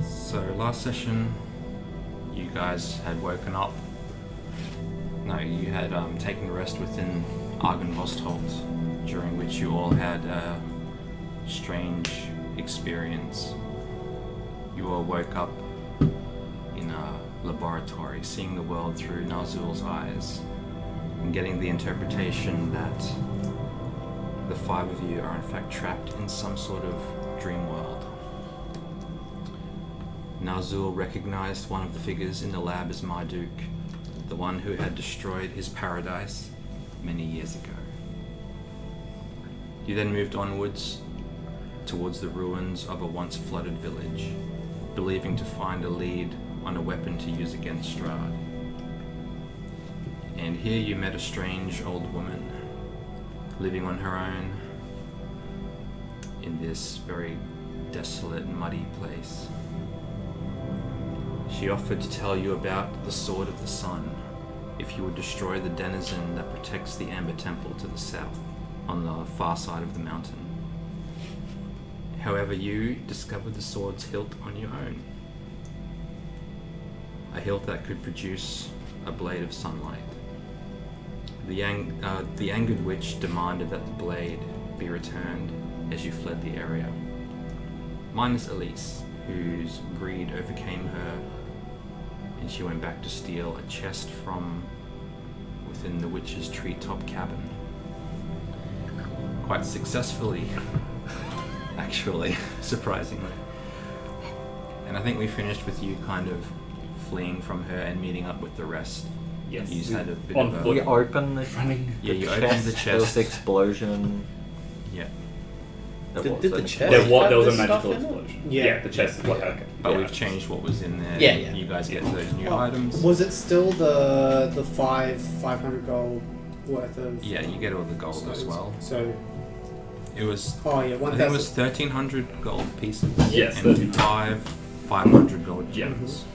So last session, you guys had woken up. No, you had taken a rest within Argenvostholt, during which you all had a strange experience. You all woke up in a laboratory, seeing the world through Nazul's eyes, and getting the interpretation that the five of you are in fact trapped in some sort of dream world. Nazul recognized one of the figures in the lab as Marduk, the one who had destroyed his paradise many years ago. You then moved onwards towards the ruins of a once flooded village, believing to find a lead on a weapon to use against Strahd. And here you met a strange old woman, living on her own in this very desolate, muddy place. She offered to tell you about the Sword of the Sun, if you would destroy the denizen that protects the Amber Temple to the south, on the far side of the mountain. However, you discovered the sword's hilt on your own. A hilt that could produce a blade of sunlight. The angered witch demanded that the blade be returned as you fled the area. Minus Elise, whose greed overcame her, and she went back to steal a chest from within the witch's treetop cabin. Quite successfully, actually, surprisingly. And I think we finished with you kind of fleeing from her and meeting up with the rest. Yes. You had a bit On of a... foot. You open the you opened the chest. There was the explosion. Yeah. Did the chest There was have a this magical stuff in it? explosion. Yeah. The chest is what happened. But Yeah. we've changed what was in there. Yeah, yeah. You guys get those new Oh, items. Was it still the 500 gold worth of? Yeah, you get all the gold as stones? well. So It was... oh yeah, I 1,000. think it was 1,300 gold pieces. Yes, And 1,300. 500 gold Yeah. gems.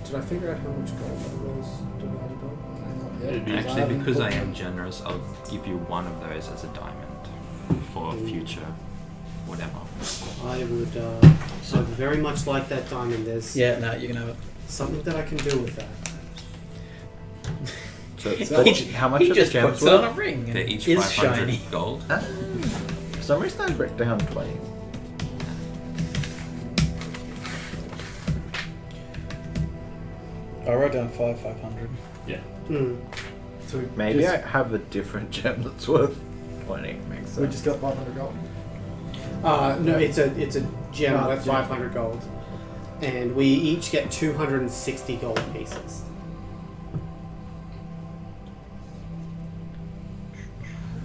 Did I figure out how much gold that was divided on? It'd be- Actually, because I am generous, I'll give you one of those as a diamond for future whatever. I would. I would very much like that diamond. There's Yeah, no, you can have it. something that I can do with that. So how much He are the just gems puts it on worth? a ring. They're and each it's 500 shiny. gold. For some reason I wrote down 20. I wrote down 500. Yeah. Hmm. So we Maybe just, I have a different gem that's worth 20. Makes sense. We just got 500 gold. No, it's a gem Ah, worth gem. 500 gold, and we each get 260 gold pieces.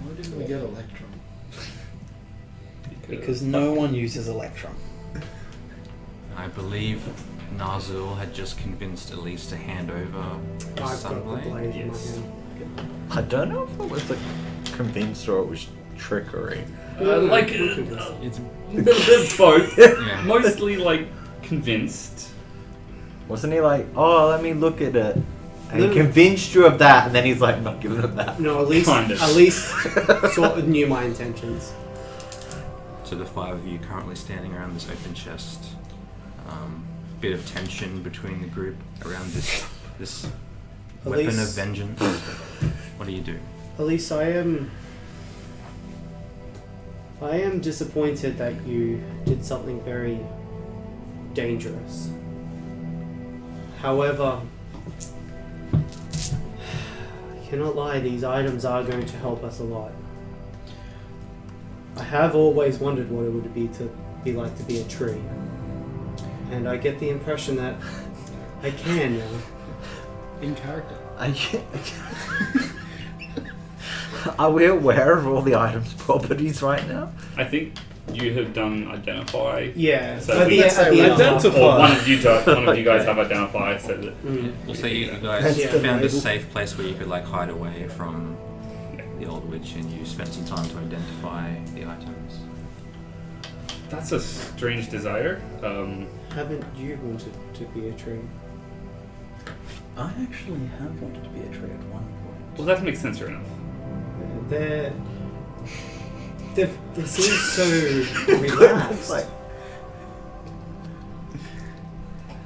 Where did we get Electrum? Because no one uses Electrum. I believe Nazul had just convinced Elise to hand over the I've got the Sunblade. blade in my Yes. hand. I don't know if it was like convinced or it was trickery. It's They're both. Yeah. Mostly like convinced. Wasn't he like, oh, let me look at it? And No. he convinced you of that, and then he's like, not giving it that. No, at least Kind of. sort of knew my intentions. So the five of you currently standing around this open chest. Bit of tension between the group around this weapon of Elise- vengeance. What do you do? Elise, I am disappointed that you did something very dangerous. However, I cannot lie, these items are going to help us a lot. I have always wondered what it would be like to be a tree. And I get the impression that I can now. In character. Are we aware of all the items' properties right now? I think you have done identify. Yeah. So at we- the, at the end. Identify. Or one of you guys Okay. have identify so that We'll say you guys That's the found a label. safe place where you could like hide away from the old witch, and you spent some time to identify the items. that's a strange desire. Haven't you wanted to be a tree? I actually have wanted to be a tree at one point. Well, that makes sense, fair enough. They seem so relaxed. Like,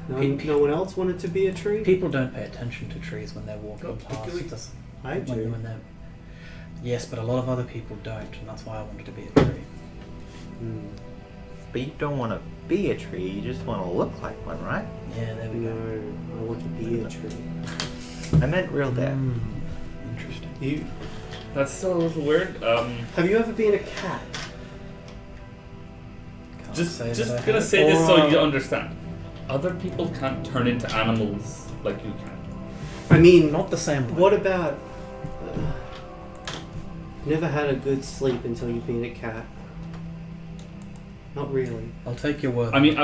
No one else wanted to be a tree? People don't pay attention to trees when they're walking Not past. particularly. I do. When they're... Yes, but a lot of other people don't, and that's why I wanted to be a tree. but you don't want to be a tree, you just want to look like one, right? Yeah, there we No, go. I want to be a tree. I meant real death. Interesting. That's still a little weird. Have you ever been a cat? Can't Just say that I gonna have. say this so Or, you understand. Other people can't turn into animals like you can. I mean, Not the same way. what about... never had a good sleep until you've been a cat? Not really. I'll take your word. I mean,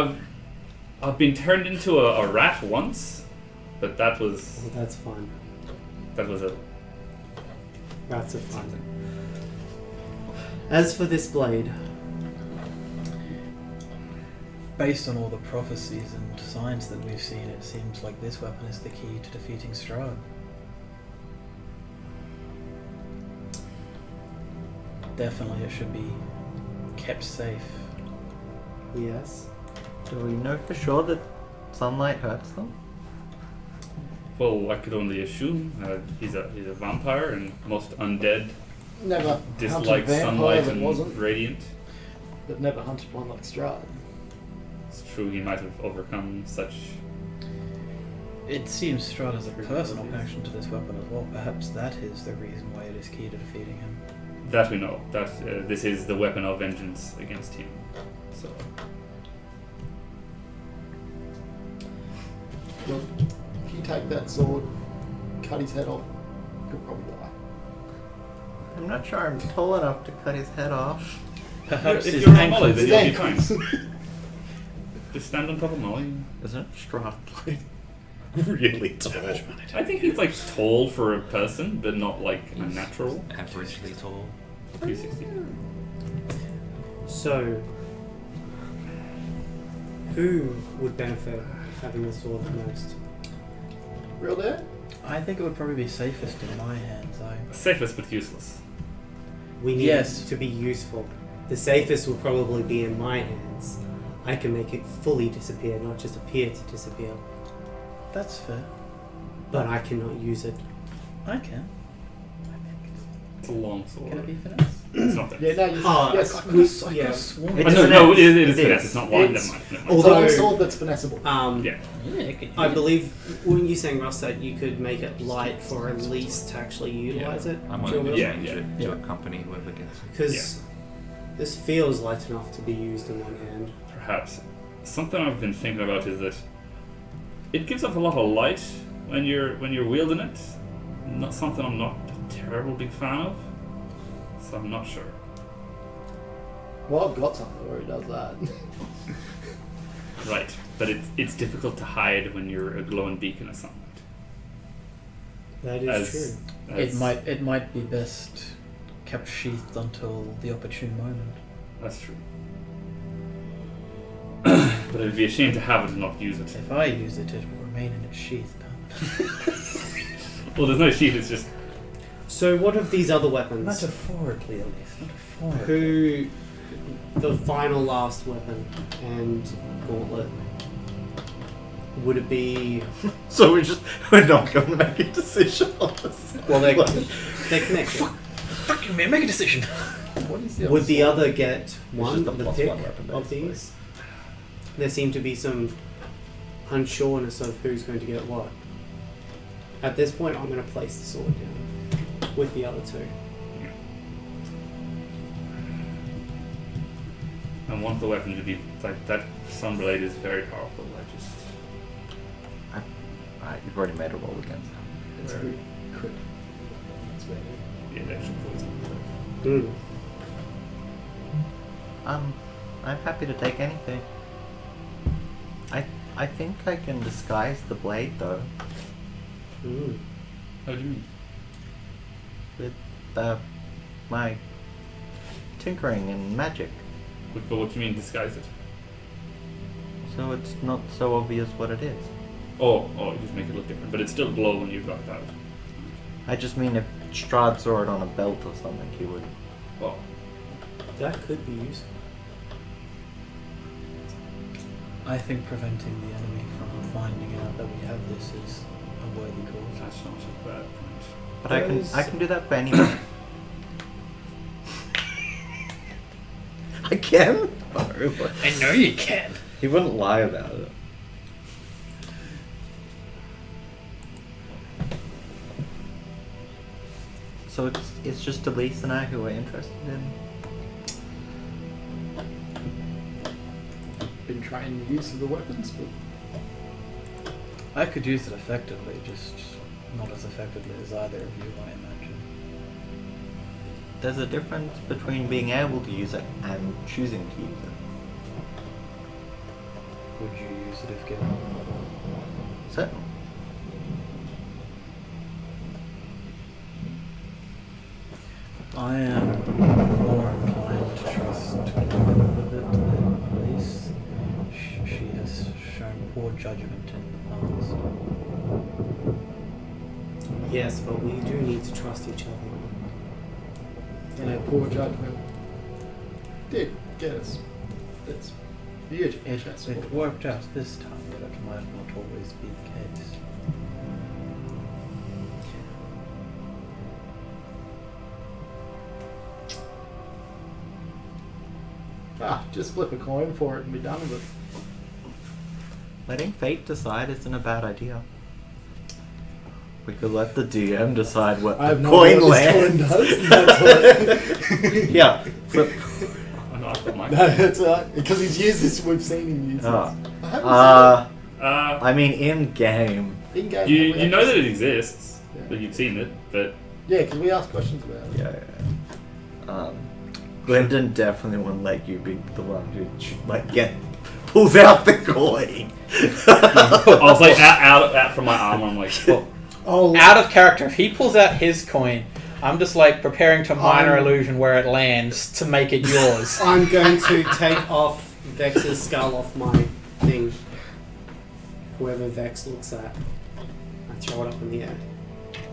I've been turned into a rat once, but that was Well, that's fun. a Rats are fun. As for this blade, Based on all the prophecies and signs that we've seen, it seems like this weapon is the key to defeating Strahd. Definitely it should be kept safe. yes. Do we know for sure that sunlight hurts them? well. I could only assume he's a vampire, and most undead Never hunted a dislike vampire sunlight that and wasn't, radiant. but never hunted one like Strahd. It's true he might have overcome such. It seems Strahd has a personal connection to this weapon as well. Perhaps that is the reason why it is key to defeating him. That we know. That this is the weapon of vengeance against him. So Look, if you take that sword, cut his head off, he'll probably die. I'm not sure I'm tall enough to cut his head off. Perhaps if his you're a Molly, ankles. then you'll be fine. Just stand on top of Molly. Isn't Strahd like really tall? I think he's like tall for a person, but not like a natural. Averagely tall. 360. So, who would benefit having the sword the most? Real dead? I think it would probably be safest in my hands. Safest but useless. We need Yes. it to be useful. The safest will probably be in my hands. I can make it fully disappear, not just appear to disappear. That's fair. But I cannot use it. I can. It's a long Can it sword. be finesse? It's not that. Yeah, no, you Oh, yes. I I could- could've yeah. sworn It Oh, is no, it finesse. is It finesse. is. It's not wide. It's- Never mind. It's a Although- long sword that's finessable. Yeah. Yeah, it could, I believe, when you saying, Russ, that you could make it light for at least to actually utilize it? I'm Jill going to will? Yeah, change yeah. it to accompany whoever gets it. Because this feels light enough to be used in one hand. Perhaps. Something I've been thinking about is that it gives off a lot of light when you're wielding it. Not something I'm not a terrible big fan of. So I'm not sure. Well, I've got something where he does that. Right, but it's difficult to hide when you're a glowing beacon of sunlight. That is true. It might be best kept sheathed until the opportune moment. That's true. But it'd be a shame to have it and not use it. If I use it, it will remain in its sheath. Well, there's no sheath. It's just So, what of these other weapons? Metaphorically, at least. Metaphorically. Who, the final last weapon and gauntlet, would it be? So we're not going to make a decision on this. Well, they're connected. Fucking man, make a decision. What is the Would the sword? other get one just a of the plus pick one weapon, of basically. these? There seem to be some unsureness of who's going to get what. At this point, I'm going to place the sword down with the other two. I want the weapon to be like that. Sunblade is very powerful. You've already made a roll against him. It's a good crit. That's bad. Yeah, that should poison. I'm happy to take anything. I think I can disguise the blade though How do you mean? with my tinkering and magic, But what do you mean disguise it? so it's not so obvious what it is. Oh, you just make it look different, but it's still glow when you've got it out. I just mean if Strahd saw it on a belt or something, he would. Well, That could be useful. I think preventing the enemy from finding out that we have this is a worthy cause. that's not a bad point. But Those- I can do that for anyone. I can? I know you can. He wouldn't lie about it. So it's just Elise and I who are interested in. Been trained in use of the weapons, but I could use it effectively, just not as effectively as either of you, I imagine. There's a difference between being able to use it and choosing to use it. Would you use it if given? Certainly. I am more inclined to trust with it than Elise. She has shown poor judgment in the past. Yes, but we do need to trust each other. and our poor judgment did get us this beautiful chest. It worked out this time, but it might not always be the case. Just flip a coin for it and be done with it. Letting fate decide isn't a bad idea. We could let the DM decide what I have the no idea coin what this coin lands. does. and That's what Yeah. Flip. I know I've got my. no, that's because he's used this. We've seen him use this. Ah. I haven't I mean, in game. seen it in game. You know that it exists, Yeah. but you've seen it, but Yeah, because we asked questions about it. Yeah. Glendon definitely won't let you be the one who pulls out the coin. I was like out from my arm. I'm like, well, Oh, Out of character, if he pulls out his coin, I'm just like preparing to minor I'm- illusion where it lands to make it yours. I'm going to take off Vex's skull off my thing. Whoever Vex looks at. I throw it up in the air.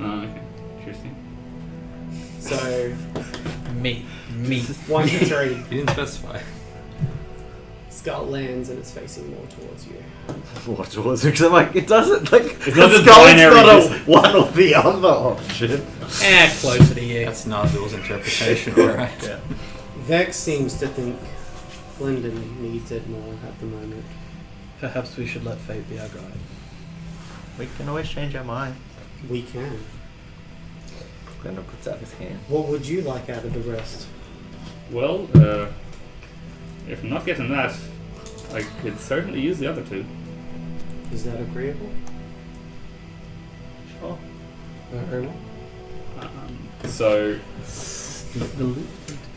okay, interesting. So, Me. 1 to 3. You didn't specify. Skull lands and it's facing more towards you. What was it? Because I'm like, it doesn't like. It's not the a skull's binary not a distance. one or the other option. Closer to you. That's Nazil's interpretation, alright. Yeah. Vex seems to think Glendon needs it more at the moment. Perhaps we should let fate be our guide. We can always change our mind. We can. Glendon puts out his hand. What would you like out of the rest? Well, if I'm not getting that, I could certainly use the other two. Is that agreeable? Sure. Very well. So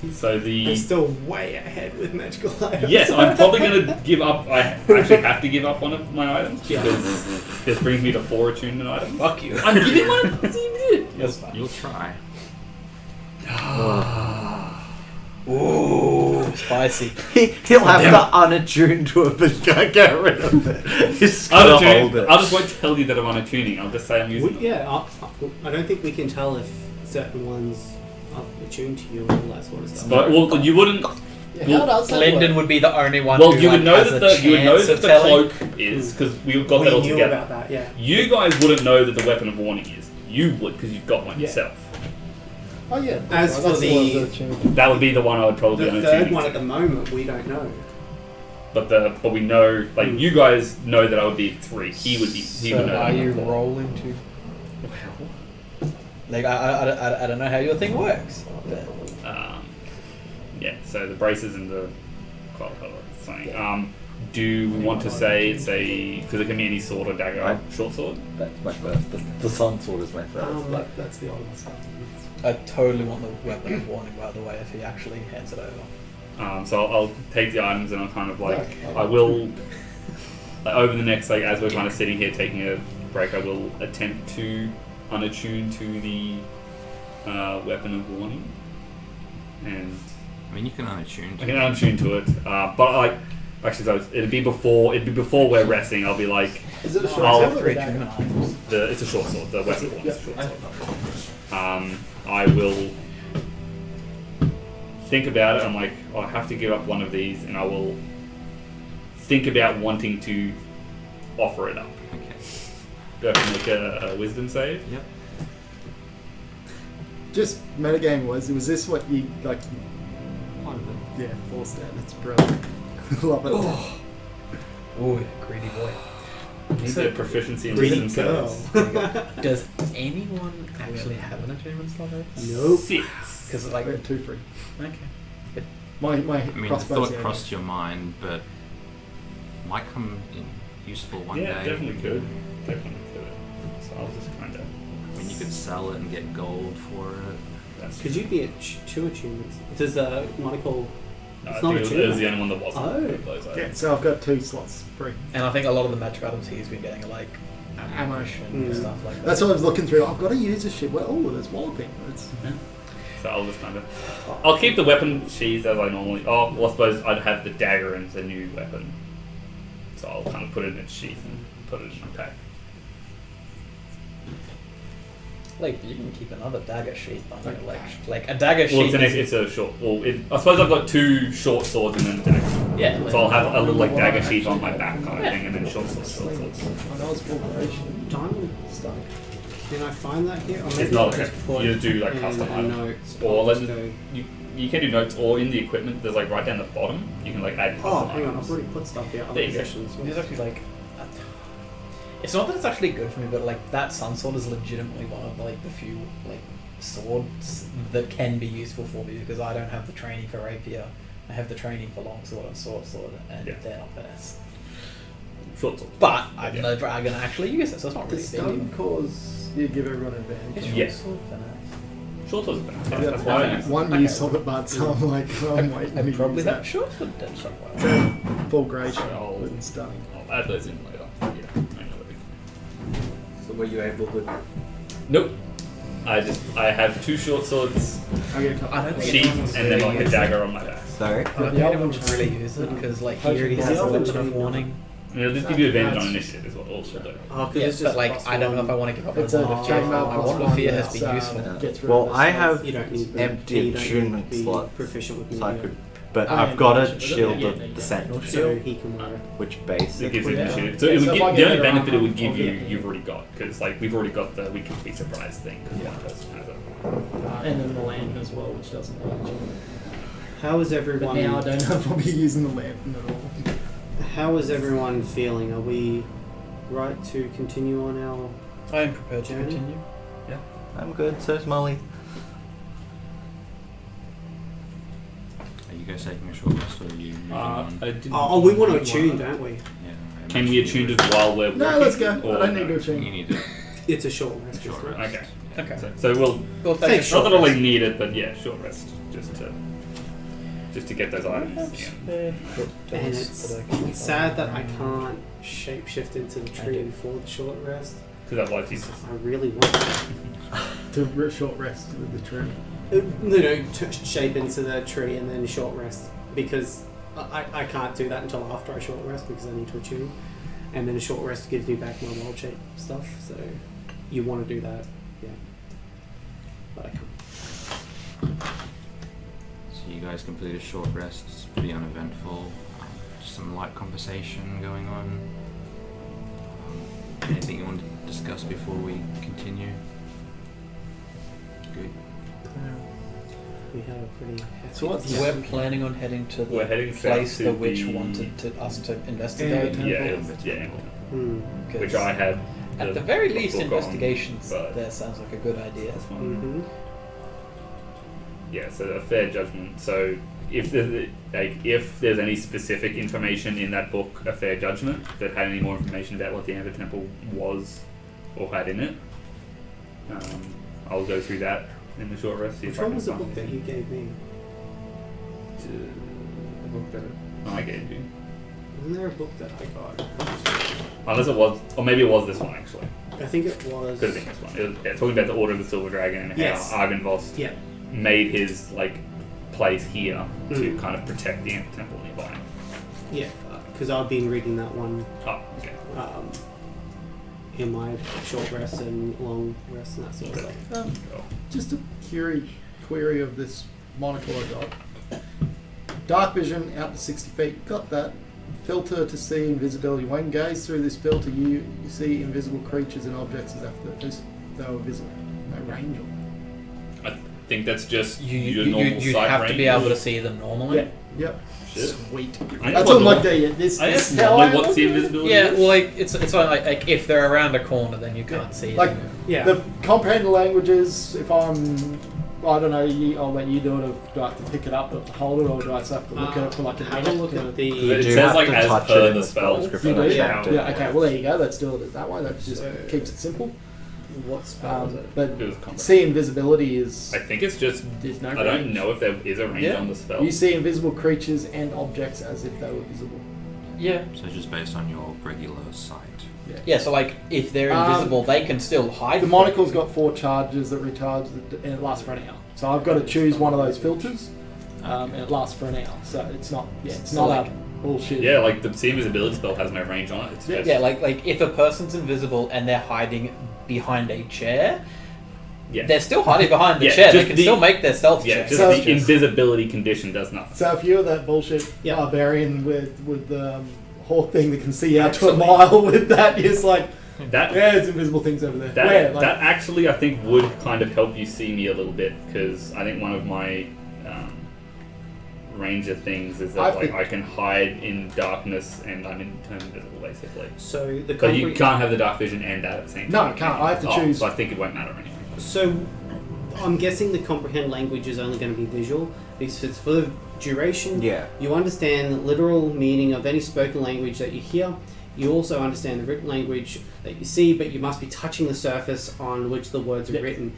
They're the still way ahead with magical items. yes, I'm probably gonna give up. I actually have to give up one of my items because this brings me to 4 attunement items. Fuck you. I'm giving one. Yes, fine. You'll try. Ooh, spicy. He'll have to unattune to it, but can't get rid of it. He's I'll gonna hold it. just won't tell you that I'm unattuning. I'll just say I'm using. I don't think we can tell if certain ones are attuned to you and all that sort of stuff. But well, you wouldn't. Yeah, Well, how does that Glendon work? would be the only one Well, who you would know has that a you would know chance that of the telling. cloak is because we got we that all knew together. about that, yeah. You guys wouldn't know that the weapon of warning is. You would because you've got one Yeah. yourself. Oh yeah. As that's for right, that's the- one of the That would be the one I would probably The unattune third to. one at the moment, we don't know. But we know, like you guys know that I would be 3. He would be. He So would know. are that. you rolling to? Like I don't know how your thing works. But Yeah. So the braces and the collar thing. Do we want to say it's a because it can be any sword or dagger, Right. short sword? That's my first. The sun sword is my first. That's the old stuff. I totally want the weapon of warning, by the way, if he actually hands it over. So I'll take the items and I'll kind of like Yeah. I will like, over the next like as we're kind of sitting here taking a break, I will attempt to unattune to the weapon of warning, and I mean, you can unattune. I can unattune to it, but like Actually, so it'd be before we're resting. I'll be like, Is it a short I'll- sword or a Three dagger? human items. it's a short sword. The weapon one is a short Yeah. sword. I will think about it. I'm like, I have to give up one of these, and I will think about wanting to offer it up. Okay. Do I have to make a wisdom save? Yep. Just metagame was this what you like? Part of it. Yeah, forced out. That's brilliant. Love it. Ooh, greedy boy. Need So- to get proficiency in Greedy wisdom girl. saves. Does anyone actually have an achievement slot? Nope. 6. Because I like, got 2 free. okay. My I mean, the crossbow's thought crossed your mind, but might come in useful one Yeah, day. definitely could. Definitely could. So I'll just kind of. I mean, you could sell it and get gold for it. That's Could you be at 2 achievements? Does Monocle? I It's think not it was achievement. the only one that wasn't. Oh. of those Yeah, items. so I've got 2 slots free. And I think a lot of the magic items he's been getting are like ammunition and Mm. stuff like that. That's what I was looking through. I've got to use this shit. Well, oh, there's walloping. It's, So I'll just kind of. I'll keep the weapon sheath as I normally. Oh, well, I suppose I'd have the dagger as a new weapon. So I'll kind of put it in its sheath and put it in my pack. Like you can keep another dagger sheath on you, like a dagger Well, sheath. it's a short. Well, I suppose I've got 2 short swords and then a dagger. Yeah. So I'll have a little like dagger sheath on my back kind of thing, and then short swords. I know it's full duration. Diamond stuff. Can I find that here? Or maybe It's not I'll okay. just put You just do like in custom a items. notes. Or I'll let's just go, you can do notes, or in the equipment, there's like right down the bottom, you can like add custom oh, hang on, items. I've already put stuff here. Other There you go. possessions. It's actually like. It's not that it's actually good for me, but like that sun sword is legitimately one of like the few like swords that can be useful for me because I don't have the training for rapier. I have the training for longsword and sword, and Yeah. they're not finesse. Short swords. But I'm Yeah. no dragon actually use it, so it's not really Does a big deal. stun cause you give everyone It's advantage? Yeah. sword finesse. Short swords are better. I've Yeah, got that's why I use one Okay. use of it, but so I'm like, I'm waiting I to probably use have that. short sword did so well. Full grade I'll- and stunning. I'll add those in later. Yeah, I know that. So were you able to? Nope. I have 2 short swords, I get a couple. I don't think sheath, anyone's and then really like a used dagger on my back. Sorry. I don't think anyone should really use it because like he already has a Potion. weapon of warning. And it'll just give you advantage on initiative is what all should do. Oh, 'cause Yeah, it's but just like plus I don't know if I one. want to give up It's a a wand of chain fear. mail My plus wand of one fear that's, has been useful. gets rid Well, of the I stuff. have You don't need empty you don't need to attunement be slots, proficient with so I melee, could. But Oh, I've yeah, got no, a but shield yeah, of yeah, the yeah. sentinel so shield, he can wear it. which It basically gives you Yeah. initiative. So Yeah, it would so if give, I the get only better benefit it armor, would give I'll you, get it. you've already got. Because like we've already got the we can be surprised thing. Because one of us has it. And then the land as well, which doesn't damage you. How is But everyone? now I don't know if I'll be using the lantern at all. How is everyone feeling? Are we right to continue on our? I am prepared to Journey? continue. I'm good. So's Molly. Are you guys taking a short rest or are you moving on? I didn't Oh, we want to attune, don't we? Yeah, I Can we imagine you attune would. it while we're No, working, let's go. or I don't need to no? You attune. need to. It's a short rest. Short isn't it? rest. Okay. Okay. So we'll We'll Take take a short not short that I'll rest. need it, but yeah, short rest just to get those items. And it's sad that I can't shapeshift into the tree for the short rest. Because otherwise he's I really want to. To short rest with the tree. Shape into the tree and then short rest because I can't do that until after I short rest because I need to attune, and then a short rest gives me back my wild shape stuff. So you want to do that, yeah, but I can't. So you guys complete a short rest. It's pretty uneventful. Just some light conversation going on. Anything you want to discuss before we continue? Good. We have a pretty. So what's- yeah. We're planning on heading to the We're heading south place to the witch the- wanted us to investigate. Yeah. yeah, 'Cause which I had. at the very least, book on, investigations but there sounds like a good idea. that's fine. Mm-hmm. Yeah, so a fair judgment. So if there's any specific information in that book, a fair judgment that had any more information about what the Amber Temple was or had in it, I'll go through that in the short rest. See Which if I one can was the find book that you gave me? the book that I gave you. Wasn't there a book that I got? Unless it was, or maybe it was this one actually. I think it was. Could have been this one. It was, yeah, talking about the Order of the Silver Dragon and Yes. how Argynvost Yeah. made his like place here to Mm. kind of protect the Amber Temple nearby. Yeah. because I've been reading that one Oh, okay. in my short rest and long rest and that sort of stuff. Just a query of this monocle I got. Dark vision out to 60 feet. Got that. Filter to see invisibility. When gaze through this filter, you see invisible creatures and objects as if they were visible. No range on them. I think that's just your You normal sight have range. to be able to see them normally. Yeah. Yep. Shit. Sweet. I That's know all what my day. This I this asked how normally I what's look the at it. invisibility Yeah, is. well, like it's like if they're around a corner, then you can't see Like them. Yeah. the comprehend languages. If I'm, I don't know. I'll let you do it. Or do I have to pick it up, or hold it, or do I just have to look at it for like a have minute? a look at It You do says have like to as touch per it in the the spell. description. You do? Yeah. Yeah. Okay. Well, there you go. Let's do it that way. That just So- keeps it simple. What spell is it? But It was combat. see invisibility is. I think it's just. There's no I don't range. know if there is a range Yeah. on the spell. You see invisible creatures and objects as if they were visible. Yeah. So just based on your regular sight. Yeah. So like if they're Um, invisible, they can still hide. The from monocle's you. got 4 charges that recharge and it lasts for an hour. So I've got to choose one of those filters, and it lasts for an hour. So it's not. Yeah, it's So not like- a bullshit. Yeah, like the see invisibility spell has no range on it. It's just, Yeah, like if a person's invisible and they're hiding behind a chair, yeah. they're still hiding behind the Yeah, chair. They just can the- still make their stealth Yeah, checks. just So- the invisibility condition does nothing. So if you're that bullshit Yeah. barbarian with the hawk thing that can see out to a Actually- mile with that, you're just like, That yeah, there's invisible things over there. that, Where? Like, that actually I think would kind of help you see me a little bit because I think one of my ranger things is that I've like been- I can hide in darkness and I'm invisible basically. So the But you can't have the dark vision and that at the same No, time. I can't. I have to Oh, choose. So I think it won't matter anyway. So I'm guessing the comprehend language is only going to be visual because it's for the duration. Yeah. You understand the literal meaning of any spoken language that you hear. You also understand the written language that you see, but you must be touching the surface on which the words are Yep. written.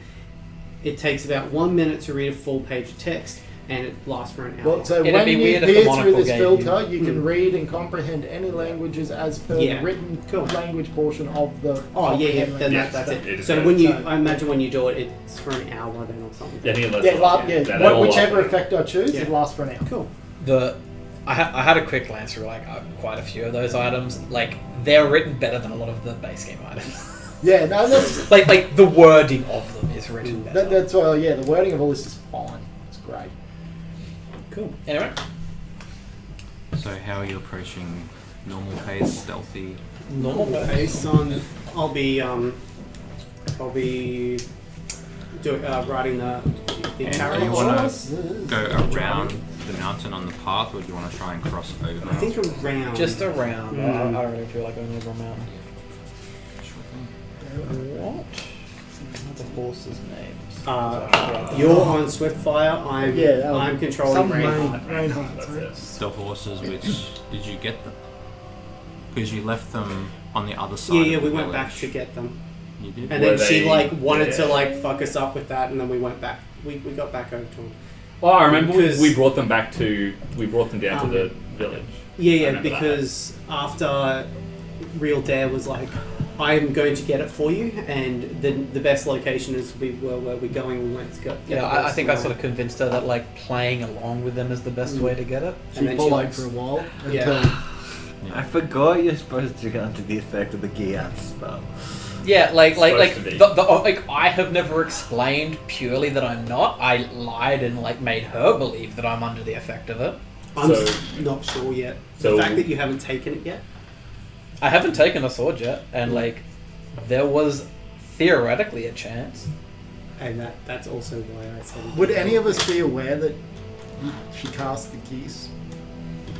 It takes about 1 minute to read a full page of text, and it lasts for an hour. well, so It'd when be you weird if the peer through monocle this gave filter, you- you can read and comprehend any languages as per Yeah. the written Cool. language portion of the. Oh yeah, yeah. comprehend Then Yeah, that's it it. is So good. when you, So- I imagine when you do it, it's for an hour then or something. Yeah, I think it lets Yeah, off, yeah. that'll Whichever off. effect I choose, Yeah. it lasts for an hour. Cool. I had a quick glance through like quite a few of those items. Like they're written better than a lot of the base game items. Yeah, no, that's like the wording of them is written better. that's why. Yeah, the wording of all this is fine. It's great. Cool. Anyway, So how are you approaching normal pace, stealthy? normal pace. Based on, I'll be riding the And chariot. do you want Nice. to go around the mountain on the path, or do you want to try and cross over? I think around. Just around. Mm. I don't really feel like going over a mountain. What? What's the horse's names? You're on Swiftfire. I'm controlling Reinhardt. That's it. The horses, which did you get them? Because you left them on the other side. Yeah, of yeah, the we went village. back to get them, You did. and Were then she they- like wanted to yeah. like fuck us up with that, and then we went back. We got back over to them. Oh, I remember Because- we brought them down to the village. Yeah, I yeah, remember because after Real Dare was like, I'm going to get it for you, and the best location is where we're going. Let's go. Yeah, I think I sort of convinced her that like playing along with them is the best way to get it. She And then she followed likes- for a while Yeah. until I forgot you're supposed to go under the effect of the gear spell. Yeah, Supposed to be. like I have never explained purely that I'm not. I lied and like made her believe that I'm under the effect of it. I'm So- not sure yet. so- The fact that you haven't taken it yet. I haven't taken a sword yet, and like there was theoretically a chance. And that's also why I said it. Would any of us be aware that she cast the gears?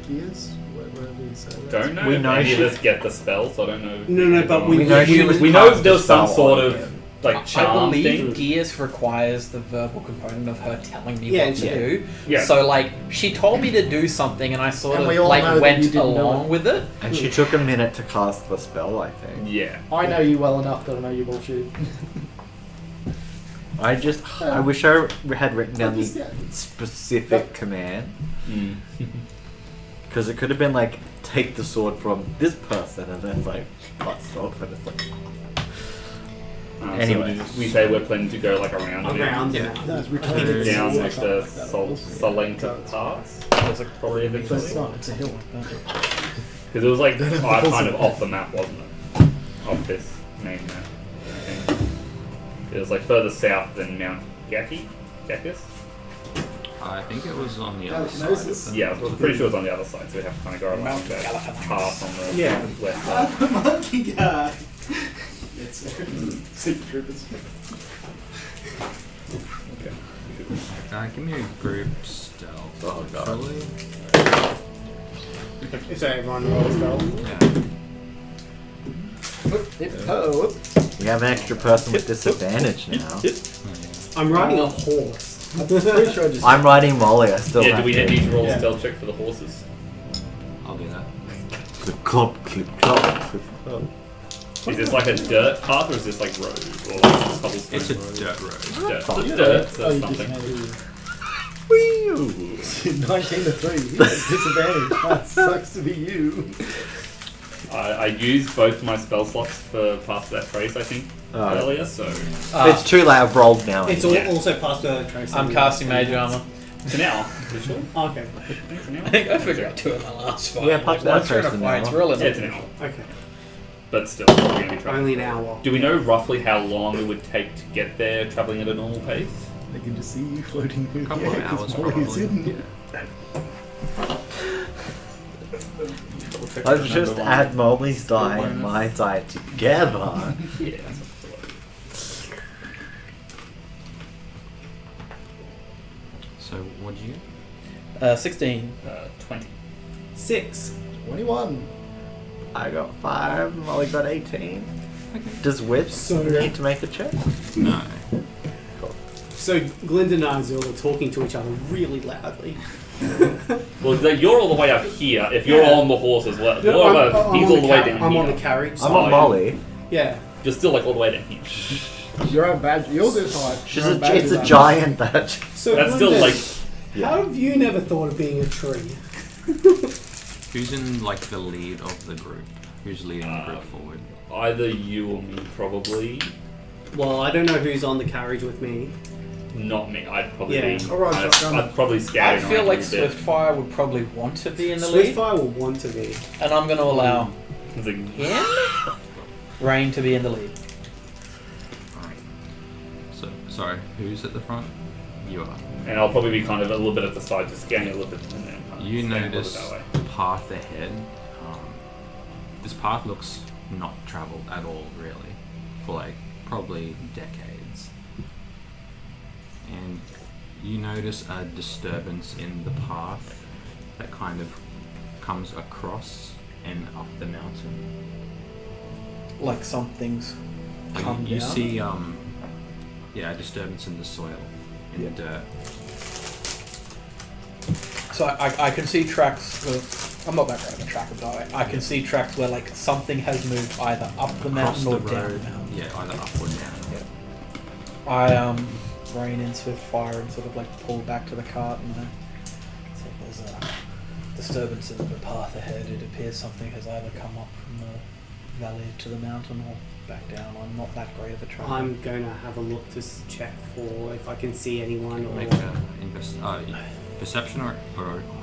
Gears? Whatever we say that. Don't know We if know any she- of us get the spell, so I don't know. No, but we know she was we know cast there's a some spell sort on of him. like I charm believe thing. Gears requires the verbal component of her telling me Yeah, what to yeah. do. Yeah. So like she told me to do something, and I sort And we of all know like that you went didn't know along it. with it. And she took a minute to cast the spell, I think. Yeah. I know you well enough that I know you're bullshit. I wish I had written down Just, the yeah. specific command. Mm. Because it could have been like, take the sword from this person, and then like, bust off, and it's like, Anyway. So we say we're planning to go like around the around Yeah. the No, mountain. it's I returning think it's down or like something the like that. Salenta Pass. There's a Probably But it's eventually. not, it's a hill. Because it was like Don't have the full kind of support. off the map, wasn't it? Off this main map. I think. It was like further south than Mount Gacus. I think it was on the Oh, other side. Gnosis? Of them. Yeah, I was pretty sure it was on the other side, so we have to kind of go around Mount that Gallifanax. path on the Yeah. west side. Monkey guy. It's Secret Troopers. Okay. Give me a group stealth. Oh, God. Actually. So everyone rolls stealth. Yeah. Oh, We have an extra person with disadvantage now. I'm riding a horse. I'm pretty sure I just. I'm riding Molly. I still Yeah, have do we to. need to roll Yeah. a stealth check for the horses? I'll do that. Clip, clop, clip, clop, clip, clop. Is this like a dirt path or is this like road? Or like cobblestone It's a road? dirt road. Dirt. Oh, It's yeah. dirt, so Oh, you something. Whee! 19 to 3. He has disadvantage. That sucks to be you. I used both my spell slots for past that trace, I think, Oh. earlier, so. It's too late. I've rolled now. It's Yeah. also past the trace. I'm casting Mage Armor. For now, for sure. Okay. For now. I think I figured out 2 in the last fight. Yeah, punch that once you're in a person fight, now. it's really Yeah, it's an hour. Okay. But still, we're going to be traveling. Only an hour. Do we know roughly how long it would take to get there traveling at a normal pace? They can just see you floating through the Couple of air 'cause hours, Molly is probably. hidden. Let's just add Molly's die and my die together. Yeah. So what did you get? 16. 20. 6. 21. I got 5. Molly got 18. Okay. Does Whip So- need to make a check? No. So Glinda and Azul are talking to each other really loudly. Well, you're all the way up here if you're Yeah. on the horse as well. I'm He's on all the the way car- down I'm here. on the carriage I'm side. on Molly. Yeah. You're still like all the way down here. You're a badge. You're this height. She's Your a, badge it's is a up. giant badge. So That's Glinda, still like. how have you never thought of being a tree? Who's in like the lead of the group? Who's leading the group forward? Either you or me, probably. Well, I don't know who's on the carriage with me. Not me. I'd probably Yeah. be. Alright, shotgun. I'd probably I scatter. feel like Swiftfire would probably want to be in the lead, Swiftfire will want to be. and I'm going to allow It's like, him, Rain, to be in the lead. Alright. So sorry, who's at the front? You are. and I'll probably be kind of a little bit at the side, just scanning a little bit, and then kind of You scanning a little notice bit that way. the path ahead. This path looks not travelled at all, really, for like probably decades. And you notice a disturbance in the path that kind of comes across and up the mountain. Like something's And come you down. see, a disturbance in the soil, in the dirt. So I can see tracks. I'm not that great of a tracker, but I can see tracks where like something has moved either up the Across mountain or the down road. the mountain. Yeah, either up or down. I Rain in Swiftfire and sort of like pull back to the cart and so there's a disturbance in the path ahead. It appears something has either come up from the valley to the mountain or back down. I'm not that great of a tracker. I'm going to have a look to check for if I can see anyone or... Make a perception, or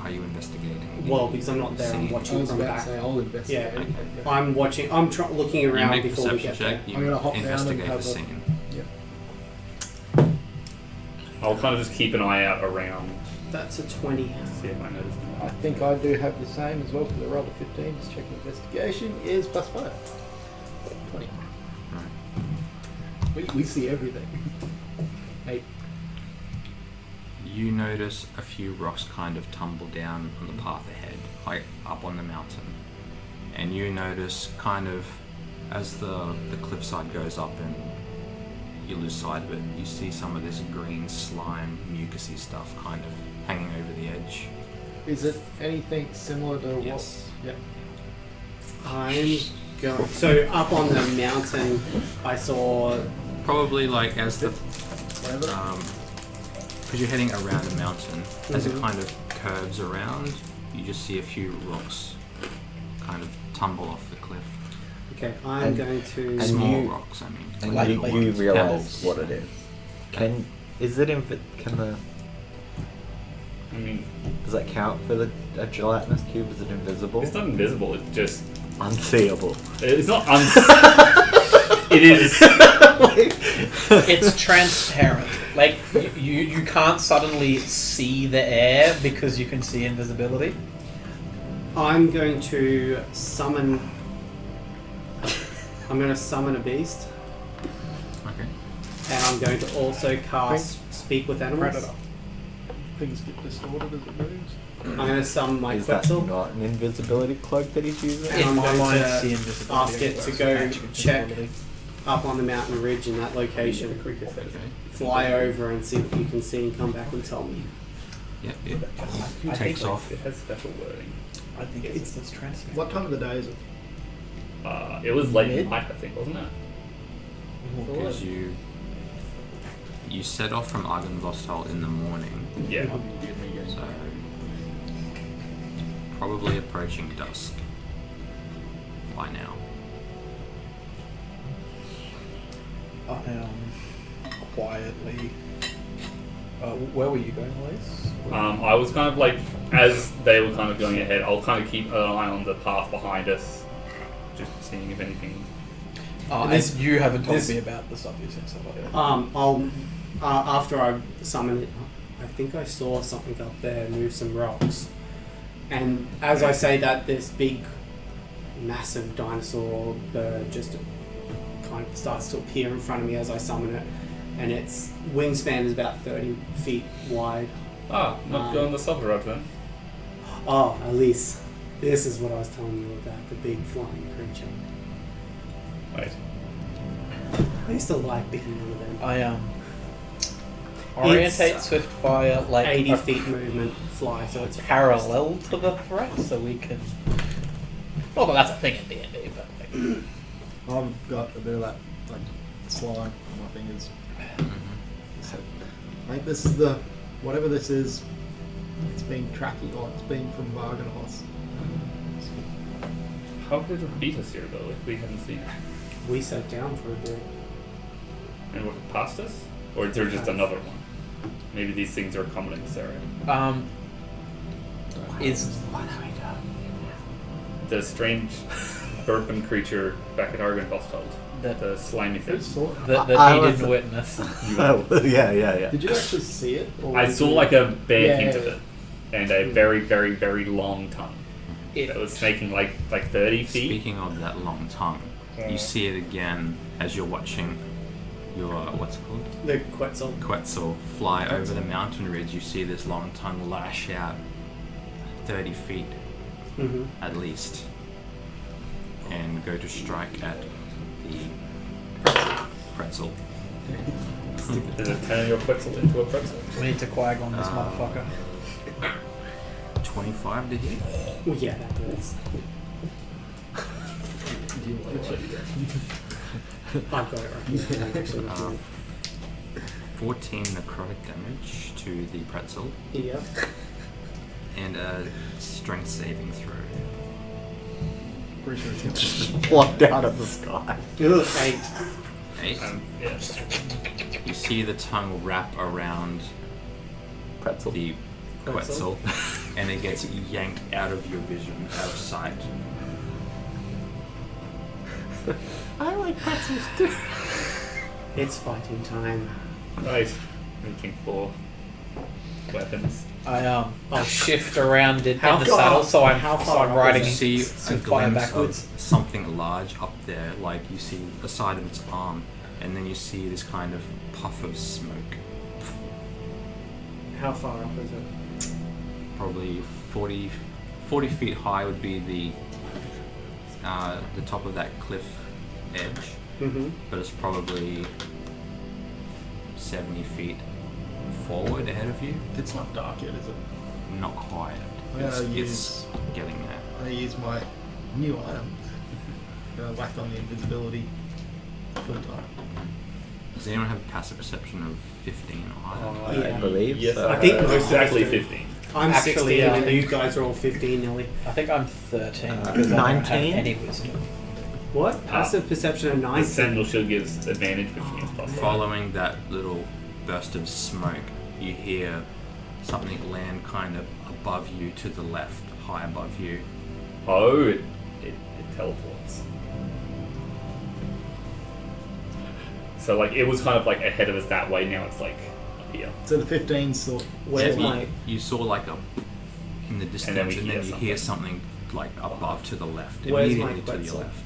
are you investigating? Well, because I'm not there, I'm See. I watching was from about to back. say I'll investigate. Yeah. Okay, yeah. I'm watching. I'm looking You around make a before we perception get check. there. You I'm gonna hop down and investigate have the a- scene. I'll kind of just keep an eye out around, That's a 20. see if I notice I anything. think I do have the same as well for the roll of 15. Just check investigation is +5. 20. Right. We see everything. 8. You notice a few rocks kind of tumble down on the path ahead, like up on the mountain. And you notice kind of as the cliffside goes up and you lose sight of it, you see some of this green slime, mucusy stuff kind of hanging over the edge. Is it anything similar to Yes. what? Yeah. I'm going. So up on the mountain, I saw. Probably like as the Whatever. because you're heading around a mountain, as it Mhm. kind of curves around, you just see a few rocks kind of tumble off the cliff. Okay, I'm And- going to. and Small you- rocks, I mean. And Like- you, like you realize pebbles. what it is. Can is it in? Can the I mean, Does that count for a gelatinous cube? Is it invisible? it's not invisible. It's just. Unseeable. It's not it is. It's transparent. Like you can't suddenly see the air because you can see invisibility. I'm going to summon. I'm going to summon a beast, Okay. and I'm going to also cast Speak with Animals. Predator. Things get distorted as it moves. I'm going to summon my Is that Quetzal, not an invisibility cloak that he's using? and I'm In my going mind, to see invisibility ask it works to with go magic check invisibility. up on the mountain ridge in that location, fly over and see what you can see, and come back and tell me. Yep. It I takes think off. It has special wording. I think it's transparent. What time of the day is it? It was late Mid? night, I think, wasn't it? Because you set off from Argynvostal in the morning, Yeah. so probably approaching dusk by now. Quietly. Where were you going, Lace? I was kind of like, as they were kind of going ahead, I'll kind of keep an eye on the path behind us, just seeing if anything. And This- you haven't told this- me about the stuff you've seen so far. I'll after I summon it, I think I saw something up there move some rocks, and as I say that, this big, massive dinosaur bird just kind of starts to appear in front of me as I summon it, and its wingspan is about 30 feet wide. Not going the sub route then. Oh, at least this is what I was telling you about the big flying creature. Wait. I used to like being one of them. I orientate It's, swift fire like 80 a feet movement fly, so it's parallel to the threat, so we can. Well, that's a thing at D&D, but like, I've got a bit of that like slime on my fingers. So, I think this is the whatever this is. It's been tracking, or it's been from Bargainhouse. How did it beat us here though? If we hadn't seen it, We sat down for a bit. and what past us, or is there just another one? Maybe these things are common in this area. is The strange burping creature back at Argynvostal, the slimy thing. that I he was- didn't witness. Oh, yeah. Did you actually see it? Or I was saw it- like a bare Yeah, hint yeah, of it, and a very, very, very long tongue. That was making like 30 feet. Speaking of that long tongue, you see it again as you're watching your what's it called? The Quetzal. Quetzal fly over the mountain ridge. You see this long tongue lash out 30 feet Mm-hmm. at least, and go to strike at the pretzel. Is it turning your Quetzal into a pretzel? We need to quag on this Uh, motherfucker. 25 to hit. Well, yeah, that hurts. I've got it right here. I'm actually looking at 14 necrotic damage to the pretzel, it. Yeah. and a strength saving throw. Pretty sure it's Just plucked out of the sky. Ugh, 8. 8. Yeah. You see the tongue wrap around Pretzel. the Quetzal, and it gets yanked out of your vision, out of sight. I like pretzels too. It's fighting time. Right. Reaching for weapons. I shift around in How the far- saddle, so I'm how far up riding You is see a some fire glimpse backwards. of something large up there, like you see the side of its arm, and then you see this kind of puff of smoke. How far up is it? Probably 40 feet high would be the top of that cliff edge, Mm-hmm. but it's probably 70 feet forward ahead of you. It's not dark yet, is it? Not quite. I'm gonna It's use. getting there. I use my new item. Whack on the invisibility for the time. Does anyone have a passive perception of 15 or higher? Yeah. I believe Yes, so. I think most exactly of us do. 15. I'm Actually, 16 I and think- you guys are all 15 nearly. I think I'm 13 because I don't have 19? any wisdom. What? Passive perception of The 9. Sentinel Shield gives advantage, which means plus 5. Following that little burst of smoke, you hear something land kind of above you to the left, high above you. Oh, it teleports. So like it was kind of like ahead of us that way. Now it's like up here. So the 15 sort. Where's You- my? You saw like a in the distance, then we and hear then you hear something like above to the left, Where's my immediately to your Quetzal? left.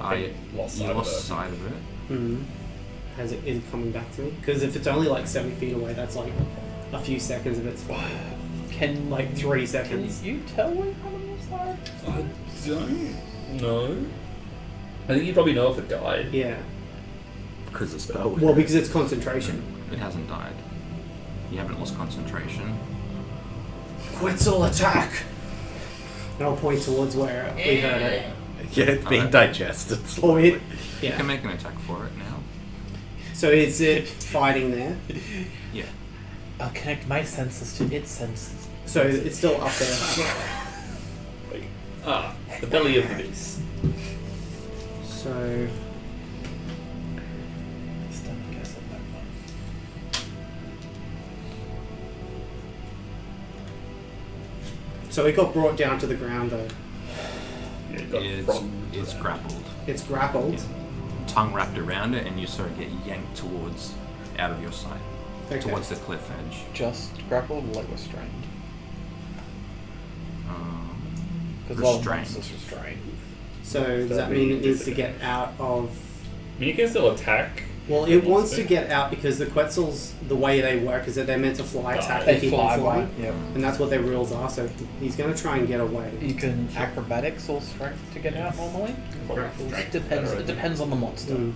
I think You lost sight of lost it. sight of it. Is it coming back to me? Because if it's only like 70 feet away, that's like a few seconds of its flying. Can Like 3 Can seconds. you tell where animals are? I don't know. I think you probably know if it died. Yeah. Because the spell. Well, because it's concentration. It hasn't died. You haven't lost concentration. Quetzal attack! And I'll point towards where we heard it. Yeah, it's being digested. Oh, slowly. it. You Yeah. can make an attack for it now. So is it fighting there? Yeah. I'll connect my senses to its senses. So it's still up there. Like, the belly of the beast. So it got brought down to the ground though. Yeah, it got It's grappled. It's grappled. Tongue wrapped around it, and you sort of get yanked towards, out of your sight, Okay. towards the cliff edge. Just grappled, like restrained. Because all Restrained. monsters restrained. So does that mean it needs to get out of? I mean, you can still attack. Well, it wants to get out because the Quetzals, the way they work is that they're meant to fly, attack, and They keep fly on flying, by. Yep. and that's what their rules are. So he's going to try and get away. You can acrobatics or strength to get out normally. It depends. It depends on the monster. Mm.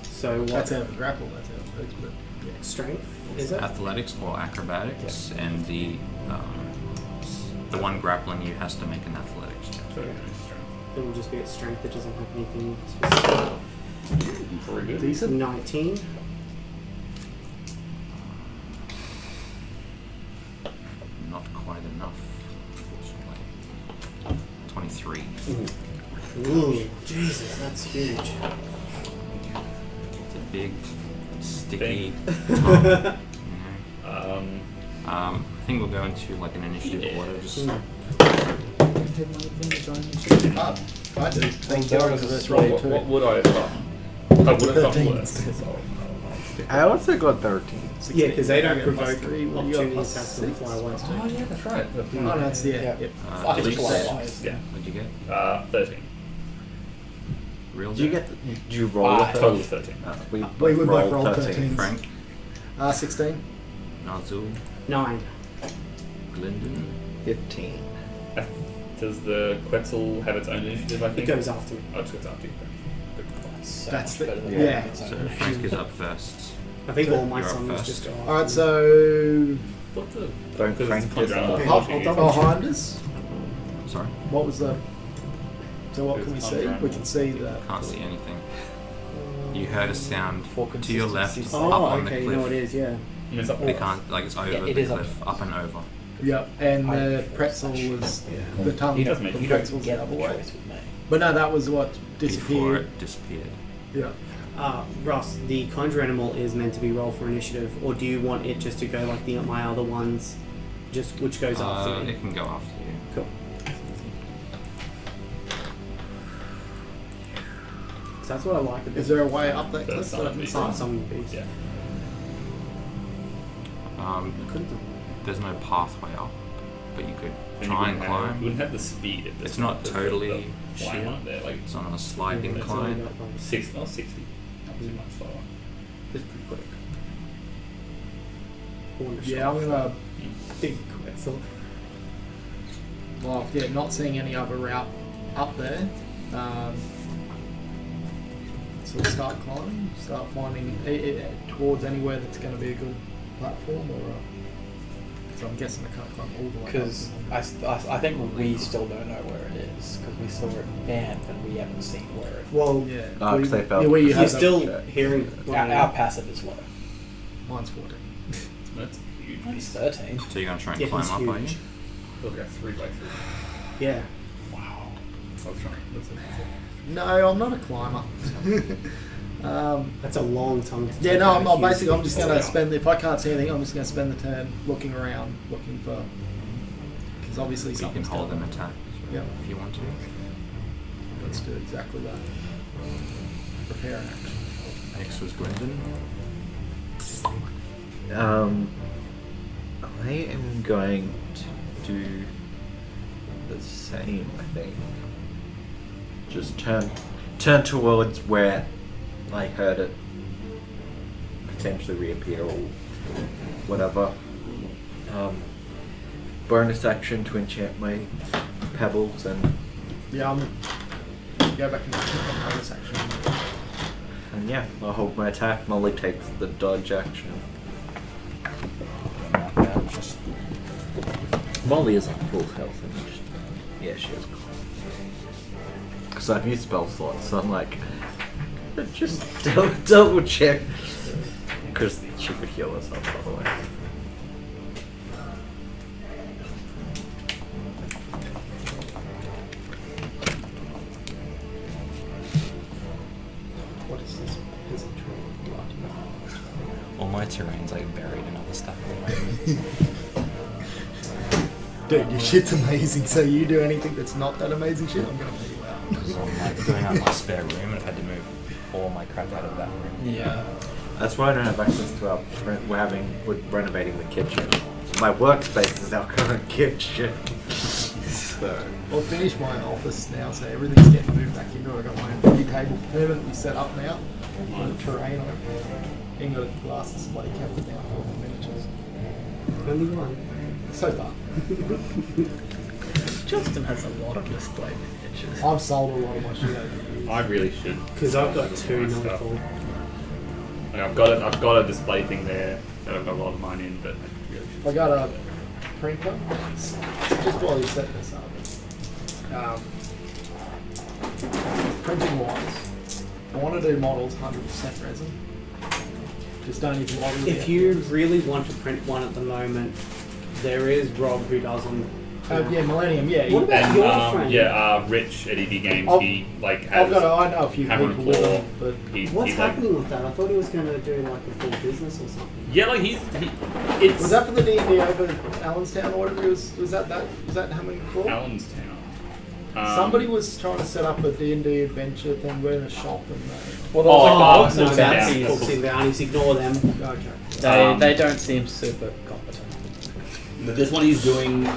So what? That's how the grapple. That's how it works. But yeah. Strength is it? Athletics or acrobatics, and the one grappling you has to make an athletics check. Okay. It will just be at strength. It doesn't have anything specific. Very good. Decent. 19. Not quite enough, unfortunately. 23. Ooh, Jesus, that's huge. It's a big, sticky Thing. tongue. Um, I think we'll go into like an initiative order. Just I do. Thank There you. is a That's roll. right too. what would I have done? I would have done 13. worse. So, I also got 13. Yeah, because they don't I got provoke +3. What do you got? opportunity attacks when they fly away. oh yeah, that's right. Oh, no, that's yeah. Yeah. Yep. I at think least. flies. Yeah. What'd you get? 13. Real Did you death? get? Did you roll a Five. Total 13? 13. We would both roll 13. Frank, 16. Nazul, 9. Glendon. 15. Does the Quetzal have its own initiative? I It think. goes after me. Oh, it goes after you. So That's much the- better than yeah. that. So Frank is up first. I think all my You're up summons first. just go after Alright, me. so Thought the Don't because Frank it's is conjured I'll double check. behind us. Sorry, What was the? So what can we see? We can see that. can't see anything. You heard a sound For to your left, consistency's up Oh, on the okay, cliff. you know what it is, yeah. It's up They there. can't, like it's over Yeah, it the is up cliff, up and over. Yep, and the I- pretzel was Yeah. the tongue. You does don't, make the you don't pretzel's the get other the way. choice with me. But no, that was what Before disappeared. it disappeared. Yeah. Russ, the conjure animal is meant to be roll for initiative, or do you want it just to go like my other ones, just which goes after me? It can go after you. Cool. So that's what I like about Is there a way up that cliff That's that I not can me. see? some beast? Yeah. Couldn't have. There's no pathway up, but you could And try and you climb. wouldn't have the speed. At this It's not point, the totally flying sheer. one there, like It's on a slight Yeah, it's only incline. got, like, 60. Not 60. That was much slower. It's pretty quick. Yeah, I'm gonna. Big Quetzal. Well, yeah, not seeing any other route up there. So we'll start climbing, start finding towards anywhere that's going to be a good platform, or. So I'm guessing I can't climb all the way. Because up. I think we still don't know where it is because we saw it banned and we haven't seen where it. Well, Yeah. Oh, 'cause they felt- where you you're have still check. hearing. Our passive is low. Mine's 14. That's huge. It's 13. So you're gonna try and Yeah, climb he's up, are you? huge. Look at 3x3. Yeah. Wow. I was trying. That's it. No, I'm not a climber. That's a long time. To Yeah, take no, out I'm huge basically. I'm just things. going to spend. If I can't see anything, I'm just going to spend the turn looking around, looking for. Because obviously You can something's hold going an on. attack Yeah, if you want to. let's do exactly that. Prepare an action. Next was Gwendon. I am going to do the same, I think. Just turn towards where I heard it potentially reappear or whatever. Bonus action to enchant my pebbles and Yeah, I'm. Go back and take bonus action. yeah, I'll hold my attack. Molly takes the dodge action. Just Molly is on full health and yeah, she is. Because I've used spell slots, so I'm like, just double check. Because she could heal herself otherwise. What is this peasantry? all my terrain's like buried in other stuff at the moment. Dude, your shit's amazing. So you do anything that's not that amazing shit, I'm gonna pay you out. So I'm like doing out my spare room and I've had to move all my crap out of that room. Yeah. That's why I don't have access to our. We're renovating the kitchen. My workspace is our current kitchen. So. I'll finish my office now, so everything's getting moved back into it. I got my empty table permanently set up now. The terrain on it. Ain't got a glass and somebody kept it now for the miniatures. Only one. So far. Justin has a lot of display miniatures. I've sold a lot of my shit over the years. I really should. Because I've got two My stuff. non-full. Like I've got a display thing there that I've got a lot of mine in, but I really should. I got a printer. Just while you set this up. Printing wise, I want to do models 100% resin. Just don't even bother with If the you FDMs. really want to print one at the moment, there is Rob who does them. Yeah, Millennium, yeah. What about And your friend? Rich at ED Games, I've- he like has I know a few Hammer people and with Claw. them, but What's he, like, happening with that? I thought he was going to do like a full business or something. Yeah, like it's was that for the D&D over Allenstown or whatever? Was that Hammer and Claw? Allenstown. Somebody was trying to set up a D&D adventure thing. We're in a shop and Well, there was Oh, like no, bounties. yeah. Books and bounties, ignore them. okay. They don't seem super competent. This one he's doing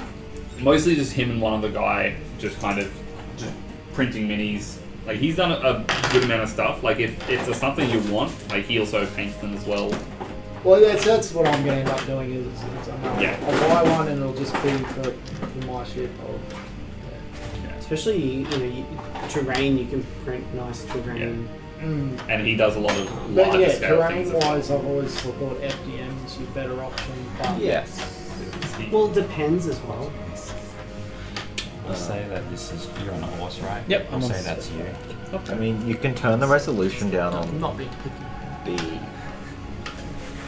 mostly just him and one other guy, just kind of just printing minis. Like he's done a good amount of stuff. Like if there's something you want, like he also paints them as well. Well, that's what I'm going to end up doing is Yeah. I'll buy one and it'll just be for my shit. Especially, terrain, you can print nice terrain. And he does a lot of But larger yeah, scale things. terrain as well. wise, I've always thought FDM's your better option. But Yes. Well, it depends as well. I'll say that this is you're on a horse, right? Yep, I'll I'm on say a- that's you. I mean, you can turn the resolution down I'm on not being picky. the.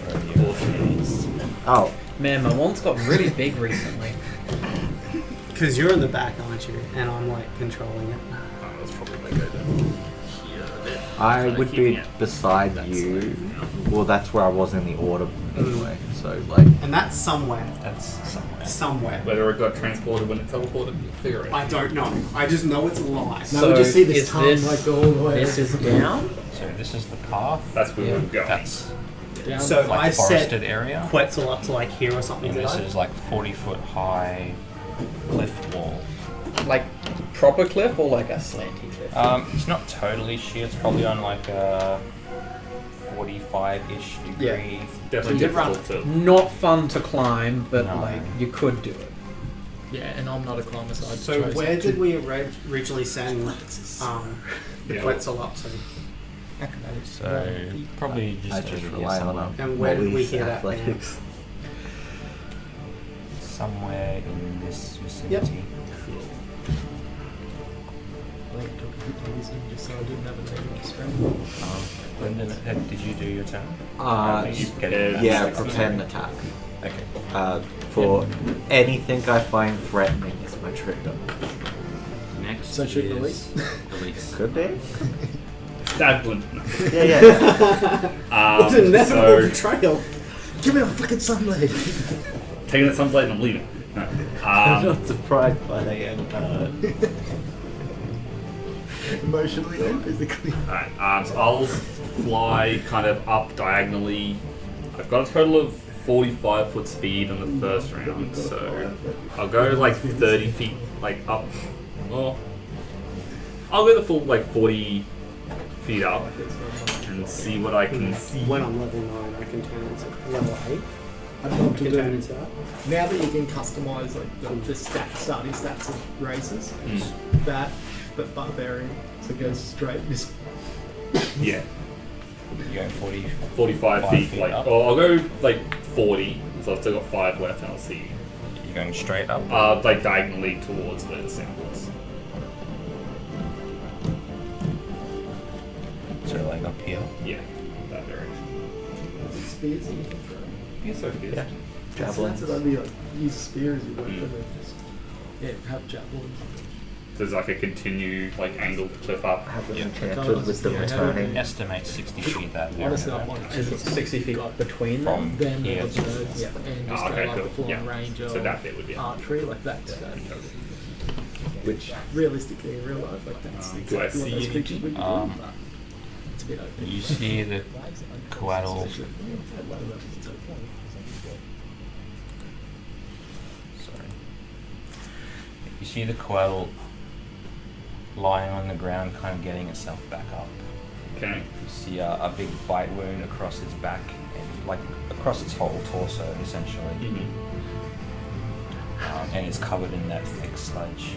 Wherever your is. Oh, Man, my wand's got really big recently. Because you're in the back, aren't you? And I'm like controlling it. That's probably my go down. I Kinda would keeping be it. beside That's you. Well, that's where I was in the order anyway. So like, And that's somewhere. That's somewhere. Somewhere. Whether it got transported when it teleported, figure it. I don't know. I just know it's alive. Now So we just see this is tongue this- like all the way. This is down. So this is the path. That's where we're going. That's down. So like I forested set area. Quetzal up to like here or something. And did this I? is like 40-foot high cliff wall. Like proper cliff or like a slanty cliff? It's not totally sheer. It's probably on like a 45-ish degree. Definitely So you run- difficult to. Not fun to climb, but No. like you could do it. Yeah, and I'm not a climber, so I So chose where to- did we originally send the Yeah. Quetzal up to? So probably just I over just here rely somewhere. on And where did we Molly's hear that athletics. Somewhere in this vicinity. I think I took a hit to wisdom just so I didn't have a negative strength. Brendan, did you do your turn? You get Yeah, it. prepare an attack. Okay. For anything I find threatening is my trigger. Next So should is release? release. Could they? Stats Javelin. Yeah. What an inevitable so betrayal. Give me a fucking sunlight. taking that sunblade and I'm leaving. No. I'm not surprised by the Emotionally and physically. Alright, so I'll fly kind of up diagonally. I've got a total of 45 foot speed on the first round, so I'll go like 30 feet like up. Well, I'll go the full like 40 feet up and see what I can see. When I'm level 9, I can turn into level 8. I'd love to Can do turn into that. now that you can customize like the starting stats of races. That, but barbarian, so it goes straight. This Yeah, You're going 40. 45 feet. feet Like, up? oh, I'll go like 40, so I've still got 5 left, and I'll see. You're going straight up. Like diagonally towards where the sound was. So like up here. Yeah, that direction. spears that you can throw. Yeah, so it is. Yeah. So Javelins. that's what I'd be like. Use spears as your weapon and just have javelins. There's like a continued like angled cliff up. Have them Yeah. enchanted with the Yeah. returning. Estimate 60 feet that way. Honestly, I want Is it 60 feet between them? From then here the to birds and just okay, go like cool. the full Yeah. range of So that bit would be archery, like that. Which realistically in real life, like that's Do I exactly what see those any- creatures would be doing. Um, But it's a bit open. You see the coatl. Sorry. You see the coatl lying on the ground, kind of getting itself back up. Okay. You see a big bite wound across its back, and like across its whole torso, essentially. And it's covered in that thick sludge.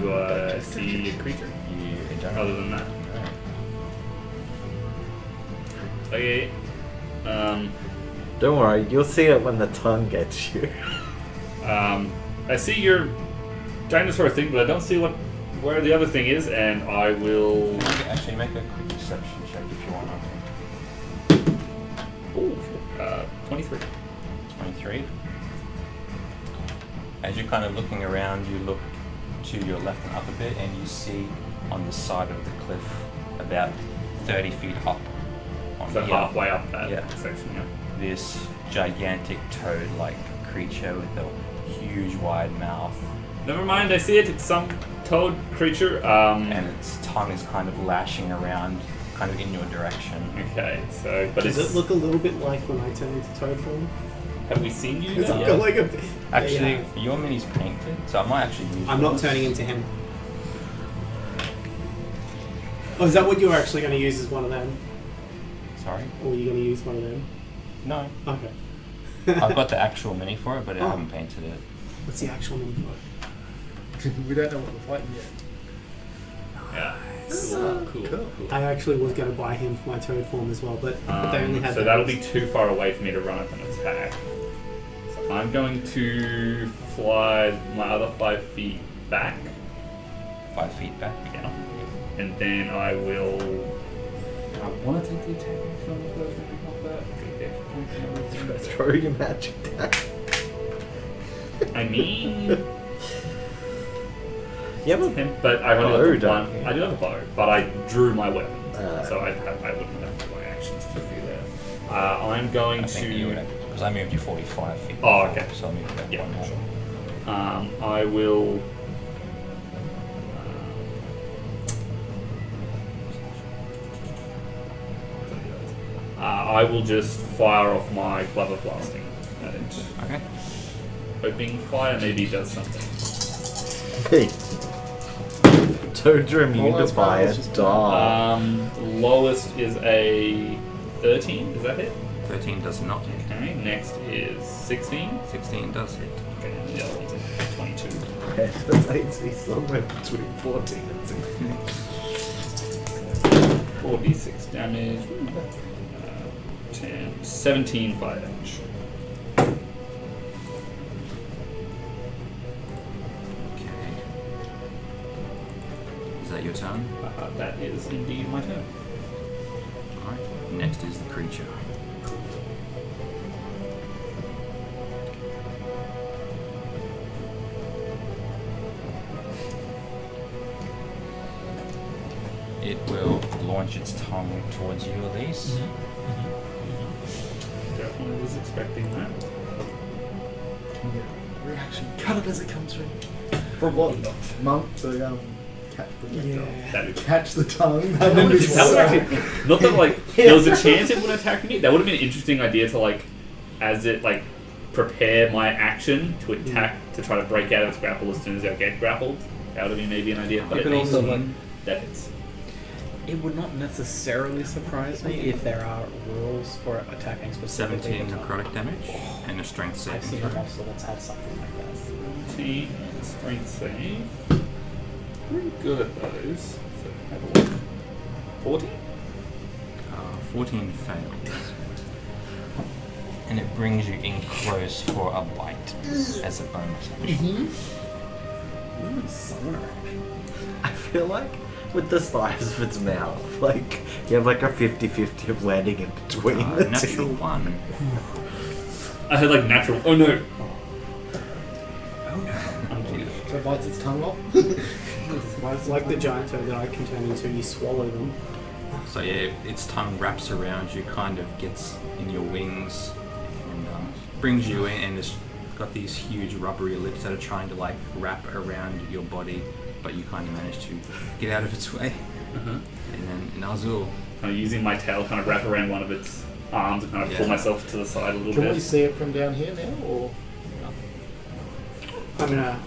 Do I see a creature You don't. other than that? Okay. Don't worry, you'll see it when the tongue gets you. I see your dinosaur thing, but I don't see where the other thing is, and I will. Actually, make a quick perception check if you want. Ooh, 23. 23. As you're kind of looking around, you look to your left and up a bit, and you see on the side of the cliff, about 30 feet up, on So the halfway up that Yeah. section, yeah. this gigantic toad-like creature with a huge wide mouth, Never mind, I see it. It's some toad creature. and its tongue is kind of lashing around, kind of in your direction. Okay, so but Does it's, it look a little bit like when I turn into toad form? have we seen you? Does yet? it go like a... Actually, Yeah. your mini's painted, so I might actually use I'm not yours. turning into him. Oh, is that what you're actually going to use as one of them? Sorry? Or are you going to use one of them? No. Okay. I've got the actual mini for it, but I Oh. haven't painted it. What's the actual name for it? We don't know what we're fighting yet. Yeah. Cool. I actually was going to buy him for my toad form as well, but they only had So that. that'll be too far away for me to run up and attack. So I'm going to fly my other 5 feet back. 5 feet back. Yeah. And then I will. I want to take the attack action on the first one, not that. Throw your magic down. I mean, You have a but I've only bow, got the don't one. you? I do have a bow, but I drew my weapon, so I wouldn't have my actions to do there. I'm going I think you would have, because I moved you 45 feet. Oh, okay. So I moved you back Yeah, one more. sure. I will. I will just fire off my glove of blasting at it, Okay. hoping fire maybe does something. Hey. Toads are immune All to our fire. powers just- Duh. Lowest is a 13. Is that it? 13 does not hit. Okay. Next is 16. 16 does hit. Okay. And the other one's a 22. That's actually somewhere between 14 and 16. 4d6 damage. 10, 17 fire damage. Okay. Is that your turn? That is indeed my turn. Alright. Next is the creature. It will launch its tongue towards you, Elise. Definitely was expecting that. Reaction. Cut it as it comes through. For what? Monk to catch projectile. That Catch the tongue. And That then would just actually, not that like there was a chance it would attack me. That would have been an interesting idea to like, as it like prepare my action to attack to try to break out of its grapple as soon as I get grappled. That would have been maybe an idea, but You it could means also, like, that hits. It would not necessarily surprise me if there are rules for attacking specifically. 17 necrotic damage and a strength I've save. seen a monster that's had something like that. 17 strength save. Pretty good at those. So have a look. 14. 14 fails. And it brings you in close for a bite as a bonus action. I feel like with the size of its mouth, like you have like a 50-50 of landing in between the Natural two. 1. I had like natural. Oh no. So it bites its tongue off. It's like the giant toad that I can turn into. You swallow them. So yeah, its tongue wraps around you, kind of gets in your wings, and brings you in, and it's got these huge rubbery lips that are trying to like wrap around your body, but you kind of manage to get out of its way. And then Nazul, Kind of using my tail, kind of wrap around one of its arms and kind of pull Yeah. myself to the side a little Can bit. we see it from down here now, or? I'm gonna.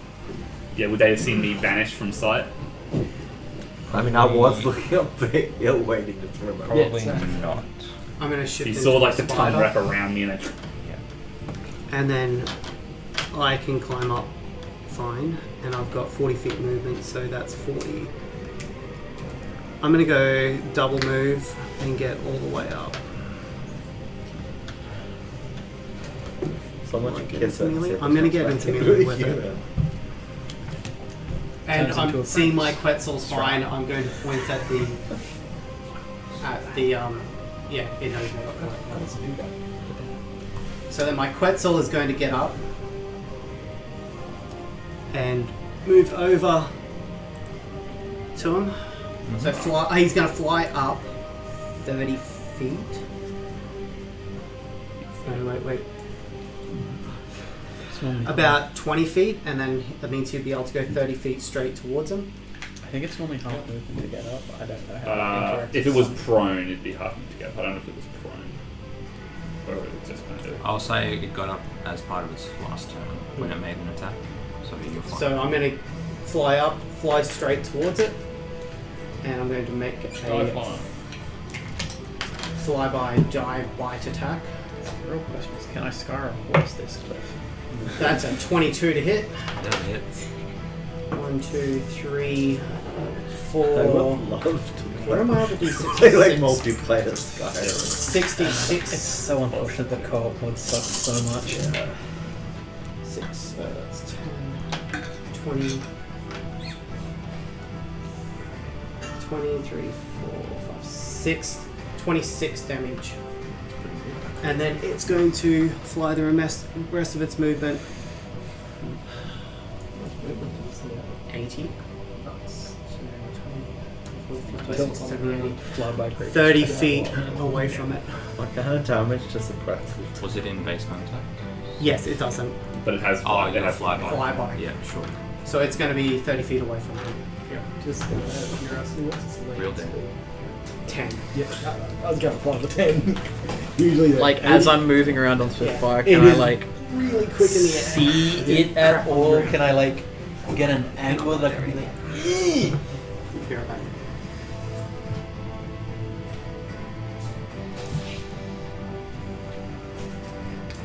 Yeah, would they have seen me vanish from sight? I mean, I was looking up there, waiting to throw my probably Yeah, exactly. not. I'm gonna shift. You into saw like a the tongue spider, wrap around me and then. and then I can climb up fine, and I've got 40 feet movement, so that's 40. I'm gonna go double move and get all the way up. Someone should kiss it. Melee? I'm gonna get into melee with it. And Turns into I'm a seeing my practice. Quetzal's fine. I'm going to point at the yeah, it knows what. So then my Quetzal is going to get up and move over to him. So fly. He's going to fly up 30 feet. No, wait. About 20 feet, and then that means he'd be able to go 30 feet straight towards him. I think it's normally half movement to get up. I don't know how it interacts If it with was something. prone, it'd be half to get up. I don't know if it was prone. Or if it was just kind of. I'll say it got up as part of its last turn when it made an attack. So you're fine. So I'm going to fly up, fly straight towards it, and I'm going to make a flyby dive bite attack. The real question is, can I scar a horse this cliff? That's a 22 to hit. That hits. 1, 2, 3, I 4. would love to Where am I able to do play like 66? multiplayer Skyrim. 66. It's so unfortunate that co-op would suck so much. 6, that's 10, 20, 23, 4, 5, 6, 26 damage. And then it's going to fly the rest of its movement. 80. 30 feet away from it. What kind of damage does it practice? Was it in base contact? Yes, it doesn't. But it has. Oh, it you has fly by. Flyby. Yeah, sure. So it's going to be 30 feet away from it. Just out of curiosity, what's its length? Real dead. 10. Yeah, I was going to fly the 10. Usually they're Like, as I'm moving around on Spitfire, It can I, is like, really quick in the air. see it at all? Can I, like, get an angle that can be like, Be right back.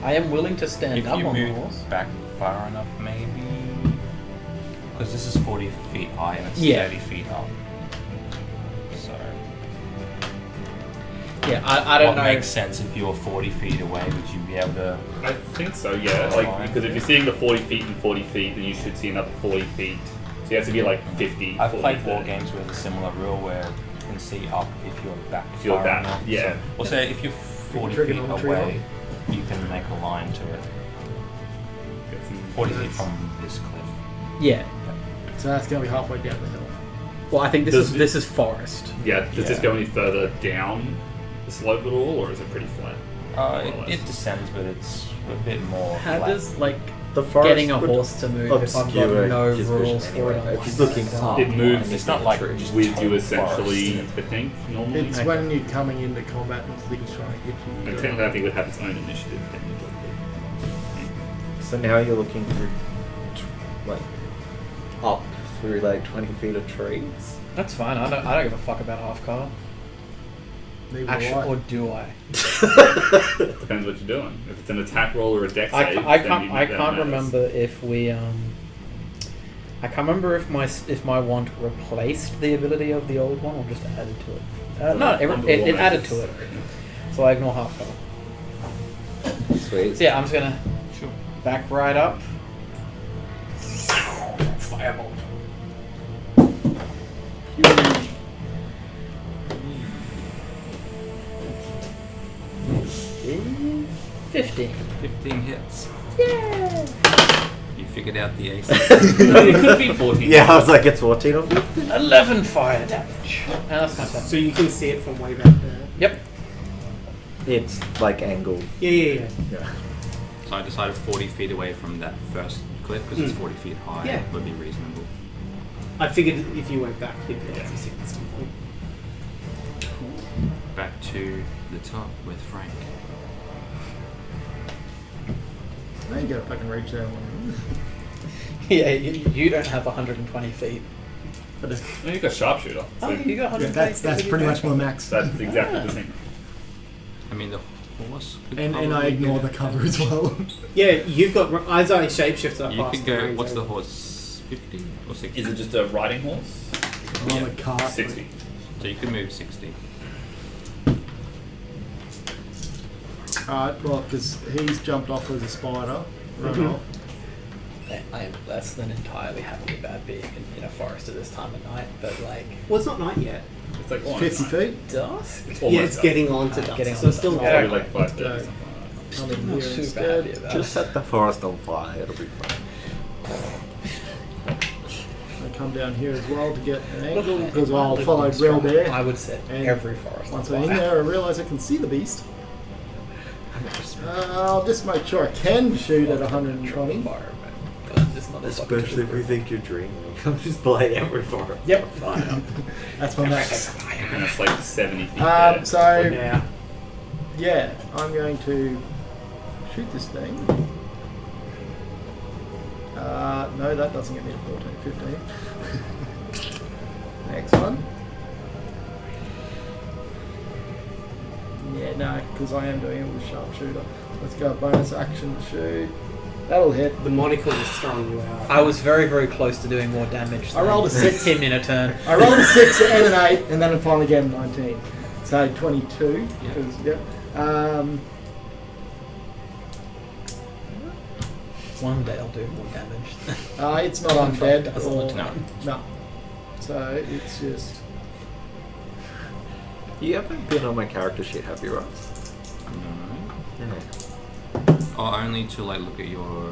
I am willing to stand If up you on the move horse. back far enough, maybe. Because this is 40 feet high and it's Yeah. 30 feet up. So. Yeah, I don't what know. makes sense if you're 40 feet away? Would you be able to? I think so, yeah. Like, because if you're seeing the 40 feet and 40 feet, then you should see another 40 feet. So you have to be like 50. I've 40, played war 30. games with a similar rule where you can see up if you're back. If you're far back, enough. yeah. So, or say if you're 40 trigger feet on the tree away, you can make a line to it. Get some 40 feet nice- from this cliff. Yeah. So that's going to be halfway down the hill. Well, I think Does this is forest. Yeah, does this Yeah. go any further down the slope at all, or is it pretty flat? It descends, but it's a bit more How flat. does like The forest getting a would horse to move if I've got obscure no his rules vision for it? anyway. on If he's my looking side? up, It moves. It's not like with just you total essentially, forest. I think, normally. It's Okay. when you're coming into combat and he's trying to hit And you. technically, I think it would have its own initiative. Technically. So now you're looking through, like, up through like 20 feet of trees. That's fine. I don't give a fuck about half car. Neither do Actually, I. or do I? Depends what you're doing. If it's an attack roll or a dex I, save, ca- I then can't. you, I that can't matters. remember if we. I can't remember if my wand replaced the ability of the old one or just added to it. No, it added to it. So I ignore half cover. Sweet. So yeah, I'm just gonna Sure. back right up. Firebolt. Yeah. 15. 15 hits. Yeah. You figured out the AC. It could be 14. Yeah, I was like, it's 14 or 15. 11 fire damage. And that's kind of So you can see it from way back there. Yep. It's like angled. Yeah. Yeah. So I decided 40 feet away from that first cliff because it's 40 feet high. Yeah. Would be reasonable. I figured if you went back, you'd be able to see it at some point. Back to the top with Frank. Now you gotta fucking reach that one. Yeah, you don't have 120 feet. But it's, No, you got sharpshooter. So Oh, you got 120 yeah, that's feet. pretty much my max. that's exactly the same. I mean, the horse could And I probably ignore get the cover as well. Yeah, you've got. As I shapeshifter, You past could the go. range What's the over. horse? 50 or 60? Is it just a riding horse? On a cart. 60. So you could move 60. Alright, well, because he's jumped off as a spider, run Mhm. off. I am less than entirely happy about being in a forest at this time of night, but like Well, it's not night yet. It's like 50 feet. dusk. It's Yeah, almost it's up. getting on to Ah, dusk. getting So on it's still to It's dusk. probably like 5:30 Okay. something like that. Come in I'm not here super instead. happy about Just set the forest on fire. It'll be fine. I come down here as well to get an angle Look, because if I I'll lived follow in Real Strahd, Bear. I would set And every forest on Once I'm in fire. there, I realise I can see the beast. I'll just make sure I can shoot at 120. Environment. God, this motherfucker Especially if took we think you're dreaming. I'll just light every forest. Yep. fire. That's my max. And it's like 70 feet there. For So, now. yeah, I'm going to shoot this thing. No, that doesn't get me to 14, 15. Next one. Yeah, no, because I am doing it with sharpshooter. Let's go bonus action shoot. That'll hit. The monocle is throwing you out. I was very, very close to doing more damage. I rolled a than 6. him in a turn. I rolled a 6 and an 8, and then I finally get a 19. So 22. Yeah. 'cause, yep. One day I'll do more damage. It's not undead. That's Or, not No. no. So it's just. You haven't been on my character sheet, have you, right? No. Yeah. Oh, only to like look at your.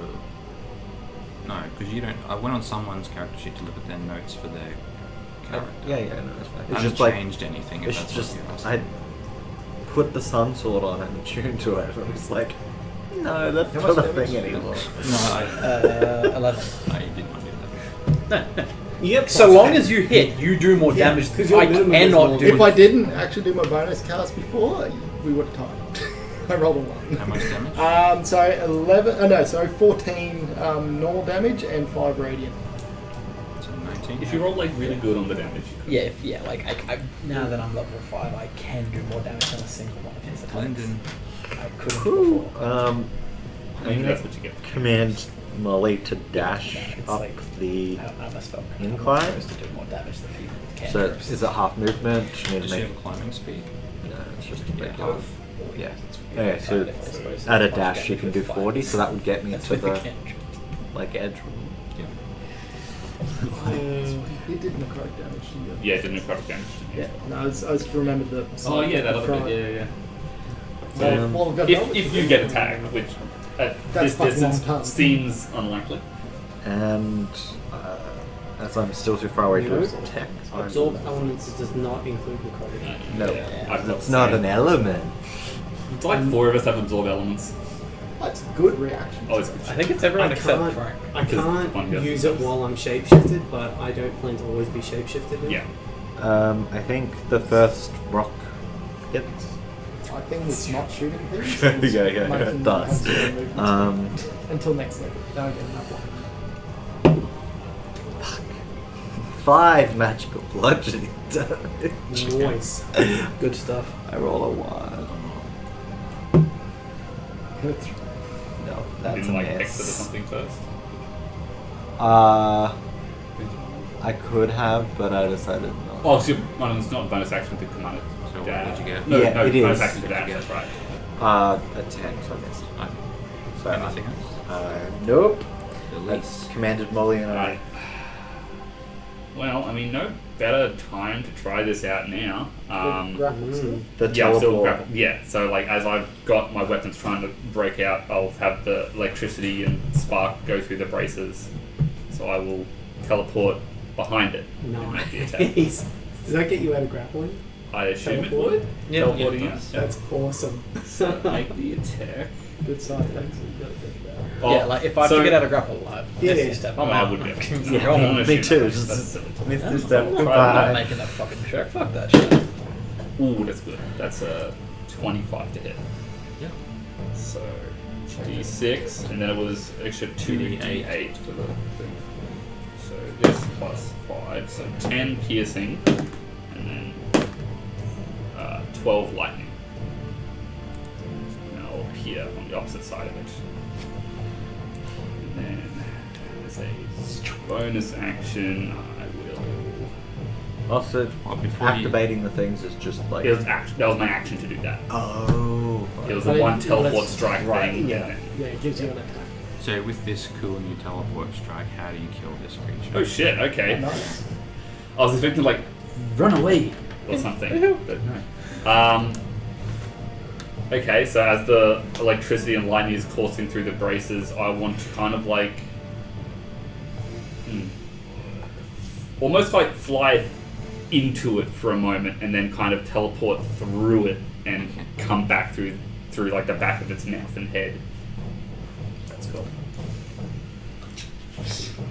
No, because you don't. I went on someone's character sheet to look at their notes for their character. Yeah, no, it's fine. I It's haven't just like changed anything. If it's that's just what you're I asking. put the sun sword on it and tuned to it. I'm just like, no, that's How not much a damage? thing anymore. No, I. 11. No, you didn't want to do that. Yep. So long as you hit, you do more Yeah, damage. 'cause your I minimum is cannot more- do. If I didn't actually do my bonus cast before, we would have tied. I rolled a 1. How much damage? So 11. Oh no, so 14 normal damage and 5 radiant. So 19. If you roll like really good on the damage, you could. Yeah, like I now that I'm level 5, I can do more damage than a single one of his attacks. Glendon. I couldn't Cool. before. I'm Maybe gonna that's what you get. command Molly to dash Yeah, it's up like- the. I'm a spell. Incline? I'm supposed to do more damage than people can. So is it half movement? You need Does to she make. have climbing speed? No, it's just a Yeah, regular. half. Yeah. Okay, so at a dash you can do 40, so that would get me to the like edge. Yeah. It did necrotic damage to you. Yeah, it did necrotic damage. Yeah. No, I just remembered the. Oh yeah, that other front. bit. Yeah. Well, Um, well, I've got If double. you get attacked, which at That's this fucking distance long time. seems unlikely. And As I'm still too far away to No. attack. Absorb elements does not include necrotic. No, I've got it's not same. an element. It's like 4 of us have absorb elements. That's a good reaction. Oh, it's I think it's everyone I except can't- Frank. I can't one goes use it first. while I'm shapeshifted, but I don't plan to always be shapeshifted. Yeah. I think the first rock hits. I think it's not shooting things. Yeah, it's yeah, making it them does. have zero movement. Until next level. Now I get enough one. 5 magical bludgeoning damage. Noise. Good stuff. I roll a 1. No, that's Didn't a like exit or miss. something first. I could have, but I decided not. Oh, so it's not a bonus action to command it. So what dash. did you get? No, Yeah, no, it bonus is. action to What dash, did you that's right. A 10, so I missed. So Anything else? Nope. Release. That's commanded Molly and I. Right. Well, I mean, no better time to try this out now. The Yeah, I'm still teleport. grapple. Yeah, so like as I've got my weapons trying to break out, I'll have the electricity and spark go through the braces. So I will teleport behind it and make the attack. Nice. Does that get you out of grappling? I assume Teleport? it would. Yeah, Teleporting yeah, out. it does. Yeah. That's awesome. So make the attack. Good side effects. Oh, Yeah, like if I have so- to get out of grapple alive, Yeah, that's yeah. the step. Oh, I'm I out. would be able to. Yeah, I'm gonna me assume too. that. That's silly. Missed I'm this step. not Goodbye. making that fucking check. Fuck that shit. Ooh, that's good. That's a 25 to hit. Yeah. So D6, and then it was extra 2d8 for the thing. So this plus 5, so 10 piercing, and then 12 lightning. And I'll appear on the opposite side of it. And then as a bonus action, I will. Also, Well, before you- activating the things is just like. That was my action to do that. Oh. It was But the it- one teleport let's- strike right, thing. yeah. And then, Yeah, it gives you an attack. So with this cool new teleport strike, how do you kill this creature? oh shit, okay. Nice. I was expecting like run away or something, but no. Okay, so as the electricity and lightning is coursing through the braces, I want to kind of like almost like fly into it for a moment and then kind of teleport through it and come back through like the back of its mouth and head. That's cool.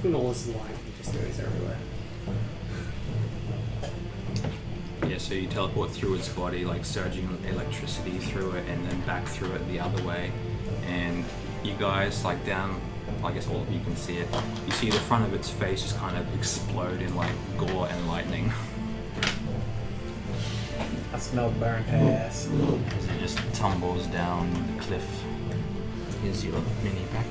When all this light, it just goes everywhere. Yeah, so you teleport through its body, like surging electricity through it, and then back through it the other way. And you guys, like down, I guess all of you can see it. You see the front of its face just kind of explode in like gore and lightning. I smell burnt ass. As it just tumbles down the cliff. Here's your mini pack.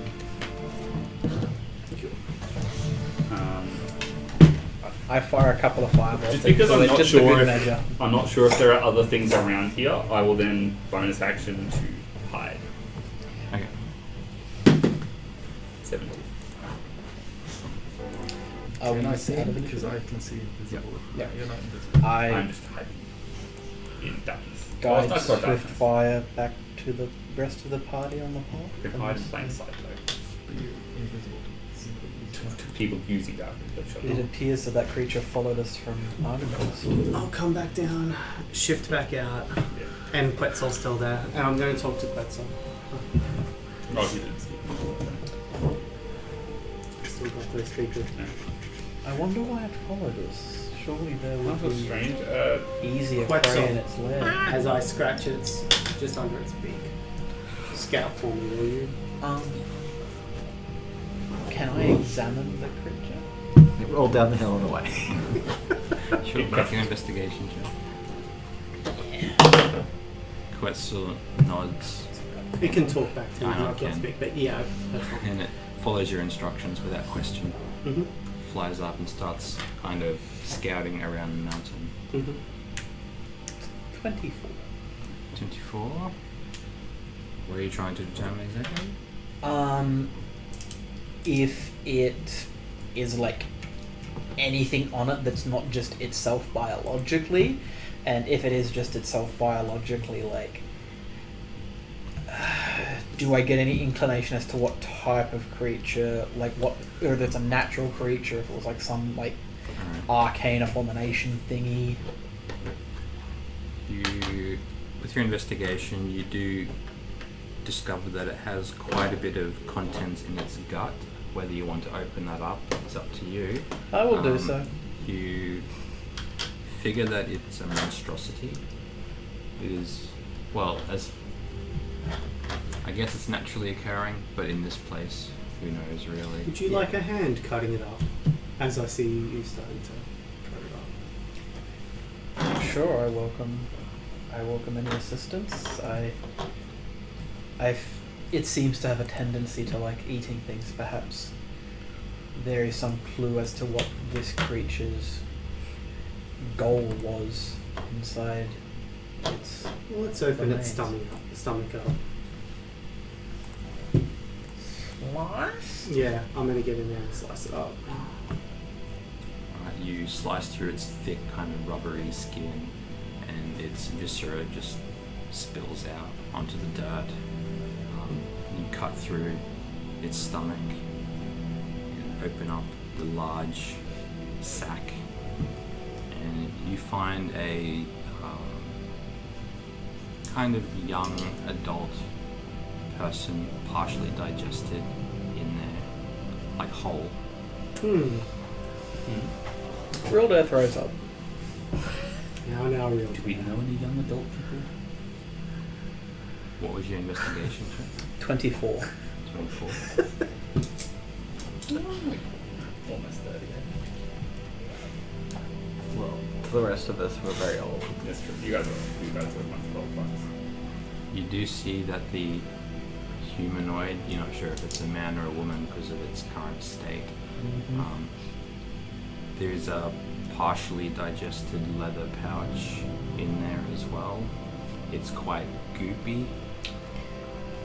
I fire a couple of fireballs. Just because I'm not just for sure good if measure. I'm not sure if there are other things around here, I will then bonus action to hide. Okay. 70. Can I see out him? of Because initiative? I can see invisible. Yeah. You're not invisible. I'm I just hiding in darkness. guide it's not quite swift darkness. fire back to the rest of the party on the path. You can hide in plain sight though. But you're invisible. To people using darkness, but sure. It appears that creature followed us from Argonauts. I'll come back down, shift back out, Yeah. and Quetzal's still there. And I'm going to talk to Quetzal. Oh, he didn't speak. Still got those speakers. I wonder why it followed us. Surely there would That was be strange. easier Quetzal. prey in its lair. As I scratch its just under its beak. Scout for me, will you? Can I examine the creature? Roll down the hill and away. Sure, make an investigation check. Quetzal nods It can talk back to me, I know I it can't can. speak, but yeah, that's fine. and it follows your instructions without question. Mm-hmm. Flies up and starts kind of scouting around the mountain. Mm-hmm. 24. 24. What are you trying to determine exactly? If it is like anything on it that's not just itself biologically, and if it is just itself biologically, like do I get any inclination as to what type of creature, like what, whether it's a natural creature, if it was like some like arcane abomination thingy? You, with your investigation, you do discover that it has quite a bit of contents in its gut. Whether you want to open that up is up to you. I will do so. You figure that it's a monstrosity. It is, well, as I guess it's naturally occurring, but in this place, who knows really. Would you like a hand cutting it up? As I see you starting to cut it up. Sure, I welcome any assistance. It seems to have a tendency to like eating things. Perhaps there is some clue as to what this creature's goal was inside its. Well, let's open its remains. stomach up. Slice? Yeah, I'm gonna get in there and slice it up. You slice through its thick, kind of rubbery skin, and its viscera just spills out onto the dirt. You cut through its stomach and open up the large sack, and you find a kind of young adult person, partially digested in there, like whole. Real death rose up. Now real. Do we know any young adult people? What was your investigation check? 24. 24. Almost 30. Well, to the rest of us, we're very old. That's true. You guys are much old ones. You do see that the humanoid, you're not sure if it's a man or a woman because of its current state. There's a partially digested leather pouch in there as well. It's quite goopy.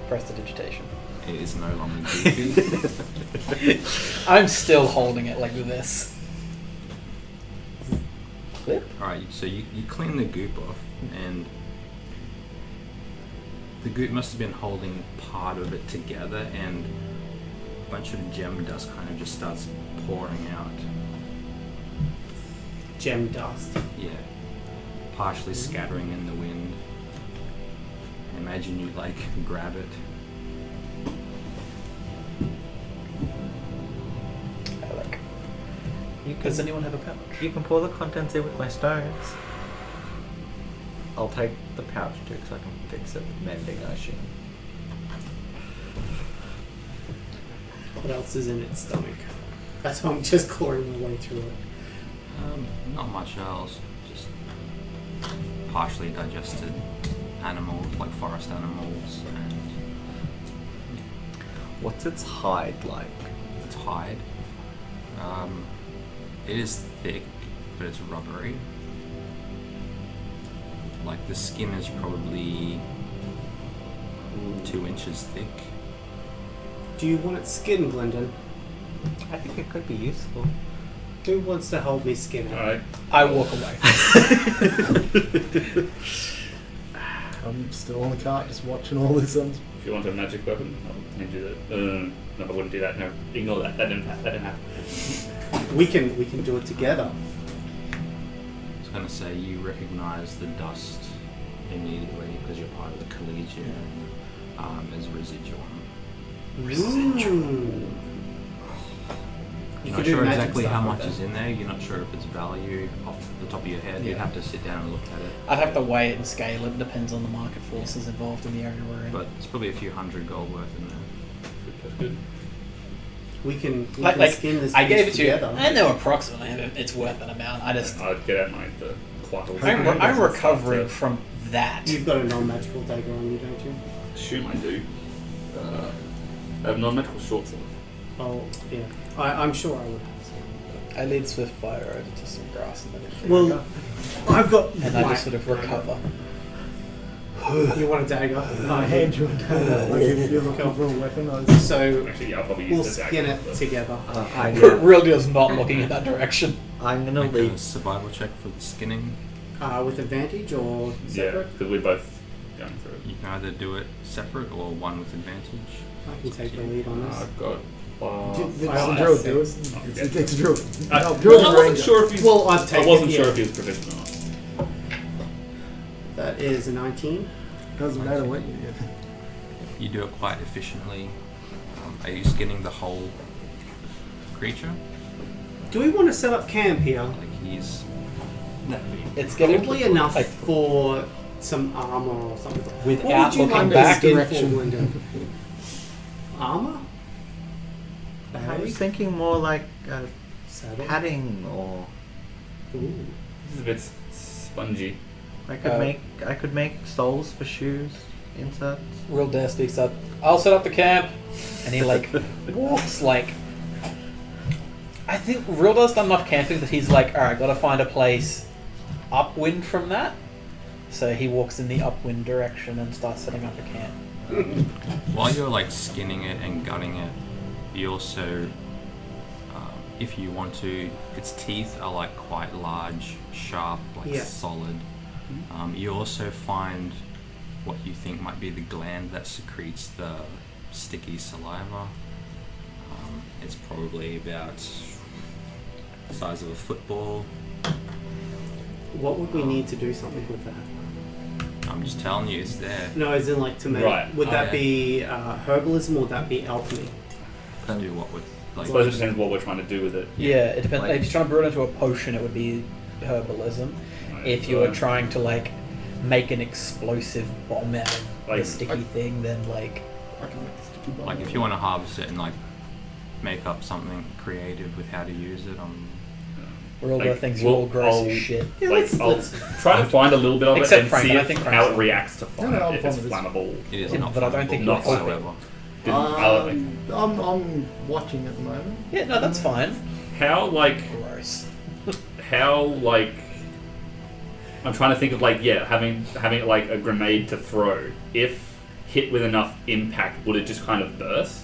Prestidigitation. It is no longer goopy. I'm still holding it like this. Clip? Alright, so you clean the goop off, and the goop must have been holding part of it together, and a bunch of gem dust kind of just starts pouring out. Gem dust. Yeah. Partially scattering in the wind. Imagine you like grab it. Alec. Does anyone have a pouch? You can pour the contents in with my stones. I'll take the pouch too, because I can fix it with mending, I assume. What else is in its stomach? That's why I'm just clawing my way through it. Not much else. Just partially digested animals, like forest animals, and What's its hide like? its hide. It is thick, but it's rubbery. Like the skin is probably 2 inches thick. Do you want its skin, Glendon? I think it could be useful. Who wants to hold me skin out? Alright. I walk away. I'm still on the cart, just watching all this. If you want a magic weapon, I'll hand you that. No, I wouldn't do that. No, ignore that. That didn't happen. We can do it together. I was going to say, you recognize the dust immediately because you're part of the collegiate as residuum. Residual. You're not sure exactly how much is in there. You're not sure if it's value off the top of your head. You'd Yeah. have to sit down and look at it. I'd have to weigh it and scale it. Depends on the market forces involved in the area we're in. But it's probably a few hundred gold worth in there. That's good. We can Like skin this I gave it piece to you. together. I know approximately it's worth an amount. I just I'd get out the quattles. I'm recovering from that. You've got a non-magical dagger on you, don't you? Assume I do. I have non-magical short sword. Oh, yeah. I'm sure I would. I lead Swiftfire over to some grass and then Well, I've got. and I just sort of recover. You want a dagger? I hand you a dagger. Like if you look over a weapon, So Actually, yeah, I'll probably we'll use the skin dagger, it together. Real deal's not looking in that direction. I'm gonna Make a leave. survival check for the skinning. With advantage or Yeah, separate? because we both going through it. You can either do it separate or one with advantage. I can take the lead on this. I've got. It's a I'll drill, ask do it. six. It's a drill. I No, drill wasn't ranger. sure if he's. Well, I've taken I wasn't it, sure yeah. if he was proficient or not. That is a 19. Doesn't matter what you do. You do it quite efficiently. Are you skinning the whole creature? Do we want to set up camp here? Like he's It's getting Probably enough like, for some armor or something. Without What would you looking like back- to skin direction. for, Wyndham? Armor? I was Bag? thinking more like Saddle? padding, or Ooh. This is a bit spongy. I could make soles for shoes. Inserts. Real Dare speaks up. I'll set up the camp, and he like walks like. I think Real Dare's done enough camping that he's like, all right, got to find a place upwind from that. So he walks in the upwind direction and starts setting up a camp. while you're like skinning it and gutting it, you also, if you want to, its teeth are like quite large, sharp, like Yeah. solid. You also find what you think might be the gland that secretes the sticky saliva. It's probably about the size of a football. What would we need to do something with that? I'm just telling you, it's there. No, as in like to make. Right. Would Oh, that yeah. be herbalism or would that be alchemy? To do what with I like. suppose it depends what we're trying to do with it. Yeah, it depends. Like- If you're trying to brew it into a potion, it would be herbalism. If you were trying to like make an explosive bomb out of the Like- sticky thing, then like I can make this sticky bomb. Like if you want to harvest it and like make up something creative with how to use it, Real Dare Like, thinks you're all gross I'll- as shit. Yeah, Like, let's- I'll let's- try to find a little bit of Except it and Frank, see I think how Frank's it reacts to fire. No, I'm if fine it's with this. flammable. it is Yeah, not. but I don't think flammable you're whatsoever. I'm watching at the moment. Yeah, no, that's fine. How like Gross. I'm trying to think of like having like a grenade to throw. If hit with enough impact, would it just kind of burst?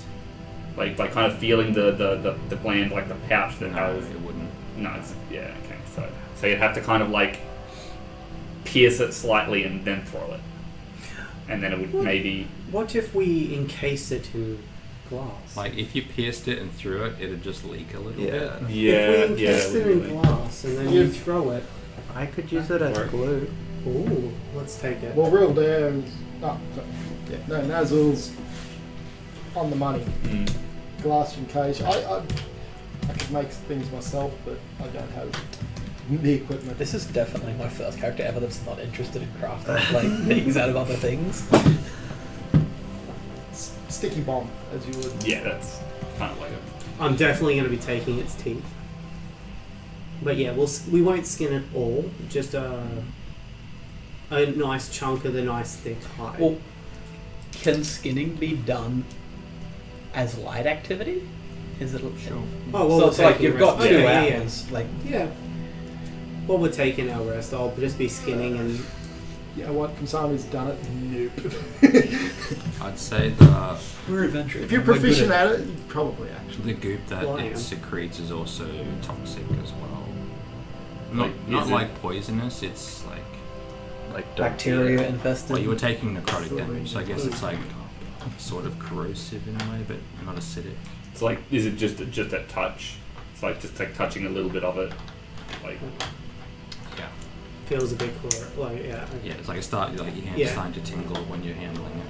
Like kind of feeling the gland, like the pouch that No, has. it wouldn't. No, it's okay. So you'd have to kind of like pierce it slightly and then throw it, and then it would maybe. What if we encase it in glass? Like if you pierced it and threw it, it'd just leak a little bit. if we encase it in glass and then you throw it. I could use it as Work. glue. Ooh, let's take it. Well, Real Dare is. Oh, sorry. Yeah, no, Nazul's on the money. Mm. Glass and cage. I could make things myself, but I don't have the equipment. This is definitely my first character ever that's not interested in crafting like things out of other things. Sticky bomb, as you would. Yeah, that's kind of like it. I'm definitely going to be taking its teeth. But yeah, we won't skin it all. Just a nice chunk of the nice thick hide. Well, can skinning be done as light activity? Is it sure? Oh, well, so we're it's like taking you've a got rest. 2 Yeah, yeah, hours. Like yeah. Well, we're taking our rest. I'll just be skinning and You know what? From someone who's done it, nope. I'd say the we're adventurers. If you're We're good proficient at at it, you probably actually. the goop that Well, I am. it secretes is also toxic as well. Like, Not is it- like poisonous. It's like bacteria infested. well, you were taking necrotic damage, so I guess it's like sort of corrosive in a way, but not acidic. It's like, is it just a touch? It's like just like touching a little bit of it, like Yeah, feels a bit cooler. Like, yeah. Okay. yeah. It's like your hands Yeah. starting to tingle when you're handling it.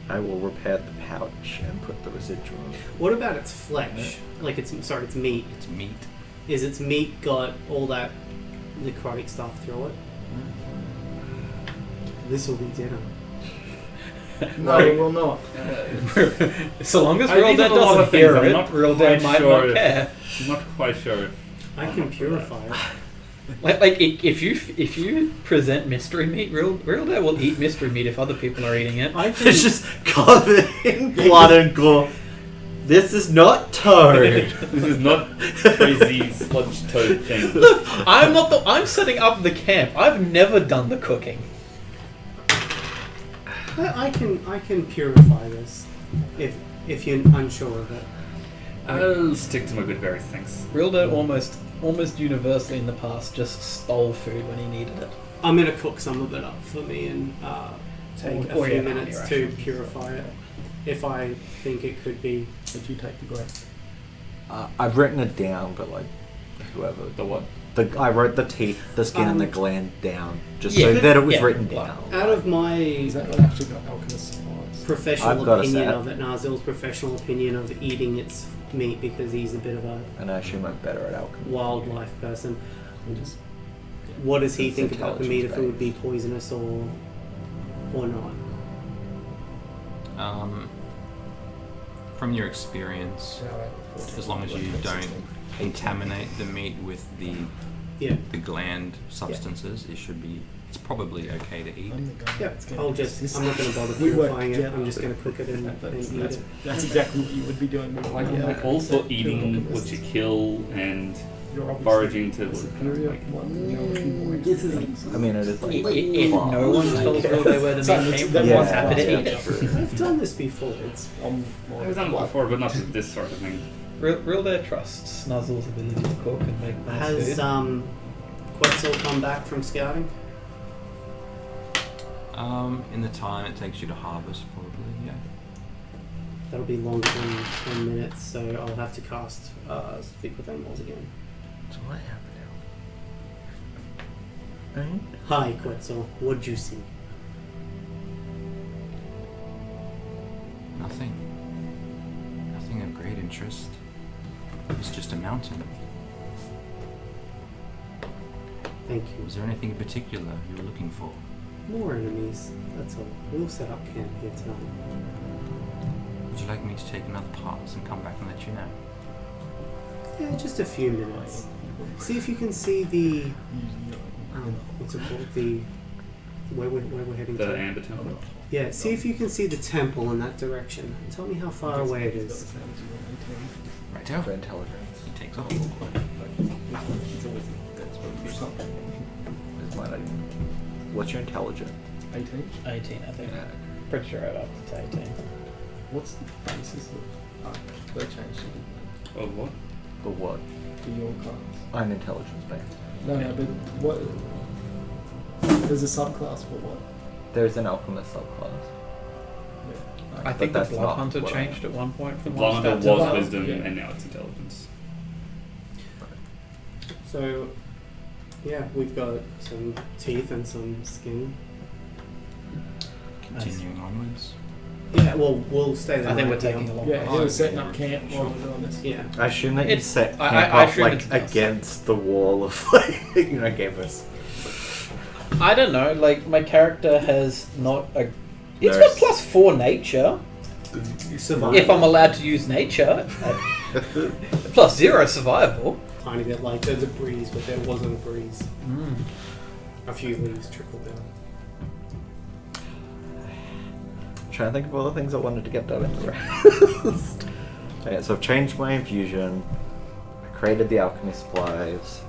I will repair the pouch and put the residual. What about its flesh? Like its meat. It's meat. Is its meat got all that necrotic stuff through it? This will be dinner. No, it will not. So long as I Real think Dare of a lot of doesn't things, hear I'm it, not Real Dare quite might sure not if- care. I'm not quite sure. I can purify it. Like if you present mystery meat, Real Dare will eat mystery meat if other people are eating it. I can, It's just covered in blood and gore. This is not toad. This is not crazy sludge toad thing. I'm setting up the camp. I've never done the cooking. I can purify this if you're unsure of it. I'll stick to my good berries, thanks. Real Dare almost almost universally in the past just stole food when he needed it. I'm gonna cook some of it up for me and take Or a few yeah, minutes army to rations. purify it. If I think it could be, Did you take the grain? I've written it down, but like whoever. The what? I wrote the teeth, the skin, and the Um, gland down, just yeah, so that it was yeah, written like- down. out of my Is that not actually got alchemist supplies? professional I've got a opinion set. of it, Nazil's professional opinion of eating its meat because he's a bit of a And I assume I'm better at alchemy. wildlife person. We just What does he It's think about the meat if it would be intelligence-based. poisonous or not? From your experience, as long as you don't contaminate the meat with the Yeah. gland substances, it's probably okay to eat. Yeah, I'm not going to bother We work purifying it. together. I'm just going to cook it and eat it. That's exactly what you would be doing with Like, yeah. all for You're eating alchemist. what you kill and You're obviously foraging to a superior one. You know a few more This is- experience. I mean, it is like. If no one tells Rilde where the So meat it's- came then from, what's I'm happy to happening? eat it. I've done this before. It's I've done it before, but not with this sort of thing. Rilde trusts Nuzzle's ability to cook and make nice Has food. Quetzal come back from scouting? In the time it takes you to harvest, probably, yeah. That'll be longer than 10 minutes, so I'll have to cast Speak with Animals again. So what happened now? Hi, Quetzal. What'd you see? Nothing. Nothing of great interest. It was just a mountain. Thank you. Was there anything in particular you were looking for? More enemies. That's all. We'll set up camp here tonight. Would you like me to take another pass and come back and let you know? Yeah, just a few minutes. See if you can see the what's it called? The where we're heading The to. Amber Temple. Yeah, see if you can see the temple in that direction. Tell me how far away it is. Righto. For intelligence. He takes off. Is mine like- What's your intelligence? 18. 18, I think. Yeah. Pretty sure I'd up to 18. What's the basis of they changed it, didn't Oh, what? The what? they? For your cards. I'm intelligence based. No, but what? There's a subclass for what? There's an alchemist subclass. Yeah. I think the that's Blood not Hunter what I- changed at one point from Blonde one was stat to another. wisdom, yeah. and now it's intelligence. So, yeah, we've got some teeth and some skin. Continuing onwards. Yeah, well, we'll stay there. I think we're right taking now. a long Yeah, time. he was setting up camp while we're doing this. Yeah. I assume that you It's- set I- camp I up assume like it's dust. against the wall of like gave us. I don't know, like, my character has not a... It's There's- got +4 nature, Survival. if I'm allowed to use nature. +0 survival. Tiny bit like there's a breeze, but there wasn't a breeze. A few leaves trickled down. Trying to think of all the things I wanted to get done in the rest. Okay, so I've changed my infusion. I created the alchemy supplies.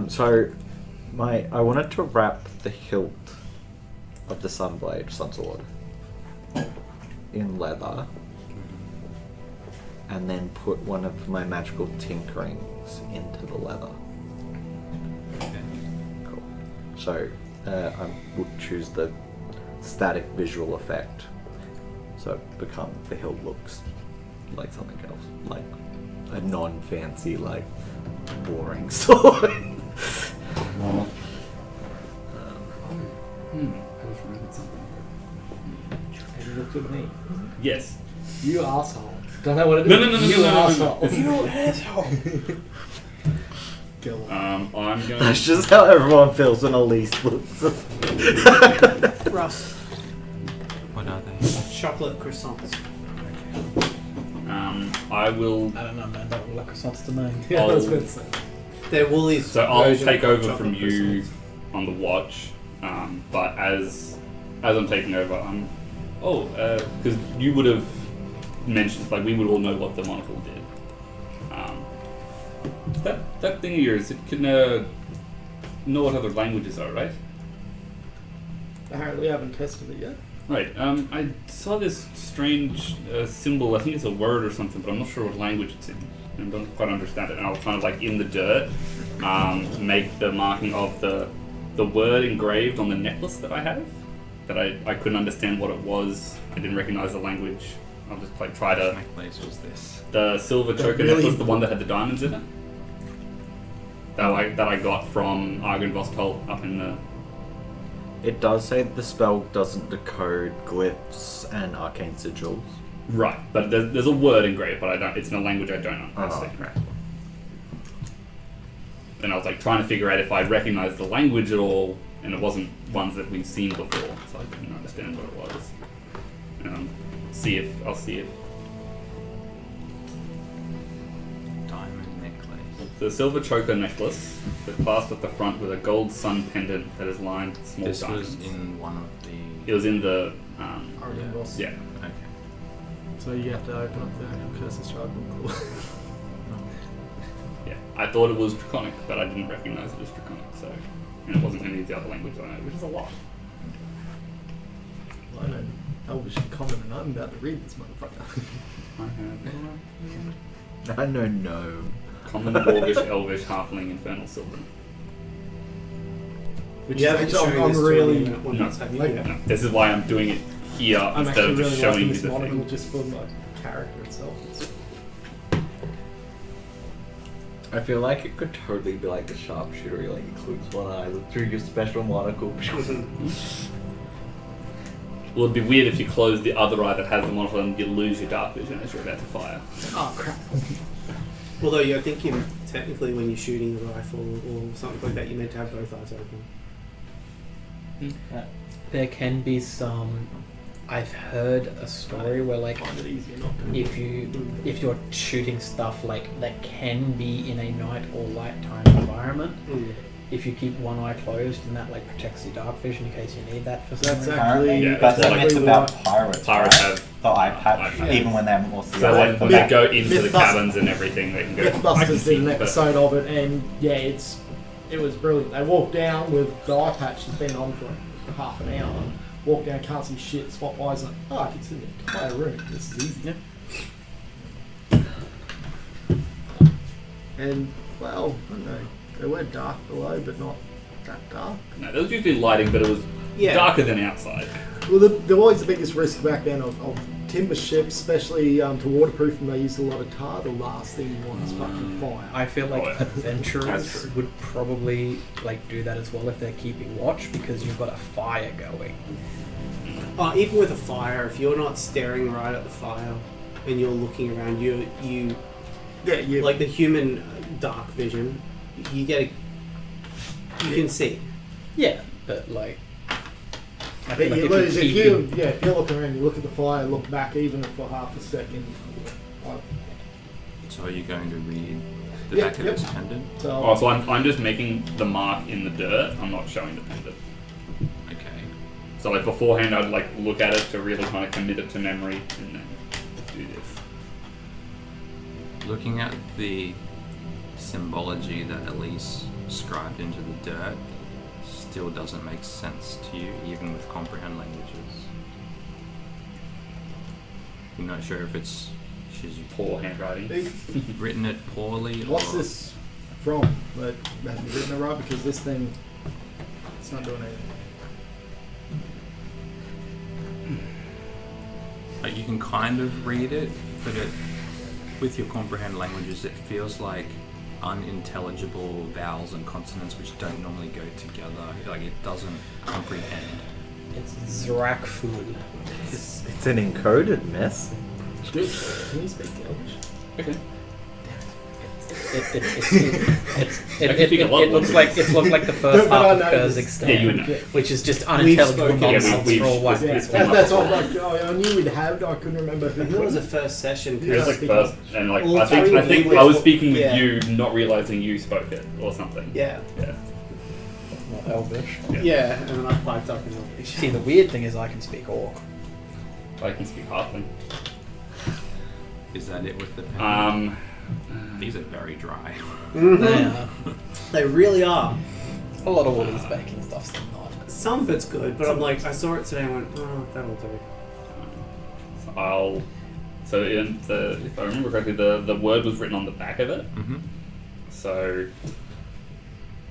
So I wanted to wrap the hilt of the Sunblade, Sunsword, in leather, and then put one of my magical tinkerings into the leather. Okay. Cool. So I would choose the static visual effect. So the hilt looks like something else, like a non-fancy, like boring sword. I just remembered something. You looked at me. Yes. You asshole. Don't know what it is. No, no, You no, asshole. You asshole. Go on. I'm going. That's just how everyone feels when Elise looks. Russ, What are they? chocolate croissants. I will. I don't know, man. That would look like croissants to me. Yeah, I'll- that's what it said. They're Woolies. So I'll version take of over chocolate from you croissants. on the watch, but as I'm taking over, because you would have mentioned, like, we would all know what the monocle did. That thing of yours, it can know what other languages are, right? Apparently, we haven't tested it yet. Right. I saw this strange symbol. I think it's a word or something, but I'm not sure what language it's in. I don't quite understand it. And I was kind of like in the dirt, make the marking of the word engraved on the necklace that I have. That I couldn't understand what it was. I didn't recognize the language. I'll just like try to. What necklace was this? The silver choker necklace, the one that had the diamonds in it. That I got from Argon Vostholt up in the. It does say the spell doesn't decode glyphs and arcane sigils. Right, but there's a word engraved, but I don't. It's in a language I don't understand. right. And I was like trying to figure out if I recognized the language at all, and it wasn't ones that we've seen before, so I didn't understand what it was. I'll see if Diamond necklace. the silver choker necklace, the clasp at the front with a gold sun pendant that is lined with small This diamonds. was in one of It the. was in the Argon Boss. yeah. Okay. So you have to open up the Curse of Strahd book. Yeah, I thought it was Draconic, but I didn't recognize it as Draconic, so... And it wasn't any of the other languages I know, which is a lot. I know Elvish and Common, and I'm about to read this motherfucker. I have I know no. Common, Dwarvish, Elvish, Halfling, Infernal, Sylvan. Which Yeah, is but I'm really. When No. that's happening, Like- yeah. No, this is why I'm doing it here I'm instead actually of really just showing liking you this the monocle thing. just for my character itself. I feel like it could totally be like the sharpshooter, like includes one eye, look through your special monocle. Well, it'd be weird if you close the other eye that has the monocle and you lose your dark vision as you're about to fire. Oh crap. Although you're thinking technically when you're shooting a rifle or something like that, you're meant to have both eyes open. There can be some. I've heard a story where like Find it easier not to. if you're shooting stuff like that can be in a night or nighttime environment, if you keep one eye closed, and that like protects your dark vision in case you need that for some That's reason. actually. Yeah, That's that's what like it's about pirates. Pirates right? have the eye patch, eye patch. even when they haven't lost the So eye. when they go into the Mythbusters- cabins and everything, they can go. I can Mythbusters see, did an but- episode of it, and yeah, it was brilliant. They walk down with the eye patch that's been on for like half an hour. Walk down, can't see shit. Swap eyes, like, oh, I can see the entire room. This is easy. Yeah. And well, I don't know. They were dark below, but not that dark. No, there was usually lighting, but it was Yeah. darker than outside. Well, there was the biggest risk back then of timber ships, especially to waterproof them. They used a lot of tar. The last thing you want is fucking fire. I feel like Oh, yeah. That's adventurers true. would probably like do that as well if they're keeping watch because you've got a fire going. Even with a fire, if you're not staring right at the fire and you're looking around, you Yeah, you like the human dark vision, you you can see. Yeah, but like. I But feel like you if lose if keep you if you're looking around, you look at the fire, look back even for half a second. So are you going to read the Yep, back of yep. this pendant? So Oh, so I'm just making the mark in the dirt. I'm not showing the pendant. Okay. So like beforehand, I'd like look at it to really kind of commit it to memory, and then do this. Looking at the symbology that Elise scribed into the dirt still doesn't make sense to you, even with comprehend languages. You're not sure if she's Poor handwriting. written it poorly what's or this from? But have you written it right? Because this thing, it's not doing anything. like you can kind of read it, but with your comprehend languages, it feels like unintelligible vowels and consonants which don't normally go together. Like it doesn't comprehend. It's Zrak food. It's an encoded mess. Dude, can you speak Elvish? Okay. It looks like the first But I half of know Kur's this. extent, Yeah, you would know. which is just unintelligible spoken- yeah, nonsense we've- for all white we've- people. Yeah, that's all. Like, I knew we'd have. I couldn't remember who. I think it was the first session. It was like first, and like All I think three I think English I was were- speaking with yeah. you, not realizing you spoke it or something. Yeah. Yeah. Not Elvish. Yeah, and then I piped up in English. See, the weird thing is I can speak Orc. I can speak Halfling. Is that it with the pendant? Um. These are very dry. Mhm. Yeah. They really are. A lot of Woolie's baking stuff's not. some of it's good, but I'm like, I saw it today and went, oh, that'll do. So if I remember correctly, the word was written on the back of it. Mm-hmm. So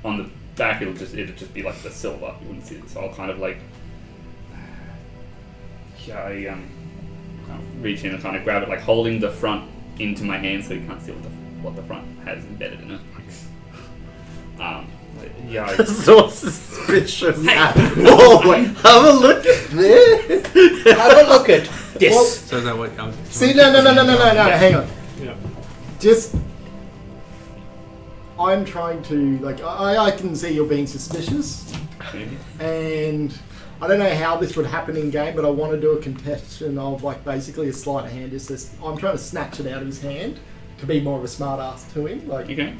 on the back, it'll just be like the silver. You wouldn't see it. So I'll kind of like, I reach in and kind of grab it, like holding the front into my hand, so you can't see what the front has embedded in it. Yeah. That's so suspicious. Oh, wait, have a look at this. Have a look at this. Well, So is that what? see, no, hang on. Yeah. Just, I'm trying to, like, I can see you're being suspicious, and I don't know how this would happen in game, but I want to do a contestation of, like, basically a sleight of hand. I'm trying to snatch it out of his hand to be more of a smart ass to him. Like, Okay.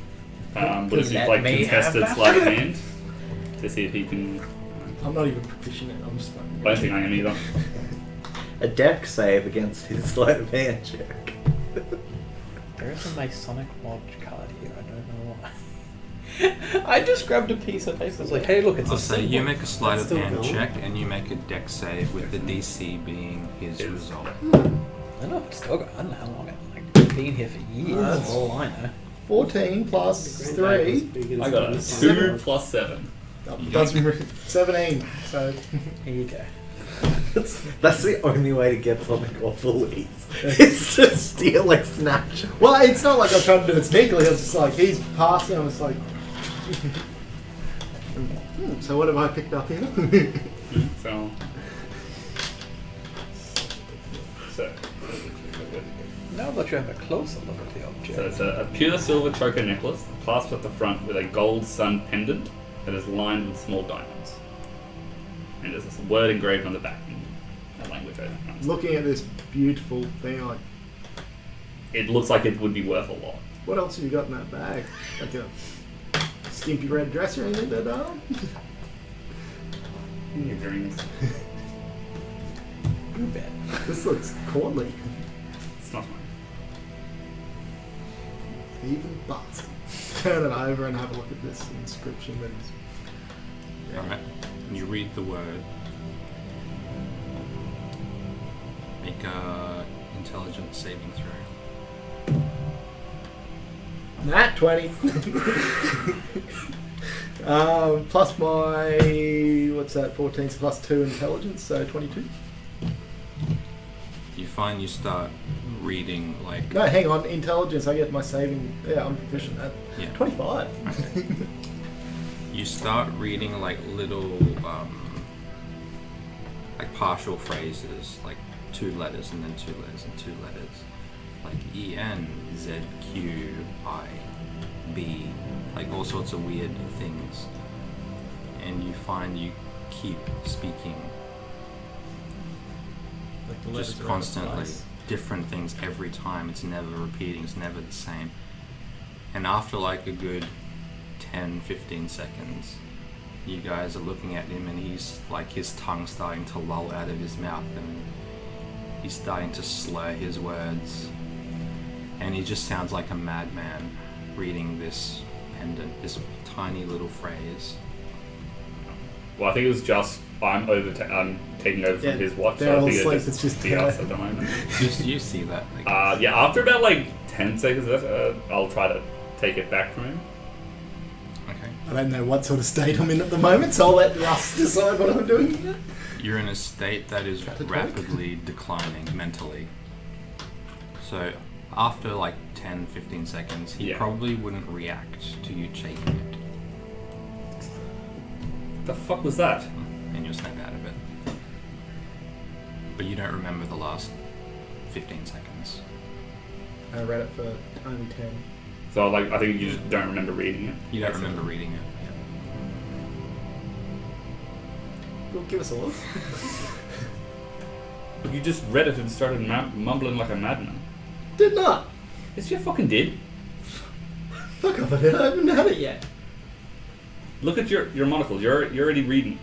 What if you Let like me contested have sleight of hand to see if he can? I'm not even proficient in it. I'm just fucking. I don't think I am either. A deck save against his sleight of hand check. There is a Masonic Lodge card here. I don't know why. I just grabbed a piece of paper. I was like, hey, look, it's I'll a say symbol. you make a sleight That's of still hand going. check and you make a deck save with the DC being his result. I don't know if it's still going. I don't know how long it's like been here for years. That's- For all I know. 14 plus 3. I got a 2 plus 7. That's 17. So, Here you go. That's the only way to get something off the lease. It's to steal, like, snatch. well, it's not like I'm trying to do it sneakily. I was just like, he's passing. I was like, so what have I picked up here? So Now that you have a closer look at the object. it's a pure silver choker necklace clasped at the front with a gold sun pendant that is lined with small diamonds. And there's this word engraved on the back in a language I don't know. Looking at this beautiful thing, like, It looks like it would be worth a lot. what else have you got in that bag? Like a skimpy red dress or anything there, darling? Earrings. You bet. This looks courtly. It's not mine. Even bastard. Turn it over and have a look at this inscription that is. Alright, you read the word. Make a intelligence saving throw. Nat 20. Plus my, what's that, 14, so plus 2 intelligence, so 22. You find you start reading like No, hang on, intelligence, I get my saving, yeah, I'm proficient at yeah. 25. You start reading like little like partial phrases, like 2 letters and then 2 letters and 2 letters. Like ENZQIB, like all sorts of weird things. And you find you keep speaking Like the just letters are constantly nice. different things every time. It's never repeating, it's never the same. And after like a good 10-15 seconds, you guys are looking at him and he's like, his tongue starting to loll out of his mouth and he's starting to slur his words, and he just sounds like a madman reading this pendant, this tiny little phrase. Well, I think it was just I'm taking over Yeah, from his watch, they're so I all think asleep, it's it's just be us at the moment. You see that? Like, Yeah, after about like 10 seconds left, I'll try to take it back from him. okay. I don't know what sort of state I'm in at the moment, so I'll let Russ decide what I'm doing here. You're in a state that is Try to talk. rapidly declining mentally. So after like 10-15 seconds, he Yeah. probably wouldn't react to you shaking it, The fuck was that? and you'll snap out of it. But you don't remember the last 15 seconds. I read it for only 10. So like, I think you just don't remember reading it. You don't remember reading it. Well, give us a look. You just read it and started mumbling like a madman. Did not. Yes, you fucking did. Fuck off, I haven't had it yet. Look at your monocles. You're already reading.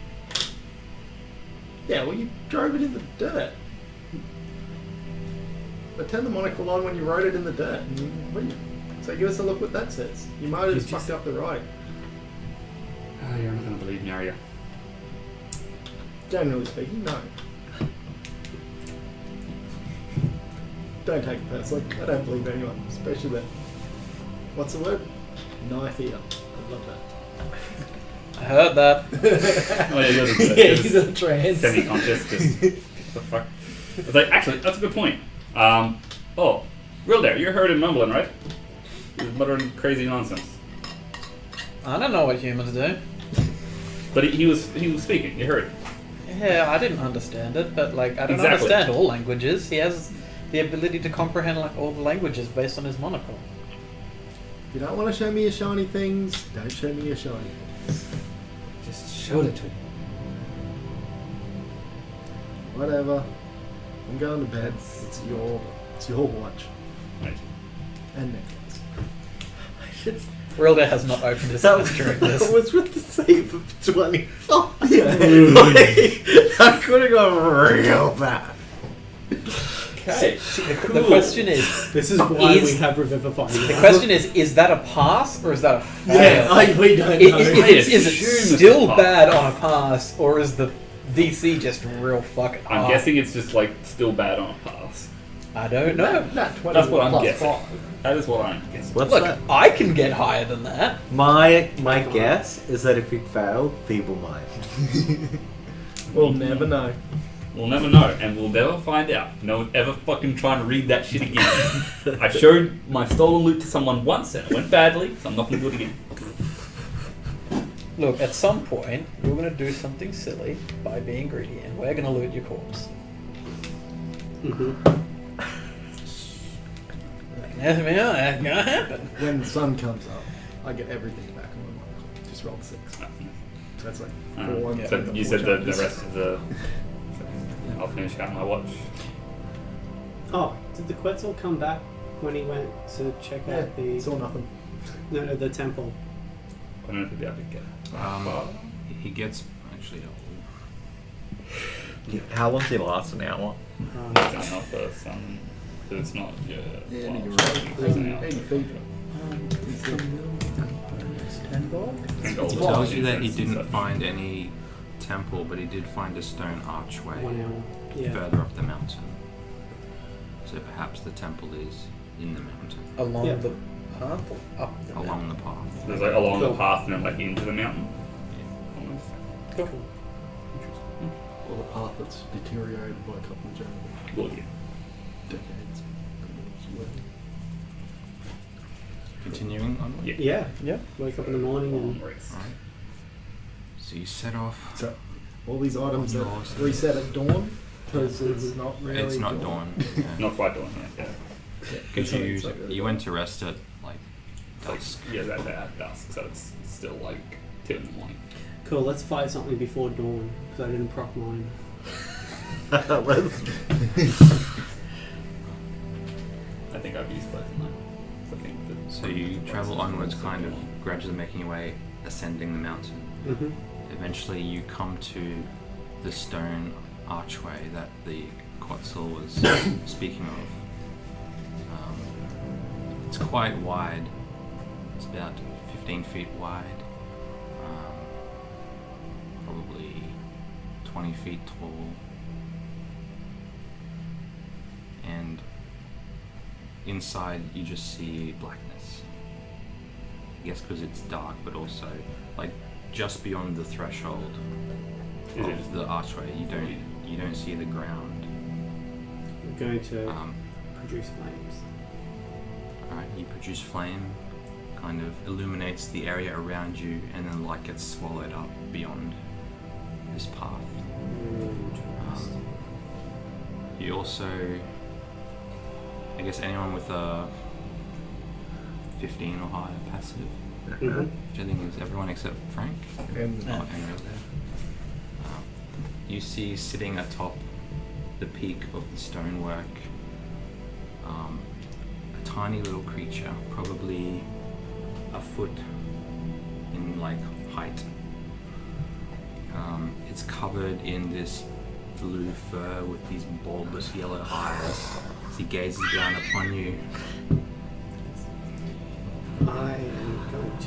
Yeah, well, you drove it in the dirt. I turned the monocle on when you wrote it in the dirt. So give us a look what that says. You might have just fucked up the writing. You're not gonna believe me, are you? Generally speaking, no. Don't take it personally. I don't believe anyone, especially that. What's the word? Knife ear. I love that. I heard that. Oh yeah, you're the Yeah, he's in a trance. semi-conscious. Just what the fuck. It's like actually that's a good point. Oh, real there. You heard him mumbling, right? He was muttering crazy nonsense. I don't know what humans do. But he was speaking. You heard. Yeah, I didn't understand it, but like I don't Exactly. understand all languages. He has the ability to comprehend like all the languages based on his monocle. If you don't want to show me your shiny things, don't show me your shiny things. Just show it to him. Whatever. I'm going to bed. It's your watch. Right. And necklace. Rilda has not opened his eyes during I this. was with the save of 25. Yeah. I could have gone real bad. Okay. The question is, This is why Is- we have Revivify. the question is that a pass or is that a fail? Yeah, we don't know. Is it assume it's still a pass. bad on a pass, or is the DC just real fucking I'm hard? guessing it's just like still bad on a pass. I don't know. Not 20 That's what I'm plus guessing. 5. That is what I'm guessing. What's Look, that? I can get higher than that. My guess is that if we fail, feeble mind. We'll never know. We'll never know, and we'll never find out. No one ever fucking trying to read that shit again. I showed my stolen loot to someone once, and it went badly, so I'm not gonna do it again. Look, at some point, you're going to do something silly by being greedy, and we're going to loot your corpse. That's going to happen. When the sun comes up, I get everything back on my monocle. Just roll 6. That's like 4. Yeah. So you said the rest of the... I'll finish out my watch. Oh, did the Quetzal come back when he went to check Yeah, out the... it's all nothing. No, the temple. I don't know if we'll be able to get it. He gets actually. How long does it last? An hour? It's not enough for some... It's not... Yeah, Yeah, well, you're it's right. freezing out. 80 feet. $10 He Wow. tells you that he didn't find any temple, but he did find a stone archway 1 hour. Yeah. further up the mountain. So perhaps the temple is in the mountain, Along Yeah. the path or up the along the path. There's like along Cool. the path and then like into the mountain. Almost. Cool. Or the path that's deteriorated by a couple of generations. Well, yeah. Decades. Continuing on. Yeah. Yeah. Yeah. Wake up in the morning and... Race. Alright. So you set off. So, all these items that Yours. reset at dawn, because it's not really It's not dawn. Yeah. Not quite dawn yet, yeah. Because It's not really you dawn. went to rest at like It's like, dusk. yeah, that dusk, so it's still like 2 in the morning. Cool, let's fight something before dawn, because I didn't proc mine. I think I've used both of them. I think that So you travel onwards, kind of gradually making your way, ascending the mountain. Mm-hmm. Eventually, you come to the stone archway that the Quetzal was speaking of. It's quite wide. It's about 15 feet wide. Probably 20 feet tall. And inside, you just see blackness. I guess because it's dark, but also like just beyond the threshold Is of it? the archway, you don't see the ground. We're going to Um, produce flames. Alright, you produce flame, kind of illuminates the area around you, and then light gets swallowed up beyond this path. You also, I guess anyone with a 15 or higher passive, Mm-hmm. which I think is everyone except Frank. And Oh, and Real there. You see sitting atop the peak of the stonework, a tiny little creature, probably a foot in like height. It's covered in this blue fur with these bulbous yellow eyes as he gazes down upon you. I am going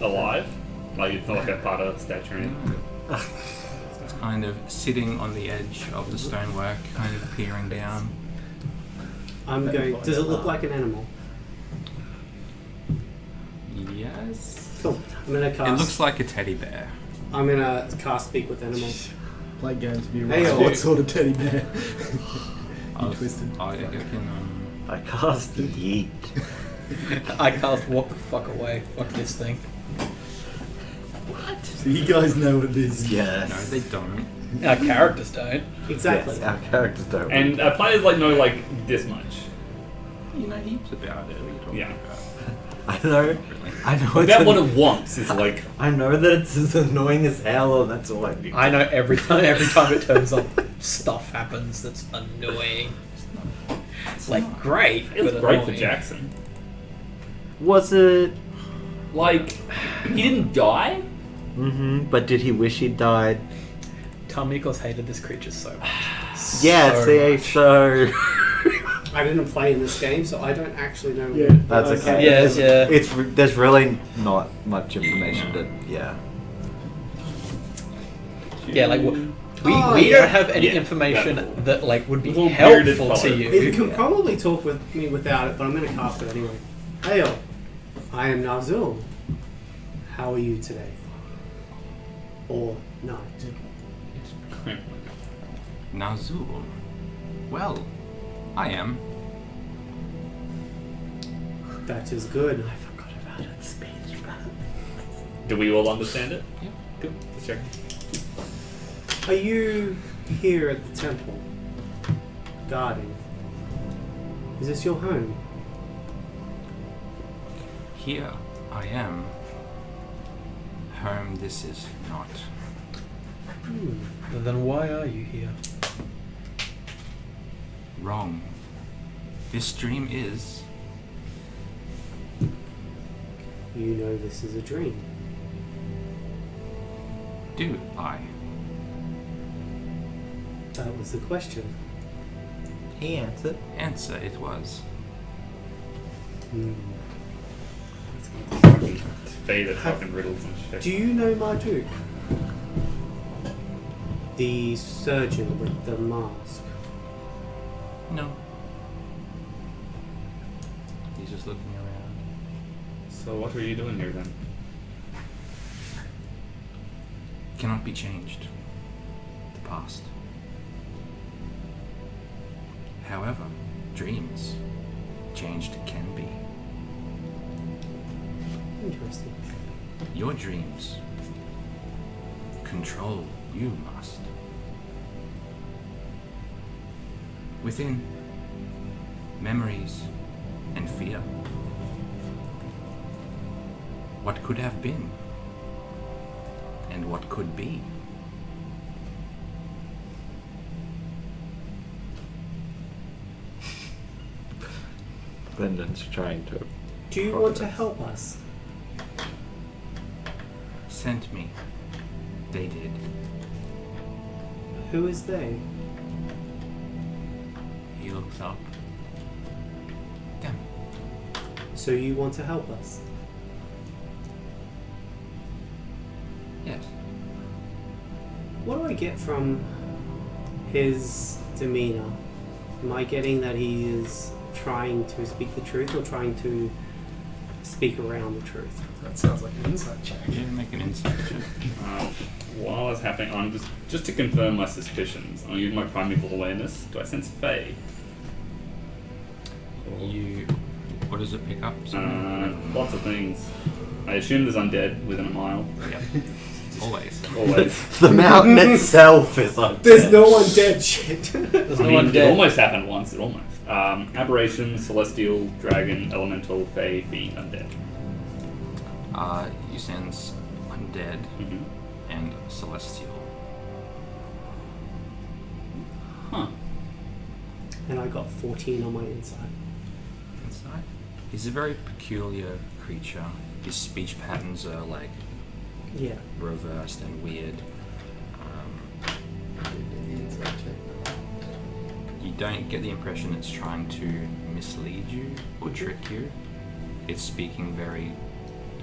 to... alive. Like it's not like a part of the statue or anything. It's kind of sitting on the edge of the stonework, kind of peering down. I'm going. Does it look like an animal? Yes. Cool. I'm gonna cast. It looks like a teddy bear. I'm gonna cast speak with animals. Play games with you. Hey, Right? yo. What sort of teddy bear? I'll- twisted. I can. I cast yeet. I cast walk the fuck away. Fuck this thing. So you guys know what it is. Yes. No, they don't. Our characters don't. Exactly. Yes, our characters don't. And players like know like this much. You know heaps about it. What are you talking Yeah. about? I know. Really? I know. About it's what it wants is like. I know that it's as annoying as hell, and that's all I do. I know every time it turns up, stuff happens that's annoying. Like great, It was but great for annoying. Jackson. Was it? Like, he didn't die. Mm-hmm. But did he wish he died? Tamikos hated this creature so much. Yeah. So See, much. so I didn't play in this game, so I don't actually know. Yeah. that's okay. Yes, yeah. There's really not much information to Yeah, like we Oh, we yeah. don't have any Yeah, information that like would be Little bearded helpful to fellow. you. It can probably talk with me without it, but I'm going to cast it anyway. Hail, I am Nazul. How are you today? Or night? Nazul. Well, I am. That is good. forgot about it. Speech. Do we all understand it? Yeah. Good. Let's check. Are you here at the temple? Guarding? Is this your home? Here I am. Home this is not. Then why are you here? Wrong. This dream is. You know this is a dream. Do I? That was the question. He answered. Answer it was. Faded fucking riddles and shit. Do you know Marduk? The surgeon with the mask. No. He's just looking around. So what were you doing here then? Cannot be changed. The past. However, dreams changed can be. Interesting. Your dreams. Control you must. Within memories and fear. What could have been and what could be. Brendan's trying to. Do you want to help us? Sent me. They did. Who is they? He looks up. Them. So you want to help us? Yes. What do I get from his demeanor? Am I getting that he is trying to speak the truth or trying to speak around the truth? That sounds like an insight check. You didn't make an insight check. While that's happening, I'm just to confirm my suspicions. I'm using my primeval awareness. Do I sense Fae? You. What does it pick up? Lots of things. I assume there's undead within a mile. Yep. Always. Always. The mountain itself is up. There's no one dead shit. There's I no mean, one it dead. almost happened once. It almost. Aberration, celestial, dragon, elemental, Fae, fiend, undead. You sense undead Mm-hmm. and celestial. Huh. And I got 14 on my inside. Inside. He's a very peculiar creature. His speech patterns are like Yeah. reversed and weird. You don't get the impression it's trying to mislead you or trick you. It's speaking very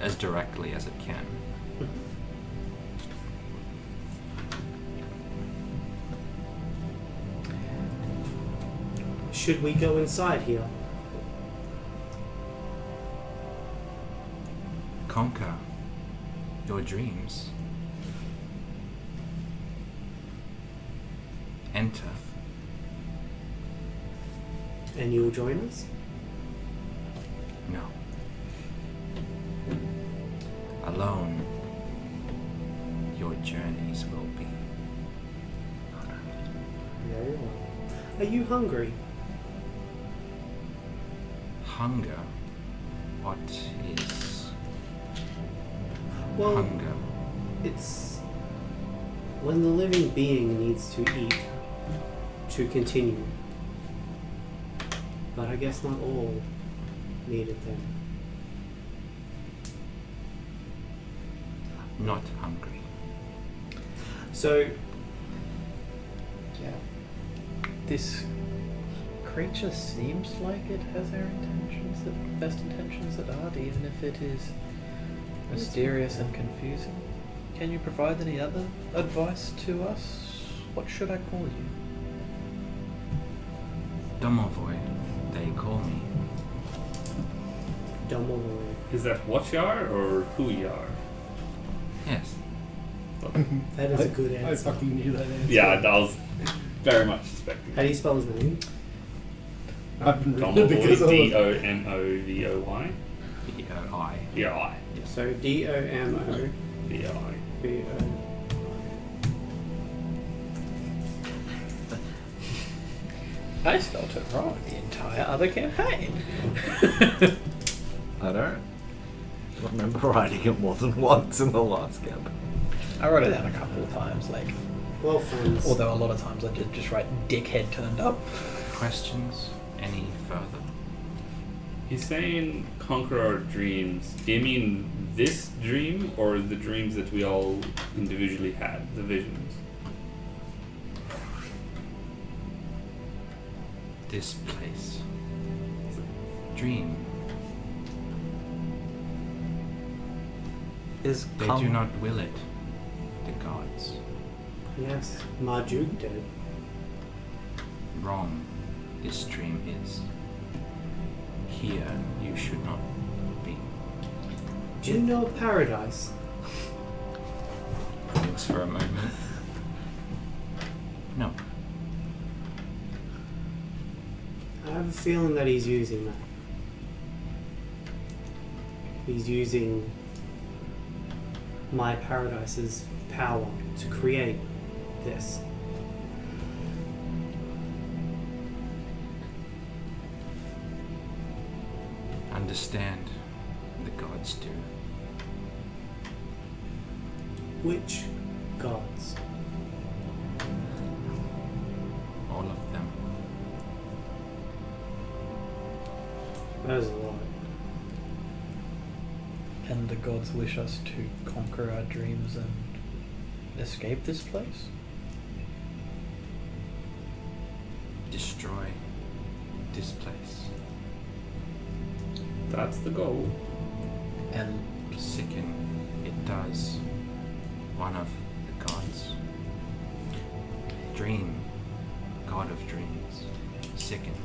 as directly as it can. Should we go inside here? Conquer your dreams. Enter. And you'll join us? No. Alone, your journeys will be. Very well. Are you hungry? Hunger. What is Well, hunger? it's when the living being needs to eat to continue. But I guess not all need it then. Not hungry. So, Yeah. This creature seems like it has our intentions, the best intentions at heart, even if it is mysterious and confusing. Can you provide any other advice to us? What should I call you? Domovoy, they call me. Dumbledore. Is that what you are or who you are? Yes. That is a good I answer. fucking knew that answer. Yeah, I was very much suspecting. How do you spell his name? I haven't written it because Domovoy, I was... Domovoy. B-O-I. Yeah, I. So D-O-M-O-V-O. Yeah, I. I spelled it wrong the entire other campaign. I don't remember writing it more than once in the last camp. I wrote it down a couple of times, like, Well, friends. although a lot of times I did just write dickhead turned up. Questions? Any further? He's saying conquer our dreams. Do you mean this dream or the dreams that we all individually had, the visions? This place. Dream. Is They do not will it. The gods. Yes, Marjuk did. Wrong. This dream is. Here you should not be. Do you know paradise? Thanks for a moment. No. I have a feeling that he's using that. He's using my paradise's power to create this. Understand. The gods do. Which gods? All of them. That is a lot. And the gods wish us to conquer our dreams and escape this place? Destroy this place. That's the goal. And Sicken. It does. One of the gods. Dream. God of dreams. Sickened.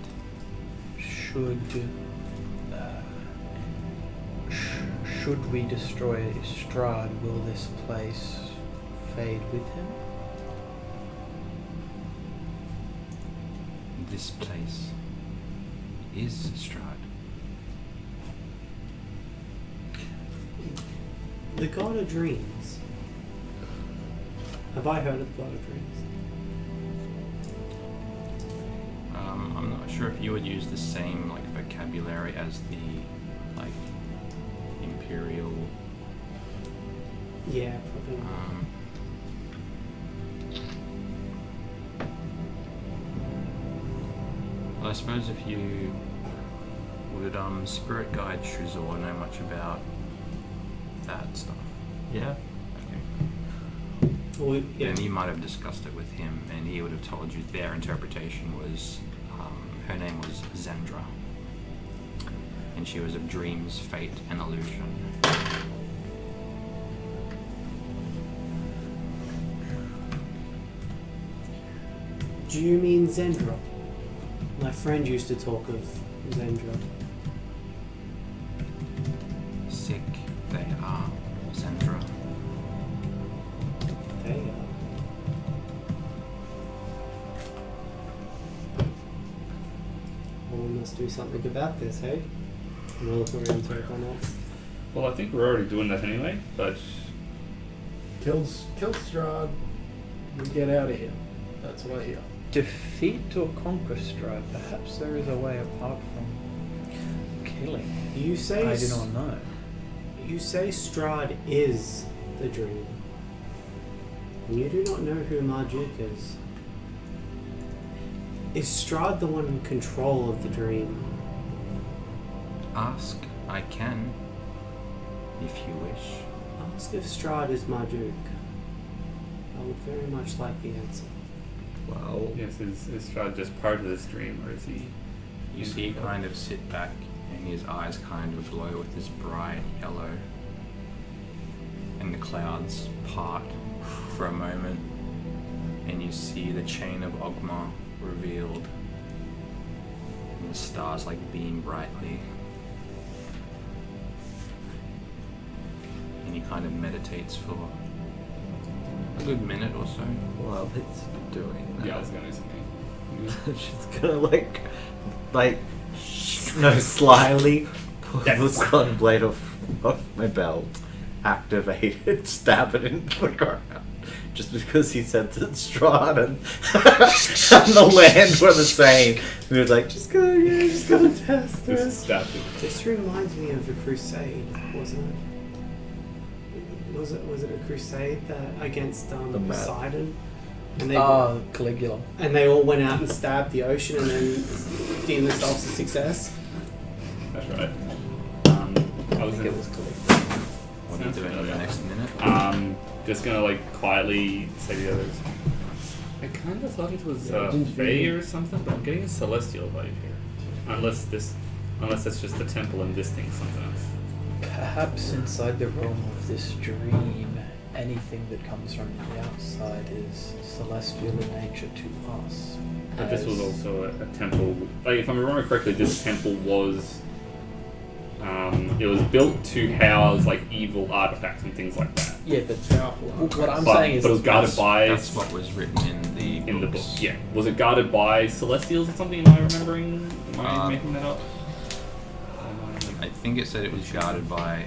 should we destroy Strahd, will this place fade with him? This place is Strahd. The god of dreams. Have I heard of the god of dreams? I'm not sure if you would use the same like vocabulary as the like imperial. Yeah, probably. Well, I suppose if you would spirit guide Shuzor know much about that stuff. Yeah. Okay. Well, yeah. Then you might have discussed it with him, and he would have told you their interpretation was her name was Zendra, and she was of dreams, fate, and illusion. Do you mean Zendra? My friend used to talk of Zendra. Sick they are, Zendra. They are. Well, we must do something about this, hey? And we'll look around to everyone else. Well, I think we're already doing that anyway, but Kill Strahd. We get out of here. That's what I hear. Defeat or conquer Strahd. Perhaps there is a way apart from killing. You say I do not know. You say Strahd is the dream. And you do not know who Marduk is. Is Strahd the one in control of the dream? Ask I can, if you wish. Ask if Strahd is Marduk. I would very much like the answer. Well, yes, is Strahd just part of this dream, or is he? You see him kind of sit back and his eyes kind of glow with this bright yellow. And the clouds part for a moment and you see the chain of Ogma revealed. And the stars like beam brightly. And he kind of meditates for a good minute or so. while it's doing that, Yeah, I was gonna do something. she's gonna slyly pull Yes. the sun blade off my belt, activate it, stab it into the ground. Just because he said that Strahd and the land were the same. We were like, just gonna test Just it. stabbed him. This reminds me of the crusade, wasn't it? Was it a crusade that against The map. Poseidon? And they Caligula. and they all went out and stabbed the ocean and then deemed themselves a success. That's right. I was think in, it was Caligula. What are you doing in the next minute? just gonna quietly say to the others. I kind of thought it was didn't Fae you- or something, but I'm getting a celestial vibe here. Unless that's just the temple and this thing's something else. Perhaps inside the realm of this dream, anything that comes from the outside is celestial in nature to us. But this was As- also a temple. If I'm remembering correctly, this temple was. It was built to house evil artifacts and things like that. Yeah, but Powerful. what I'm But saying is it was guarded by That's what was written in the book. books. Yeah, was it guarded by celestials or something? Am I remembering? Am I making that up? I think it said it was guarded by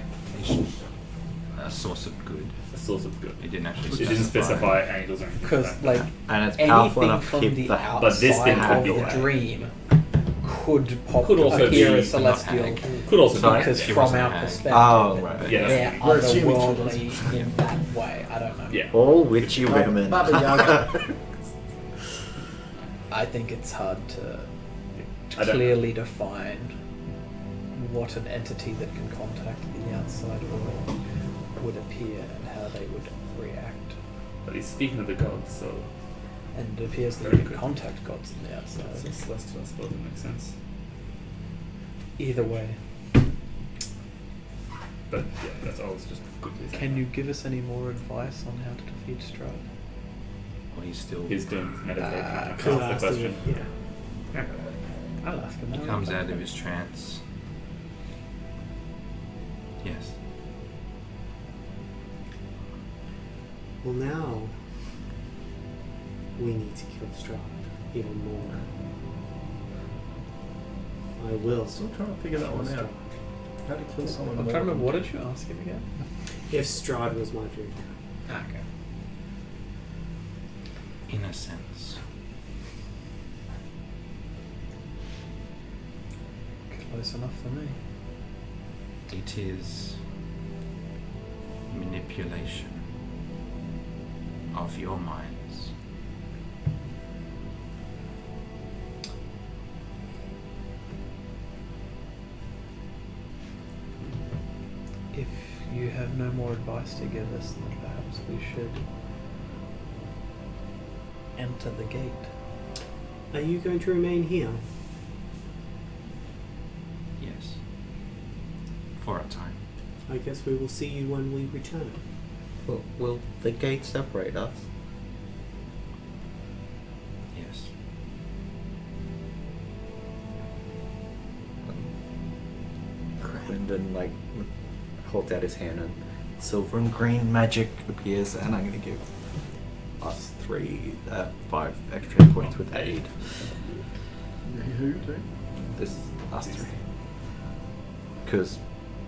a source of good. A source of good. It didn't actually It didn't specify angels or anything. because like that. And it's powerful anything enough to from keep the the outside But this thing could of be the that. dream could Could also appear be as celestial. hag. Could also Sorry? Because She from wasn't a our hag. perspective, Oh, right. Yeah. they're We're assuming she otherworldly in that way. I don't know. Yeah. all witchy Baba women. Yaga. I think it's hard to I don't- clearly define what an entity that can contact the outside world would appear and how they would react. But he's speaking of the gods, so And it appears that Very you can good. contact gods in the that's a outside. celestial. I suppose it makes sense. Either way, But yeah, that's all. It's just quickly. saying can you give us any more advice on how to defeat Strahd? Well, he's still. He's doing meditation. That's Could the ask question. them, yeah. I'll ask him. He now. comes out of his trance. Yes. Well, now we need to kill Strahd even more. I will. Still trying to figure that one out. How to kill someone. I'm more. trying to remember, what did you ask him again? If Strahd was my dream. Okay. In a sense. Close enough for me. It is manipulation of your minds. If you have no more advice to give us, then perhaps we should enter the gate. Are you going to remain here? Yes. For a time. I guess we will see you when we return. Will the gate separate us? Yes. and like holds out his hand, and silver and green magic appears, and I'm going to give us 5 extra hit points with aid. Who do? This us 3, because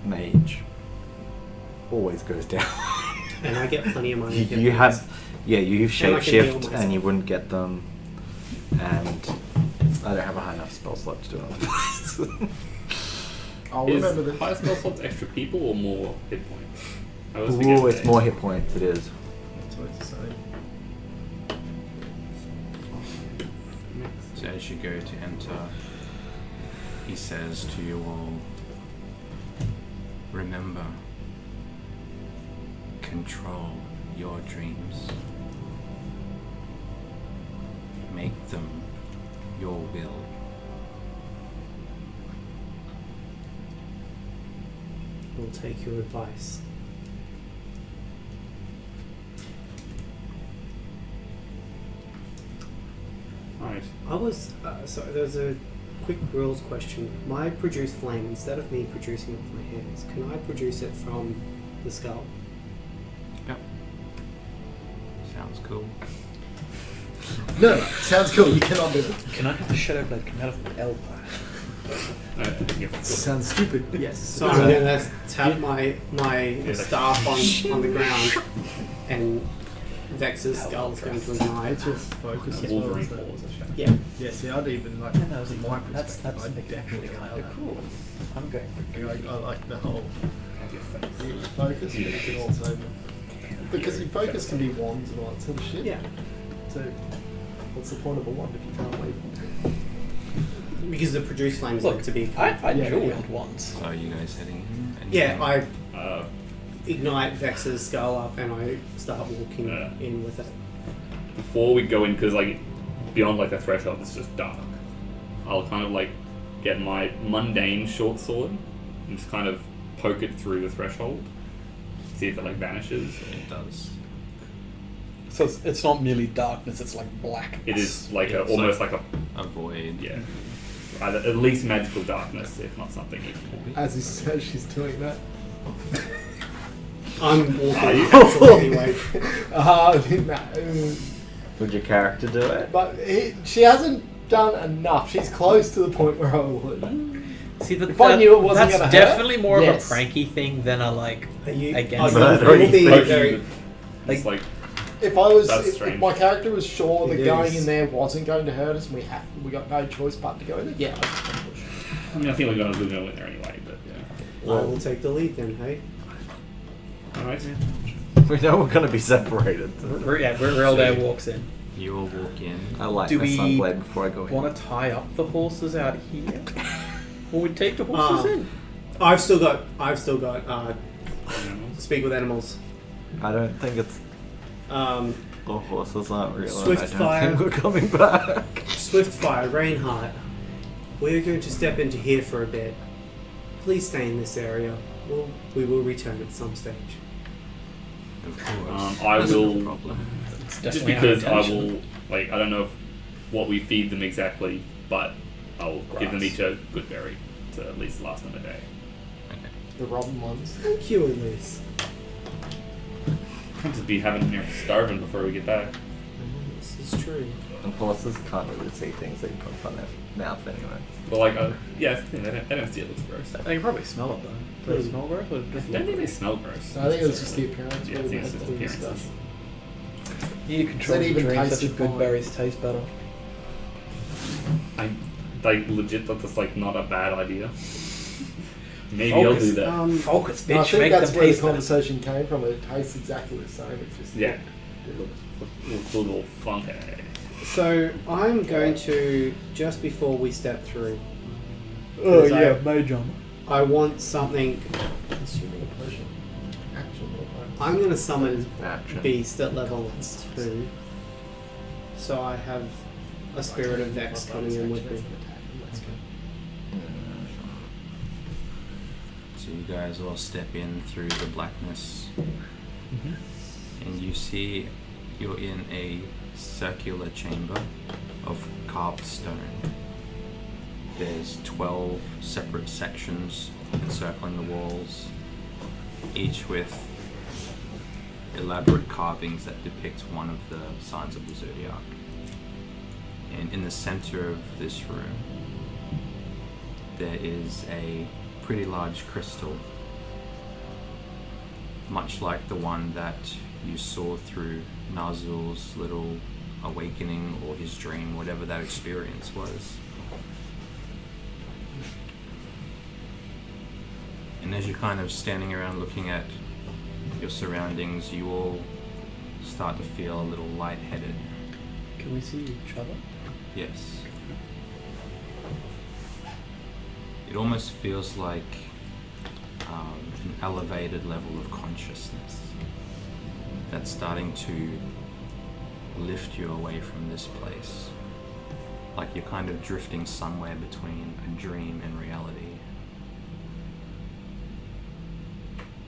mage always goes down. And I get plenty of money. You have, you've And I can heal shapeshift, myself. and you wouldn't get them, and I don't have a high enough spell slot to do another place. I'll Is remember this. high spell slots extra people or more hit points? I always forget Ooh, it's that. more hit points. It is. That's what it's saying. So as you go to enter, he says to you all, remember, control your dreams. Make them your will. We'll take your advice. Right. I was sorry. There's a quick rules question. My produce flame, instead of me producing it with my hands, can I produce it from the skull? Yep. Sounds cool. No, sounds cool. You cannot do it. Can I have the shadow blade come out of my elbow? Sounds stupid. Yes. So I'm gonna tap my staff on the ground, and Vex's skull is going to ignite. It's just focus as well. Wolverine isn't it? claws are shadow. Yeah. Yeah, see, I'd even like. Yeah, no, from my that's perspective, I'd definitely definitely kind like of that. cool. I'm going for I like the whole Have your face. the focus, but you can also because your focus can be wands and all that sort of shit. Yeah. So, what's the point of a wand if you can't wave one? Because the produce flame is Look, meant to be. I Yeah, dual yeah. wield once. So are you guys heading in? Yeah, I Uh, ignite Vex's skull up and I start walking in with it. before we go in, because like beyond like the threshold, it's just dark. I'll kind of like get my mundane short sword and just kind of poke it through the threshold, see if it like vanishes. It does. So it's not merely darkness; it's like blackness. It is like It's almost like a A void. yeah, either at least magical darkness, if not something even more. As he says, she's doing that. I'm walking Are you? actually anyway. Would your character do it? But she hasn't done enough. She's close to the point where I would. See, If I knew it wasn't that's gonna hurt, definitely more yes. of a pranky thing than a like. Are you? Against I the- will be Like, very. It's like If I was, That's if strange. my character was sure that It going is. in there wasn't going to hurt us, and we got no choice but to go in there. Yeah, I'd just push. I mean, I think we're gonna go in there anyway, but yeah. I will take the lead then. Hey. All right. We know we're going to be separated. Real walks in. You all walk in. I light Do my we sunblade before I go in. Want to tie up the horses out here, or we take the horses in? I've still got. Speak with animals. I don't think it's. The The horses aren't real. Swift and I don't fire. think we're coming back. Swiftfire, Rainheart. We're going to step into here for a bit. Please stay in this area. We will return at some stage. Of course. I That's will- no problem. It's Just definitely our because I intention. will, like, I don't know what we feed them exactly, but I'll give them Grass. each a good berry to at least last them a day. Okay. The robin ones. Thank you, Elise. Can't just be having them here starving before we get back. This is true. And horses can't really see things that you put on their mouth anyway. But like, yeah, they don't see it looks gross. They can probably smell it though. Do they smell gross or I just don't think they smell gross. I think it was just the appearance. Yeah, I really think it's made just the appearances. stuff. You need to control Does that the even dreams, taste such as it good fine? berries taste better. I like legit. That's like not a bad idea. Maybe I'll do that. Focus, No, I bitch. think Make that's them where the taste better. conversation came from. It tastes exactly the same. It's just Yeah. Looks a little funky. So I'm going to just before we step through. Oh Because yeah, mage armor. I want something. Assuming a potion. Actual I'm going to summon Action. Beast at level 2. So I have a Spirit of Vex coming in with me. So you guys all step in through the blackness, and you see you're in a circular chamber of carved stone. There's 12 separate sections encircling the walls, each with elaborate carvings that depict one of the signs of the zodiac. And in the center of this room, there is a pretty large crystal, much like the one that you saw through Nazul's little awakening or his dream, whatever that experience was. And as you're kind of standing around looking at your surroundings, you all start to feel a little lightheaded. Can we see each other? Yes. It almost feels like an elevated level of consciousness that's starting to lift you away from this place. Like you're kind of drifting somewhere between a dream and reality.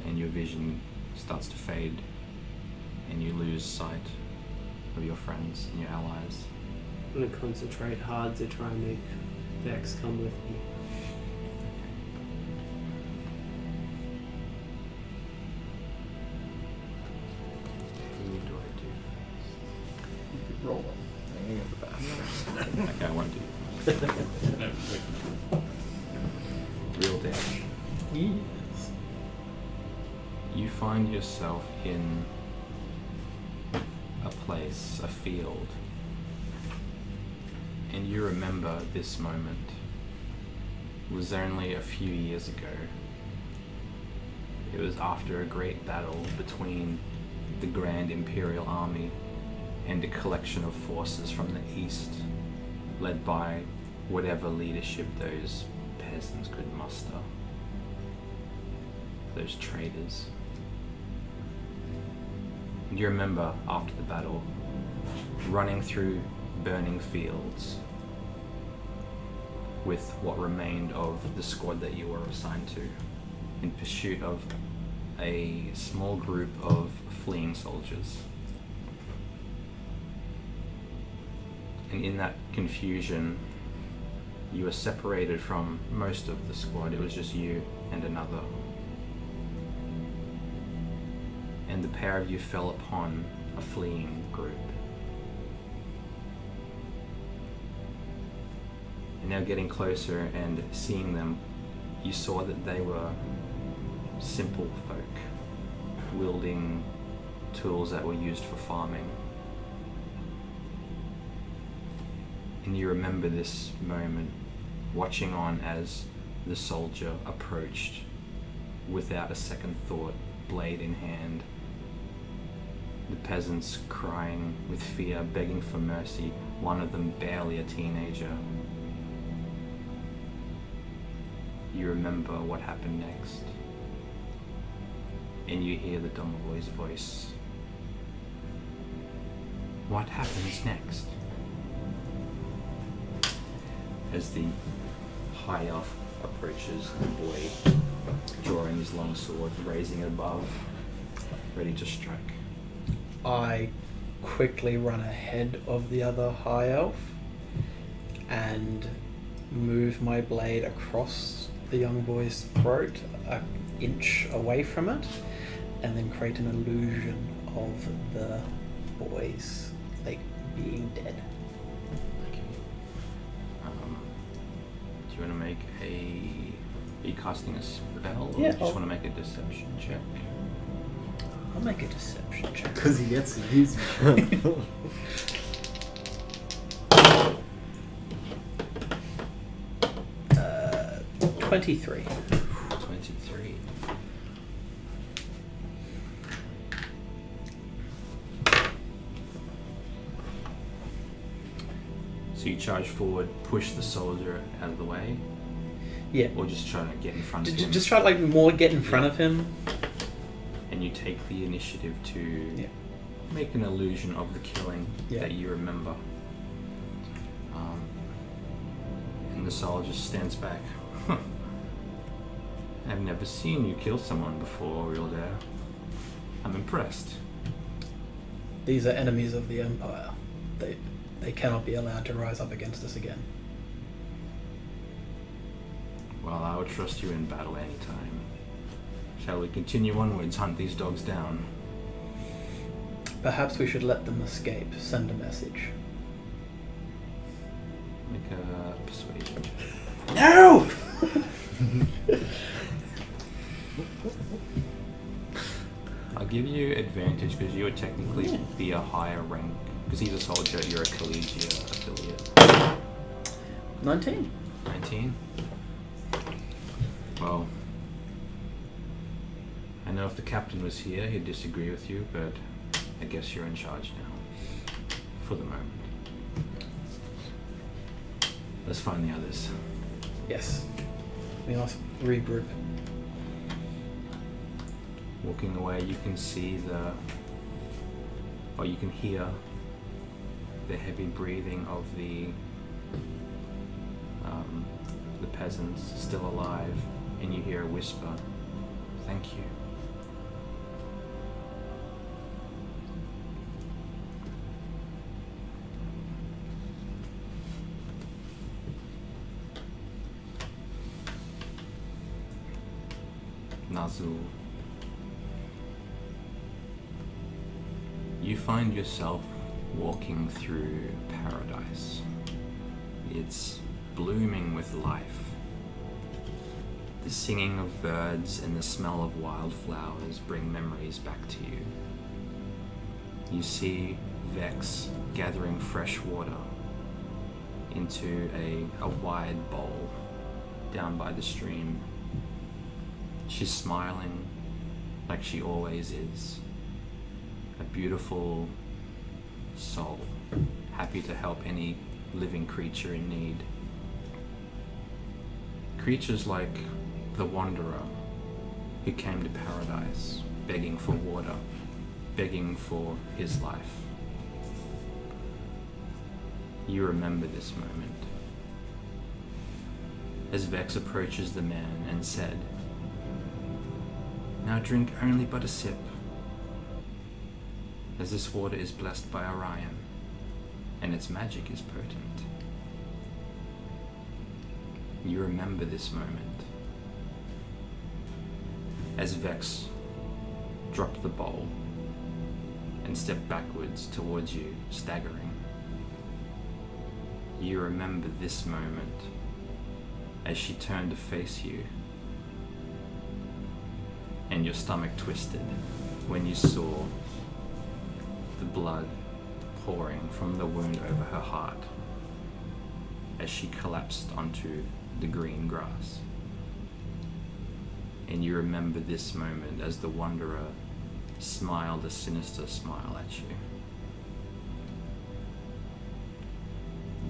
And your vision starts to fade and you lose sight of your friends and your allies. I'm going to concentrate hard to try and make Vex come with me. Who do I do? You could roll them. Hanging at the bathroom. Okay, I won't do. No, wait. Real dash. Yes. You find yourself in a place, a field, and you remember this moment. It was only a few years ago. It was after a great battle between the Grand Imperial Army and a collection of forces from the east, led by whatever leadership those peasants could muster. Those traitors. And you remember after the battle, running through burning fields with what remained of the squad that you were assigned to, in pursuit of a small group of fleeing soldiers. And in that confusion, you were separated from most of the squad. It was just you and another. And the pair of you fell upon a fleeing group. And now getting closer and seeing them, you saw that they were simple folk, wielding tools that were used for farming. And you remember this moment, watching on as the soldier approached without a second thought, blade in hand. The peasants crying with fear, begging for mercy, one of them barely a teenager. You remember what happened next. And you hear the Domovoy's voice. What happens next? As the high elf approaches the boy, drawing his long sword, raising it above, ready to strike. I quickly run ahead of the other high elf and move my blade across the young boy's throat, an inch away from it, and then create an illusion of the boys like being dead. Okay. Do you want to make are you casting a spell, or Yeah, do you just want to make a deception check? I'll make a deception check. Because he gets to use me. 23. 23. So you charge forward, push the soldier out of the way, Yeah. or just try to get in front of him. Just try to like more get in front of him. And you take the initiative to Yeah. make an illusion of the killing Yeah. that you remember. And the soldier stands back. I've never seen you kill someone before, Real Dare. I'm impressed. These are enemies of the Empire. They cannot be allowed to rise up against us again. Well, I would trust you in battle anytime. Shall we continue onwards, hunt these dogs down? Perhaps we should let them escape. Send a message. Make a persuasion check. No! I'll give you advantage because you would technically be a higher rank. Because he's a soldier, you're a collegiate affiliate. 19. 19? Well, I know if the captain was here, he'd disagree with you, but I guess you're in charge now. For the moment. Let's find the others. Yes. We must regroup. Walking away, you can see you can hear the heavy breathing of the peasants still alive, and you hear a whisper, "Thank you." Nazul. You find yourself walking through paradise. It's blooming with life. The singing of birds and the smell of wildflowers bring memories back to you. You see Vex gathering fresh water into a wide bowl down by the stream. She's smiling like she always is. A beautiful soul, happy to help any living creature in need. Creatures like the Wanderer, who came to paradise, begging for water, begging for his life. You remember this moment. As Vex approaches the man and said, "Now drink only but a sip, as this water is blessed by Orion, and its magic is potent." You remember this moment. As Vex dropped the bowl and stepped backwards towards you, staggering. You remember this moment as she turned to face you, and your stomach twisted when you saw the blood pouring from the wound over her heart as she collapsed onto the green grass. And you remember this moment as the Wanderer smiled a sinister smile at you.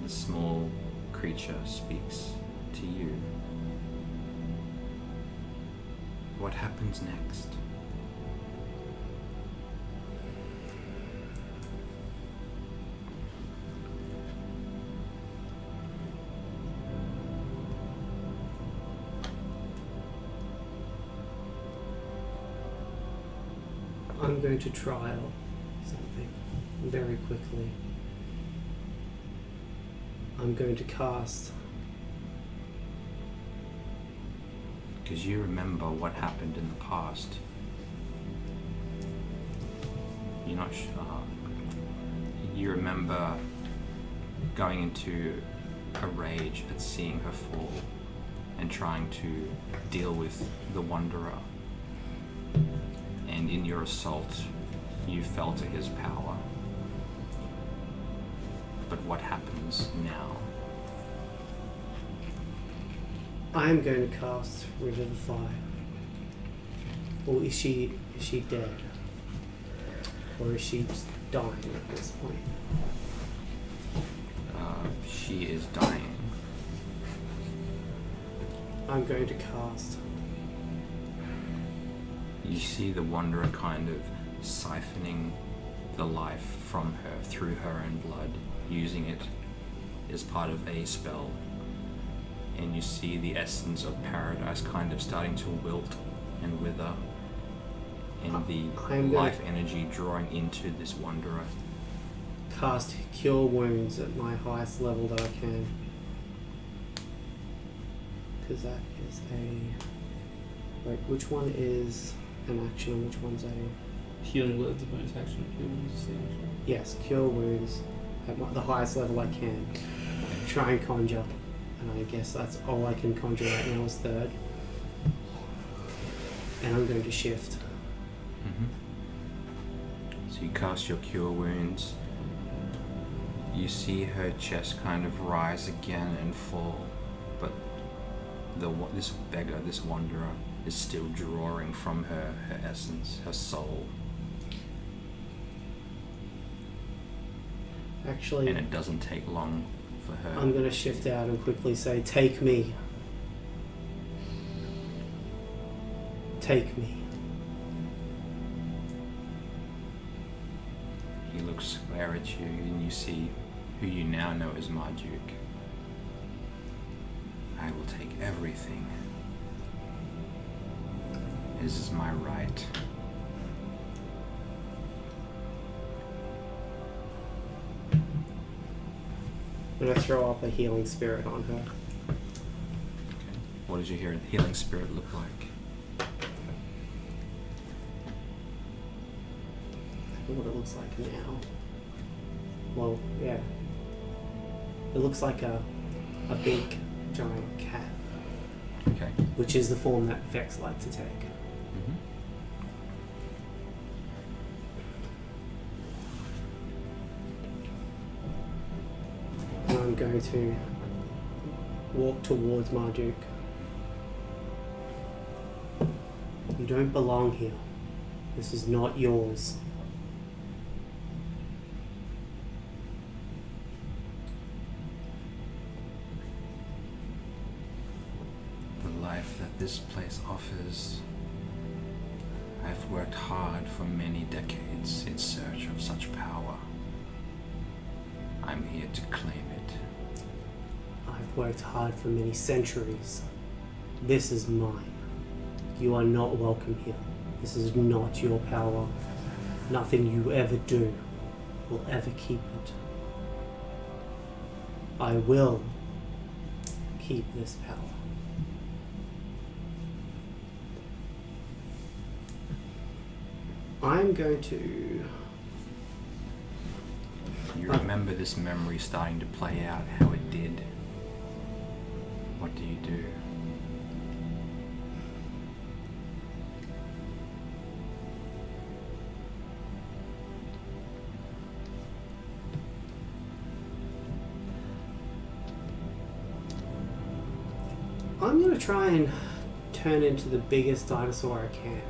The small creature speaks to you. What happens next? I'm going to trial something very quickly. I'm going to cast. Because you remember what happened in the past. You're not sure. You remember going into a rage at seeing her fall and trying to deal with the Wanderer. And in your assault, you fell to his power. But what happens now? I'm going to cast Revivify. Or is she dead? Or is she just dying at this point? She is dying. I'm going to cast. You see the Wanderer kind of siphoning the life from her through her own blood, using it as part of a spell. And you see the essence of paradise kind of starting to wilt and wither, and the life energy drawing into this Wanderer. Cast Cure Wounds at my highest level that I can. Because that is a. Wait, which one is an action and which one's a. Healing words of bonus action. Cure wounds is the action. Yes, cure wounds at the highest level I can. Try and conjure. And I guess that's all I can conjure right now is third. And I'm going to shift. So you cast your cure wounds. You see her chest kind of rise again and fall, but this beggar, this wanderer, is still drawing from her essence, her soul. Actually, And it doesn't take long for her. I'm going to shift out and quickly say, take me. Take me. He looks square at you and you see who you now know as Marduk. I will take everything. This is my right. I'm going to throw up a healing spirit on her. What does your healing spirit look like? What it looks like now. Well, yeah. It looks like a big giant cat, Okay. which is the form that Vex like to take. And I'm going to walk towards Marduk. You don't belong here. This is not yours. The life that this place offers. I've worked hard for many decades in search of such power. I'm here to claim it. I've worked hard for many centuries. This is mine. You are not welcome here. This is not your power. Nothing you ever do will ever keep it. I will keep this power. I'm going to... You remember this memory starting to play out how it did. What do you do? I'm going to try and turn into the biggest dinosaur I can.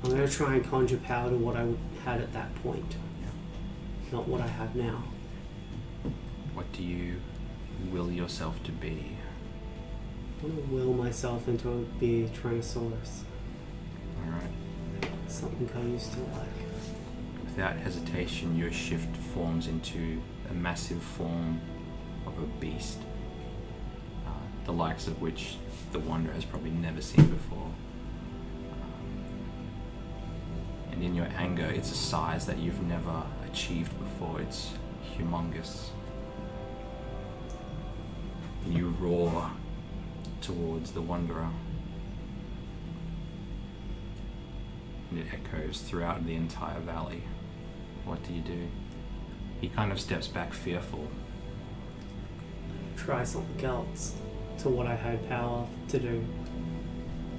I'm going to try and conjure power to what I had at that point, not what I have now. What do you will yourself to be? I want to will myself into a big Tyrannosaurus. Alright. Something I used to like. Without hesitation, your shift forms into a massive form of a beast, the likes of which the Wanderer has probably never seen before. And in your anger, it's a size that you've never achieved before. It's humongous. And you roar towards the Wanderer. And it echoes throughout the entire valley. What do you do? He kind of steps back fearful. Try something else to what I had power to do.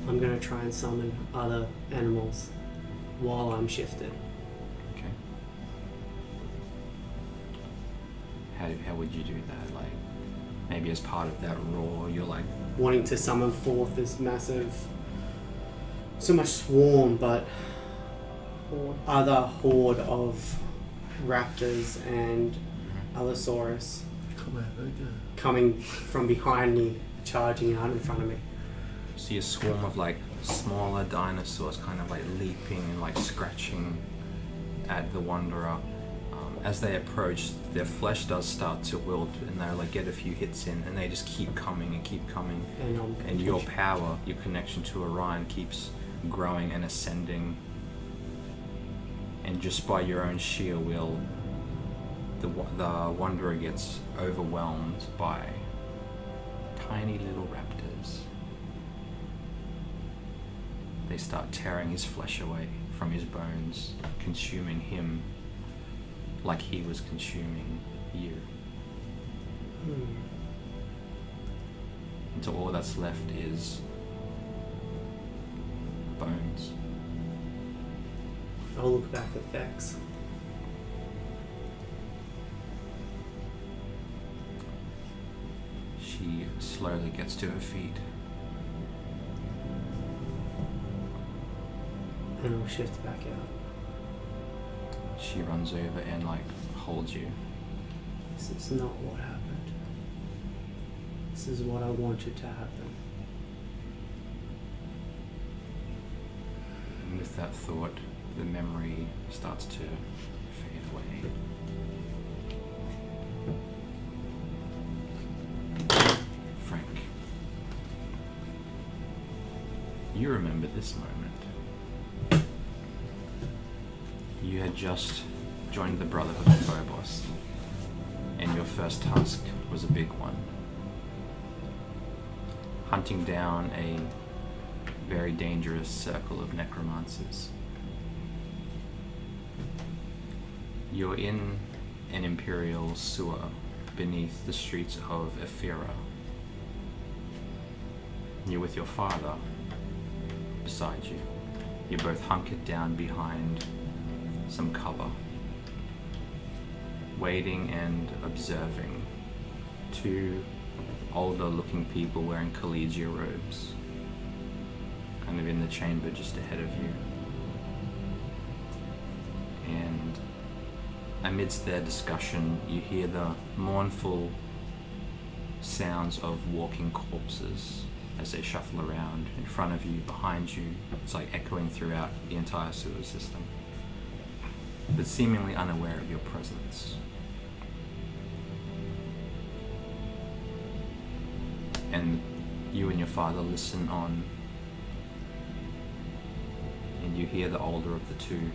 I'm going to try and summon other animals while I'm shifted. Okay. How would you do that? Like, maybe as part of that roar, you're like... Wanting to summon forth this massive, so much swarm, but other horde of raptors and Allosaurus coming from behind me, charging out in front of me. See a swarm of like smaller dinosaurs kind of like leaping and like scratching at the Wanderer. As they approach, their flesh does start to wilt and they like get a few hits in and they just keep coming and keep coming. And your power, your connection to Orion keeps growing and ascending. And just by your own sheer will, the Wanderer gets overwhelmed by tiny little raptors. They start tearing his flesh away from his bones, consuming him like he was consuming you. Until all that's left is bones. I'll look back at Vex. She slowly gets to her feet. And I'll shift back out. She runs over and holds you. This is not what happened. This is what I wanted to happen. And with that thought, the memory starts to fade away. Frank, you remember this moment. You had just joined the Brotherhood of Phobos, and your first task was a big one. Hunting down a very dangerous circle of necromancers. You're in an imperial sewer beneath the streets of Ephira. You're with your father beside you. You're both hunkered down behind some cover, waiting and observing two older looking people wearing collegiate robes, kind of in the chamber just ahead of you. And amidst their discussion, you hear the mournful sounds of walking corpses as they shuffle around in front of you, behind you. It's like echoing throughout the entire sewer system, but seemingly unaware of your presence. And you and your father listen on, and you hear the older of the two.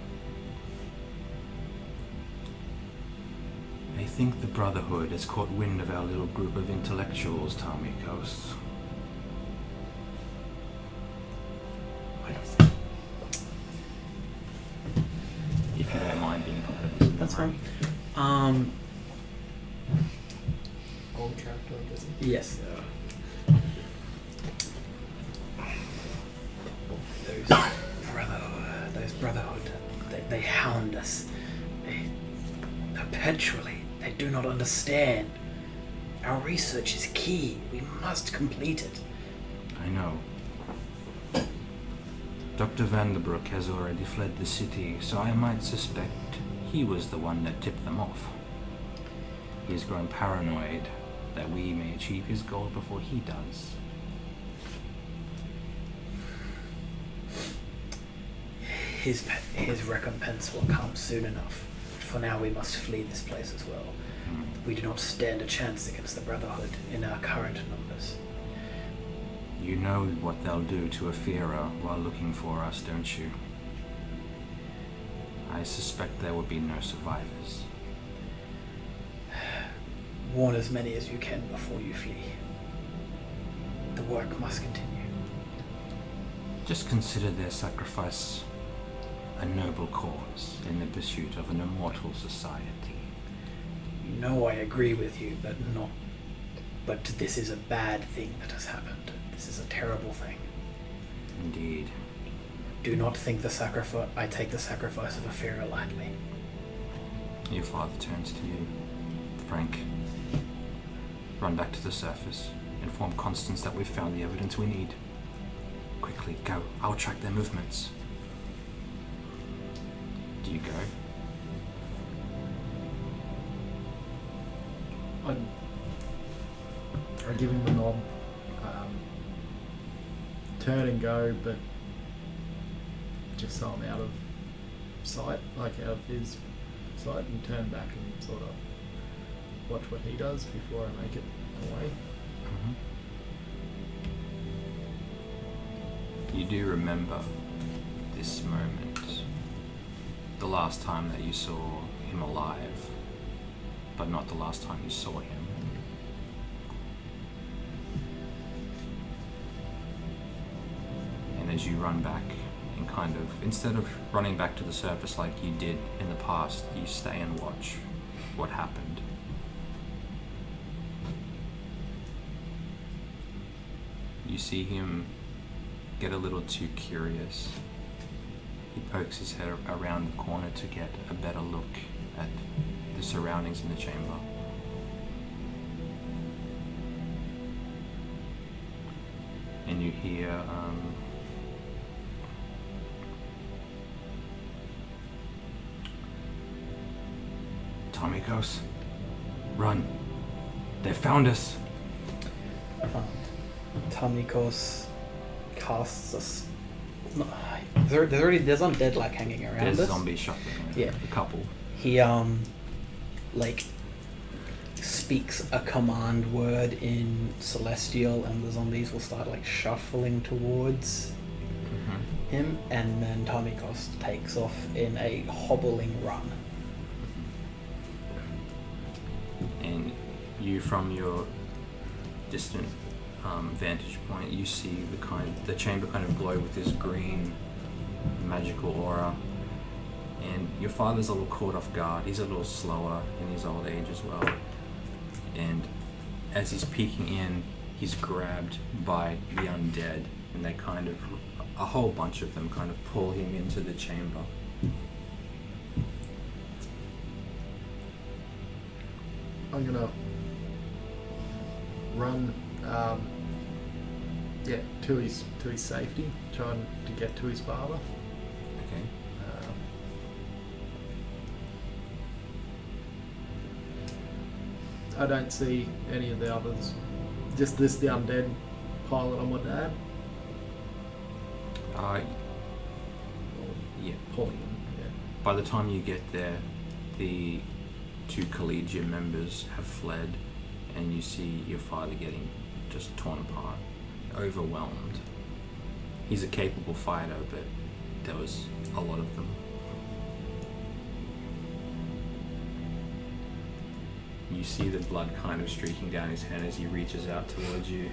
I think the Brotherhood has caught wind of our little group of intellectuals, Tamikos. If you don't mind being part of this. That's fine. Old character, doesn't Yes. Those Brotherhood, they hound us. They perpetually. They do not understand. Our research is key. We must complete it. I know. Dr. Vanderbroek has already fled the city, so I might suspect he was the one that tipped them off. He has grown paranoid that we may achieve his goal before he does. His recompense will come soon enough. But for now, we must flee this place as well. We do not stand a chance against the Brotherhood in our current numbers. You know what they'll do to Ephira while looking for us, don't you? I suspect there will be no survivors. Warn as many as you can before you flee. The work must continue. Just consider their sacrifice a noble cause in the pursuit of an immortal society. You know I agree with you, but this is a bad thing that has happened. This is a terrible thing. Indeed. Do not think I take the sacrifice of Ephira lightly. Your father turns to you. Frank, run back to the surface. Inform Constance that we've found the evidence we need. Quickly, go. I'll track their movements. Do you go? I give him the nod, turn and go, but just so I'm out of sight, like out of his sight, and turn back and sort of watch what he does before I make it away. You do remember this moment, the last time that you saw him alive, but not the last time you saw him. as you run back and kind of, instead of running back to the surface like you did in the past, you stay and watch what happened. You see him get a little too curious. He pokes his head around the corner to get a better look at the surroundings in the chamber. And you hear Tomikos, run. They found us. Tamikos casts us. There's undead like hanging around There's us. zombies shuffling around. Yeah. A couple. He like speaks a command word in Celestial, and the zombies will start like shuffling towards him, and then Tamikos takes off in a hobbling run. And you, from your distant vantage point, you see the chamber kind of glow with this green magical aura. And your father's a little caught off guard. He's a little slower in his old age as well. And as he's peeking in, he's grabbed by the undead, and they kind of, a whole bunch of them kind of pull him into the chamber. I'm gonna run, to his safety, trying to get to his father. Okay. I don't see any of the others. Just the undead pilot on my dad. Yeah. Pulling him. Yeah. By the time you get there, the two Collegiate members have fled, and you see your father getting just torn apart, overwhelmed. He's a capable fighter, but there was a lot of them. You see the blood kind of streaking down his hand as he reaches out towards you.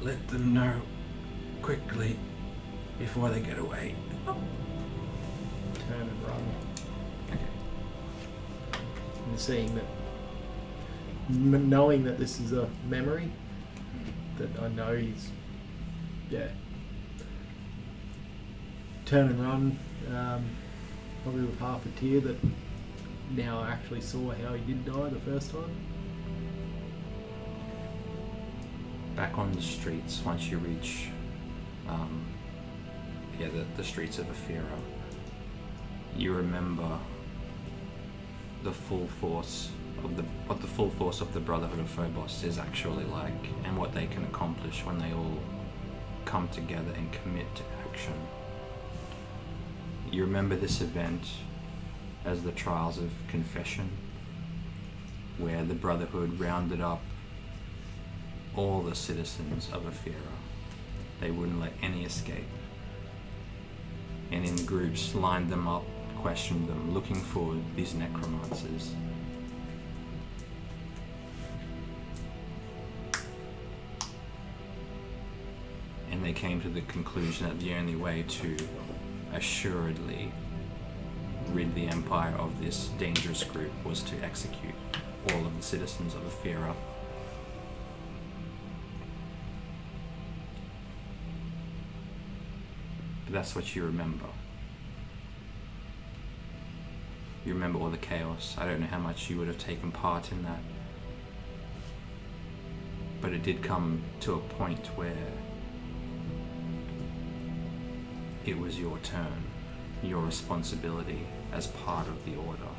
Let them know quickly before they get away. Turn and run. Okay. And seeing that, knowing that this is a memory, that I know he's, turn and run, probably with half a tear that now I actually saw how he did die the first time. Back on the streets, once you reach the streets of Aphira, you remember the full force of what the full force of the Brotherhood of Phobos is actually like, and what they can accomplish when they all come together and commit to action. You remember this event as the Trials of Confession, where the Brotherhood rounded up all the citizens of Aphira. They wouldn't let any escape. And in groups lined them up, questioned them, looking for these necromancers. And they came to the conclusion that the only way to assuredly rid the Empire of this dangerous group was to execute all of the citizens of Aphira. But that's what you remember. You remember all the chaos. I don't know how much you would have taken part in that. But it did come to a point where it was your turn, your responsibility as part of the Order.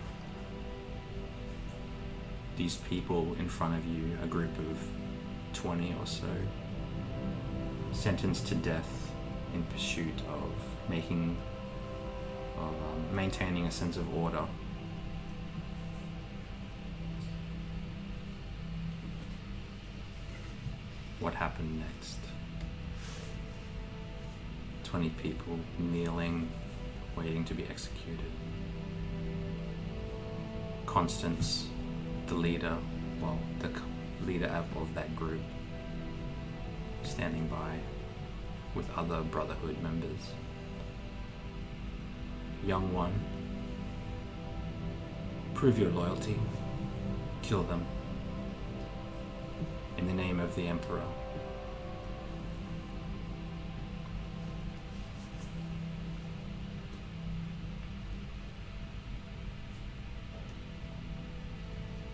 These people in front of you, a group of 20 or so, sentenced to death in pursuit of maintaining a sense of order. What happened next? 20 people kneeling, waiting to be executed. Constance, the leader of that group, standing by. with other Brotherhood members. Young one, prove your loyalty. Kill them. In the name of the Emperor.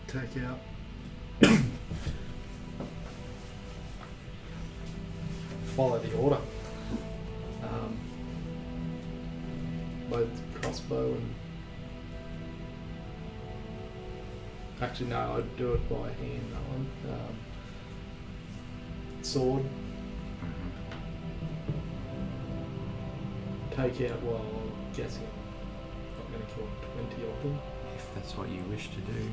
Take out. Follow the order. Both crossbow and. Actually, no, I'd do it by hand, that one. Sword. Take out, well, I'm guessing I'm going to kill 20 of them. If that's what you wish to do.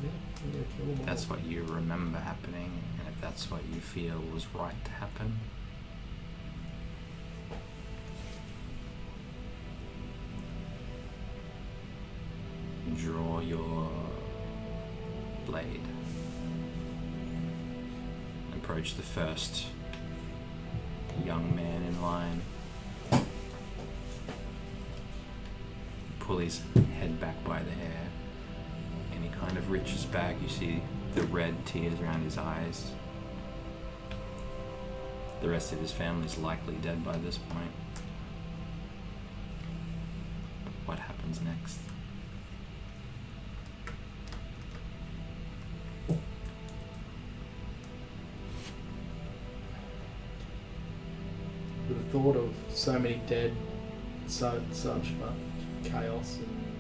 Yeah, I'm going to kill them all. That's what you remember happening, and if that's what you feel was right to happen. Draw your blade. Approach the first young man in line. Pull his head back by the hair. And he kind of reaches back. You see the red tears around his eyes. The rest of his family's likely dead by this point. What happens next? With the thought of so many dead, such much chaos and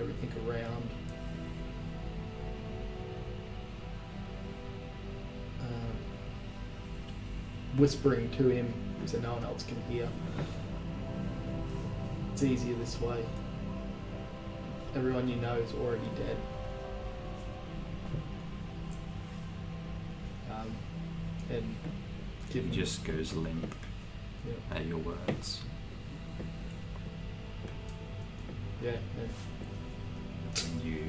everything around. Whispering to him so no one else can hear. It's easier this way. Everyone you know is already dead. And give He him, just goes limp yeah, at your words. yeah. And you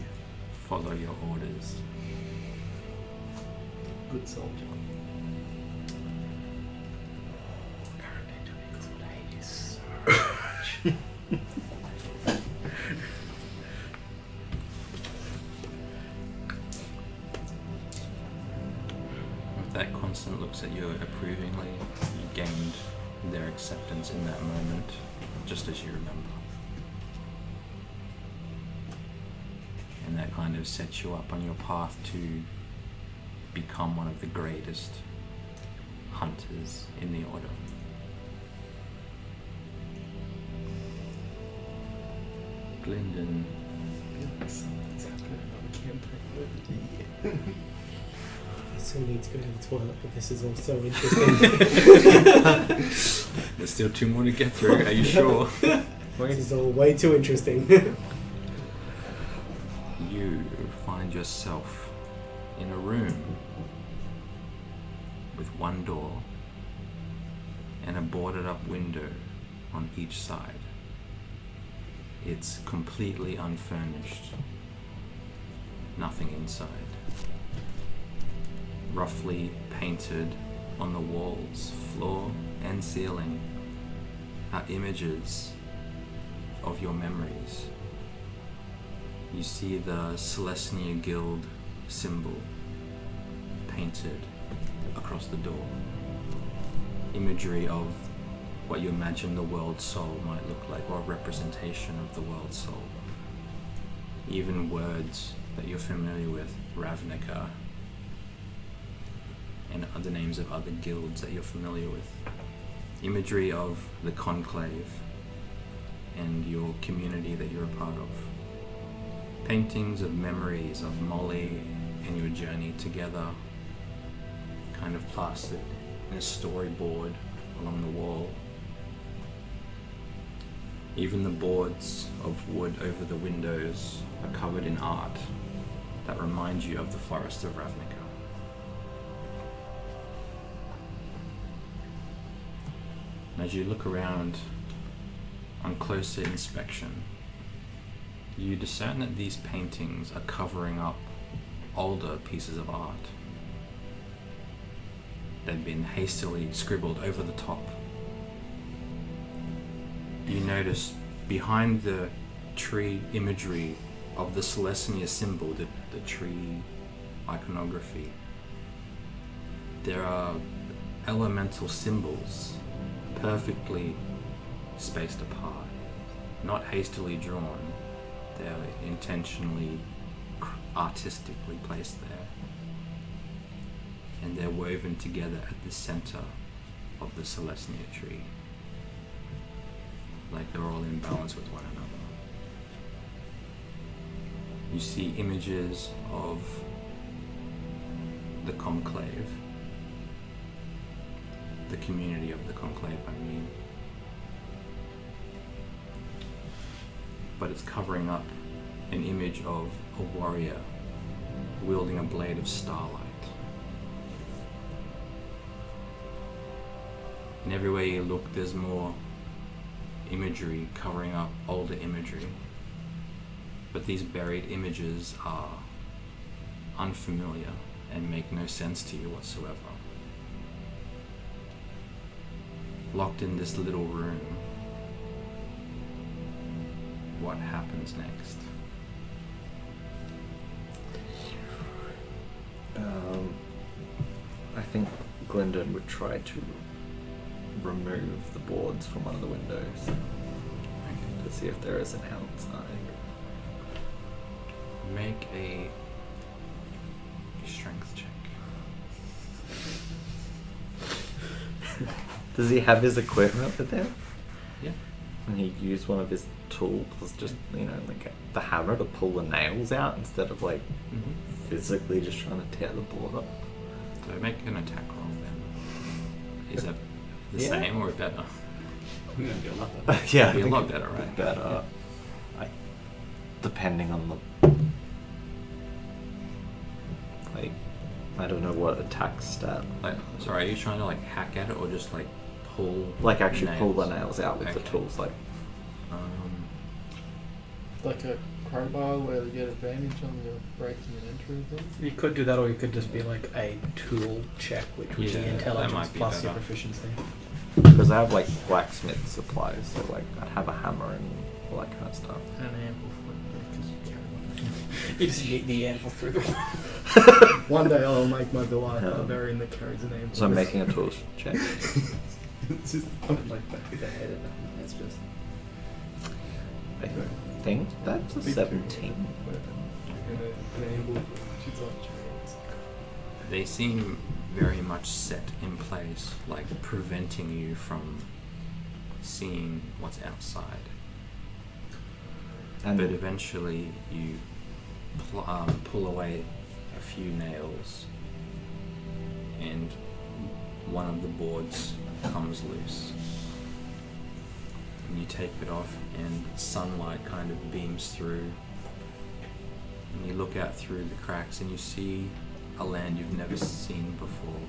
follow your orders. Good soldier. If that constant looks at you approvingly, you gained their acceptance in that moment, just as you remember. And that kind of sets you up on your path to become one of the greatest hunters in the Order. Glendon, Something's happening on the campaign. I still need to go to the toilet, but this is all so interesting. there's still 2 more to get through, are you sure? This is all way too interesting. You find yourself in a room with one door and a boarded up window on each side. It's completely unfurnished. Nothing inside. Roughly painted on the walls, floor and ceiling are images of your memories. You see the Celestia Guild symbol painted across the door. Imagery of what you imagine the world soul might look like, or a representation of the world soul. Even words that you're familiar with, Ravnica, and other names of other guilds that you're familiar with. Imagery of the conclave and your community that you're a part of. Paintings of memories of Molly and your journey together, kind of plastered in a storyboard along the wall. Even the boards of wood over the windows are covered in art that remind you of the forest of Ravnica. As you look around on closer inspection, you discern that these paintings are covering up older pieces of art. They've been hastily scribbled over the top. You notice behind the tree imagery of the Celestia symbol, the tree iconography, there are elemental symbols perfectly spaced apart, not hastily drawn. They're intentionally, artistically placed there. And they're woven together at the center of the Celestia tree. Like they're all in balance with one another. You see images of the conclave, the community of the conclave, I mean. But it's covering up an image of a warrior wielding a blade of starlight. And everywhere you look, there's more imagery covering up older imagery. But these buried images are unfamiliar and make no sense to you whatsoever. Locked in this little room, what happens next? I think Glendon would try to remove the boards from one of the windows to see if there is an outside. Make a strength check. Does he have his equipment with him? Yeah. And he used one of his tools, just, you know, like the hammer to pull the nails out instead of like physically just trying to tear the board up. So make an attack roll then. Is that the Yeah. same or better? I'm gonna be a lot better. Yeah, It'd be a I think lot it'd better, be right? Better. Depending on the, like, I don't know what attack stat. Like, sorry, are you trying to like hack at it or just like pull? Like actually pull the nails? nails out with the Okay. tools, like. Like a crowbar where they get advantage on the breaking and entering thing. You could do that, or you could just be like a tool check, which would Yeah, be that intelligence might be plus your better. proficiency. Because I have like blacksmith supplies, so like I'd have a hammer and all that kind of stuff. And an anvil because you carry one. You just yeet the anvil through the One day I'll make my Goliath Yeah. barbarian that carries an anvil. So I'm making a tools check. It's just Like back of the head of that. That's just. I think that's a big 17. weapon. And an anvil shoots like chariots. They seem very much set in place, like preventing you from seeing what's outside. And But eventually you pull away a few nails and one of the boards comes loose. And you take it off and sunlight kind of beams through. And you look out through the cracks and you see a land you've never seen before.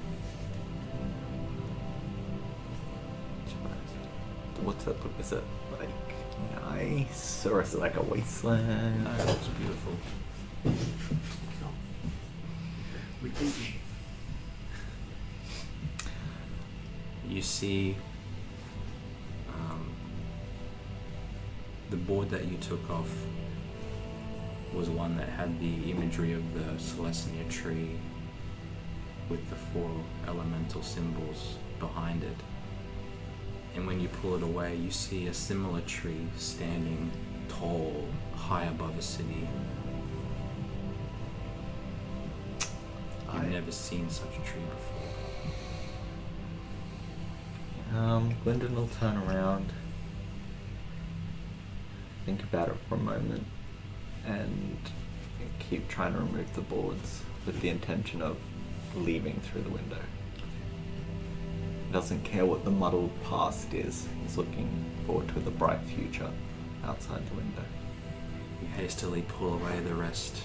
what's it? Is it like nice or is it like a wasteland? No, it looks beautiful. You see the board that you took off was one that had the imagery of the Celestia tree with the 4 elemental symbols behind it. And when you pull it away, you see a similar tree standing tall, high above a city. You've never seen such a tree before. Glendon will turn around, think about it for a moment, and keep trying to remove the boards with the intention of leaving through the window. He doesn't care what the muddled past is. He's looking forward to the bright future outside the window. You hastily pull away the rest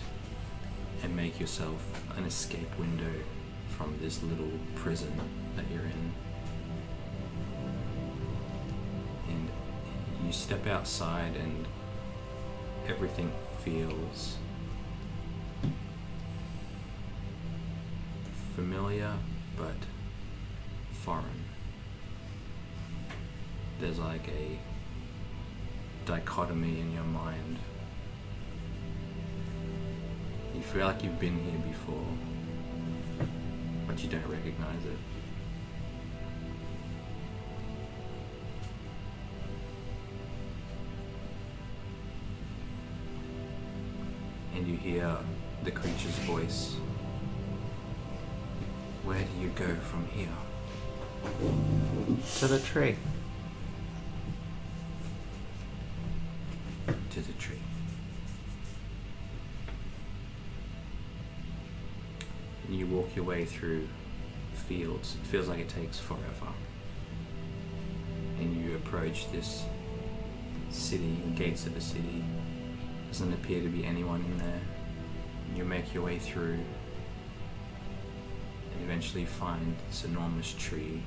and make yourself an escape window from this little prison that you're in. And you step outside and everything feels familiar but foreign. There's like a dichotomy in your mind. You feel like you've been here before, but you don't recognize it. And you hear the creature's voice. Where do you go from here? To the tree. To the tree. And you walk your way through fields. It feels like it takes forever. And you approach this city, gates of a city. Doesn't appear to be anyone in there. You make your way through and eventually find this enormous tree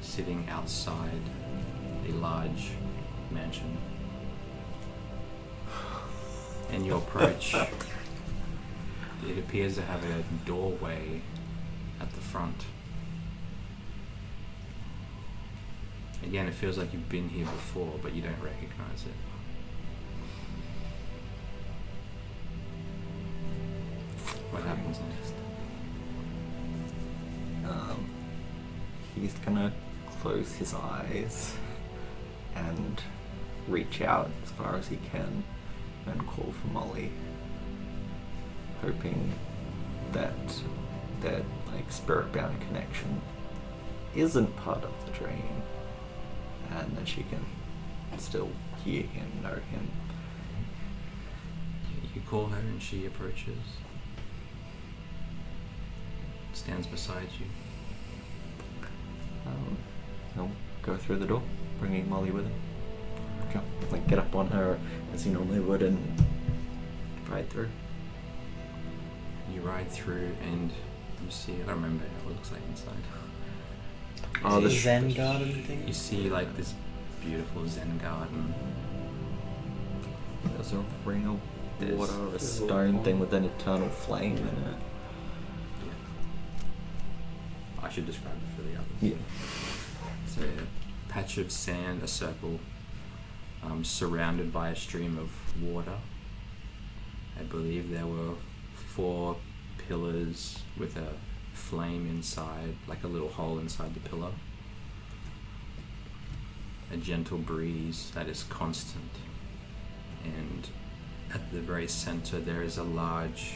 sitting outside a large mansion. And you approach. It appears to have a doorway at the front. Again, it feels like you've been here before, but you don't recognize it. What happens next? He's gonna close his eyes and reach out as far as he can and call for Molly, hoping that that like spirit-bound connection isn't part of the dream, and that she can still hear him, know him. You call her and she approaches. Stands beside you. He'll go through the door, bringing Molly with him. Jump, like get up on her as he normally would and ride through. You ride through and you see, I don't remember what it looks like inside. Oh, the the Zen garden thing. You see like this beautiful Zen garden. There's a ring of There's- water, a there's a stone little thing pond. with an eternal flame in it. I should describe it for the others. Yeah. It's a patch of sand, a circle, surrounded by a stream of water. I believe there were 4 pillars with a flame inside, like a little hole inside the pillar. A gentle breeze that is constant. And at the very center there is a large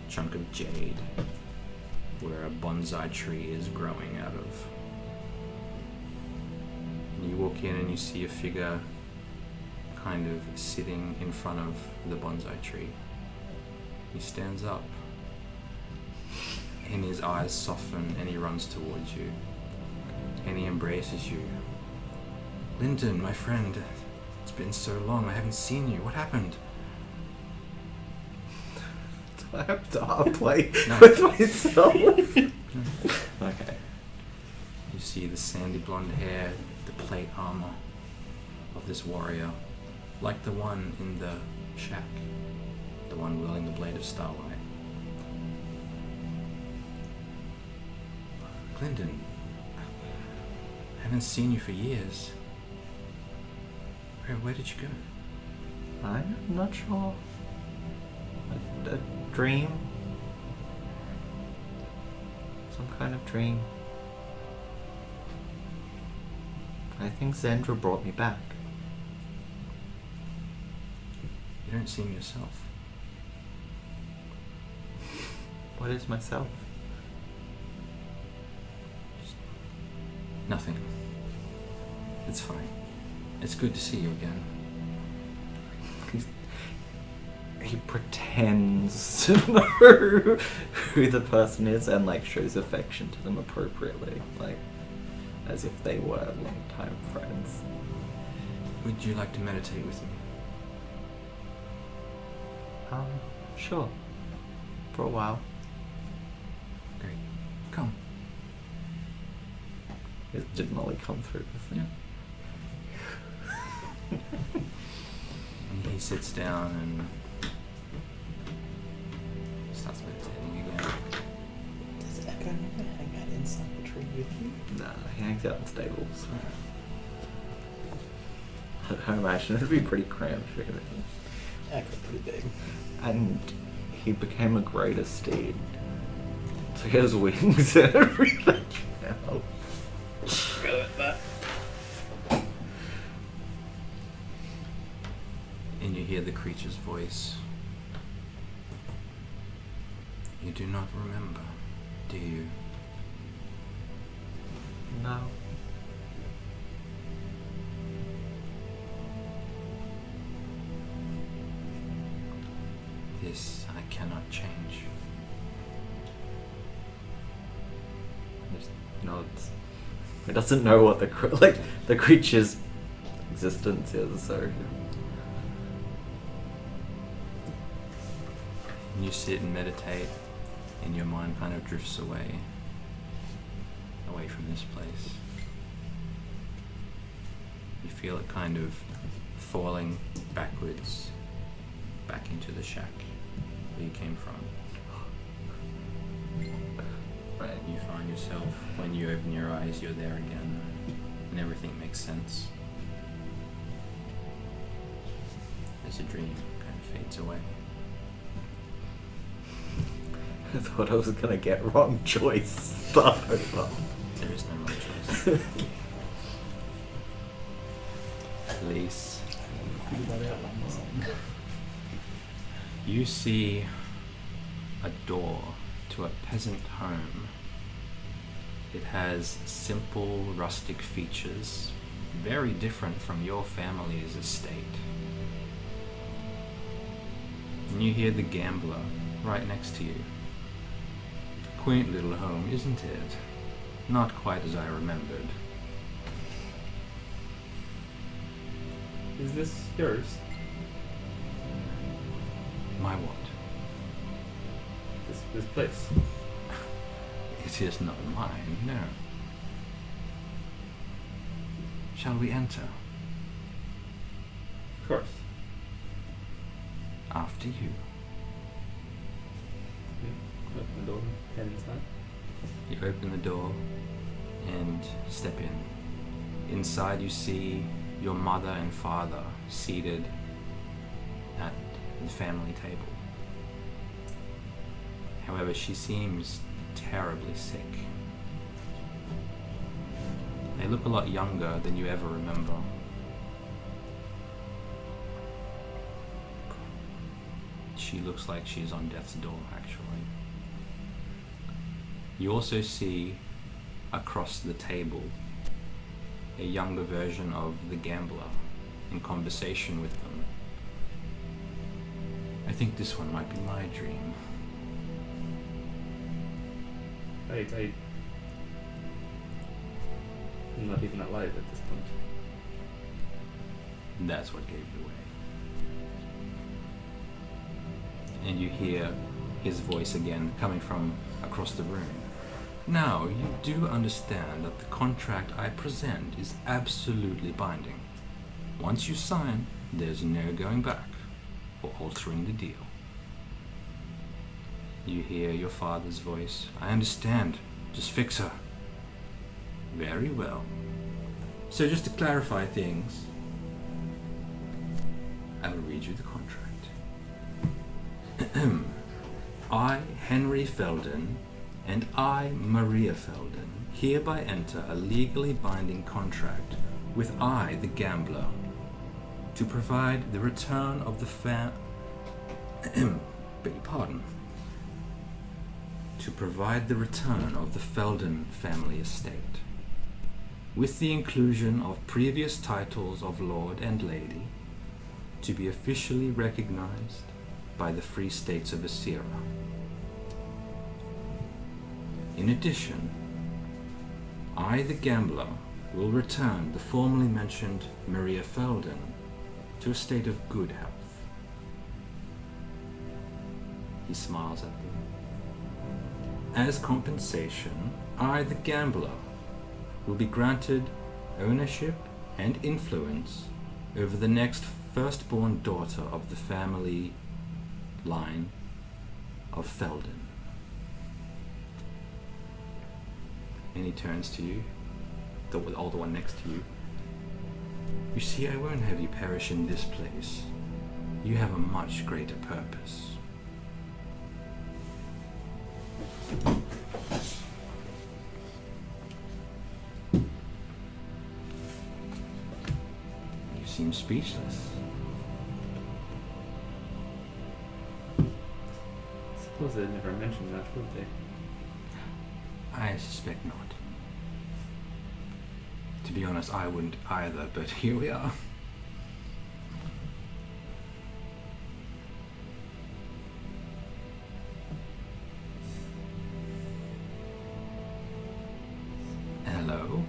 chunk of jade where a bonsai tree is growing out of. And you walk in and you see a figure kind of sitting in front of the bonsai tree. He stands up and his eyes soften and he runs towards you and he embraces you. Lyndon, my friend, it's been so long, I haven't seen you. What happened? Do I have to play No. with myself? Okay. You see the sandy blonde hair, the plate armor of this warrior, like the one in the shack, the one wielding the blade of Starlight. Clinton, I haven't seen you for years. Where did you go? I'm not sure. A dream? Some kind of dream. I think Zendra brought me back. You don't seem yourself. What is myself? Nothing. It's fine. It's good to see you again. He pretends to know who the person is and like shows affection to them appropriately, like as if they were long-time friends. Would you like to meditate with me? Sure. For a while. Great. Come. Did Molly come through with it? And he sits down and starts meditating again. Does Echo tree with you? Nah, he hangs out in stables. I imagine it'd be pretty cramped for him. Actually, pretty big. And he became a greater steed. So he has wings and everything now. Forgot about that. And you hear the creature's voice. You do not remember, do you? No. This I cannot change. Just nods. He doesn't know what the creature's existence is, so You sit and meditate, and your mind kind of drifts away from this place. You feel it kind of falling backwards, back into the shack where you came from. right. You find yourself, when you open your eyes, you're there again, and everything makes sense. As the dream kind of fades away. I thought I was gonna get wrong choice. Start over. There is no wrong choice. Elise, Figure that out one more time. you see a door to a peasant home. It has simple, rustic features, very different from your family's estate. And you hear the gambler right next to you. Quaint little home, isn't it? Not quite as I remembered. Is this yours? My what? This place? It is not mine, no. Shall we enter? Of course. After you. Open the door, head inside. You open the door and step in. Inside you see your mother and father seated at the family table. However, she seems terribly sick. They look a lot younger than you ever remember. She looks like she's on death's door, actually. You also see across the table a younger version of the gambler in conversation with them. I think this one might be my dream. I'm not even alive at this point. That's what gave it away. And you hear his voice again coming from across the room. Now, you do understand that the contract I present is absolutely binding. Once you sign, there's no going back or altering the deal. You hear your father's voice. I understand. Just fix her. Very well. So just to clarify things, I will read you the contract. I, Henry Felden, and I, Maria Felden, hereby enter a legally binding contract with I, the gambler, to provide the return of the beg your pardon. To provide the return of the Felden family estate, with the inclusion of previous titles of Lord and Lady, to be officially recognized by the Free States of Asira. In addition, I, the gambler, will return the formerly mentioned Maria Felden to a state of good health. He smiles at them. As compensation, I, the gambler, will be granted ownership and influence over the next firstborn daughter of the family line of Felden. And he turns to you, the older one next to you. You see, I won't have you perish in this place. You have a much greater purpose. You seem speechless. Suppose they never mentioned that, would they? I suspect not. To be honest, I wouldn't either, but here we are. Hello?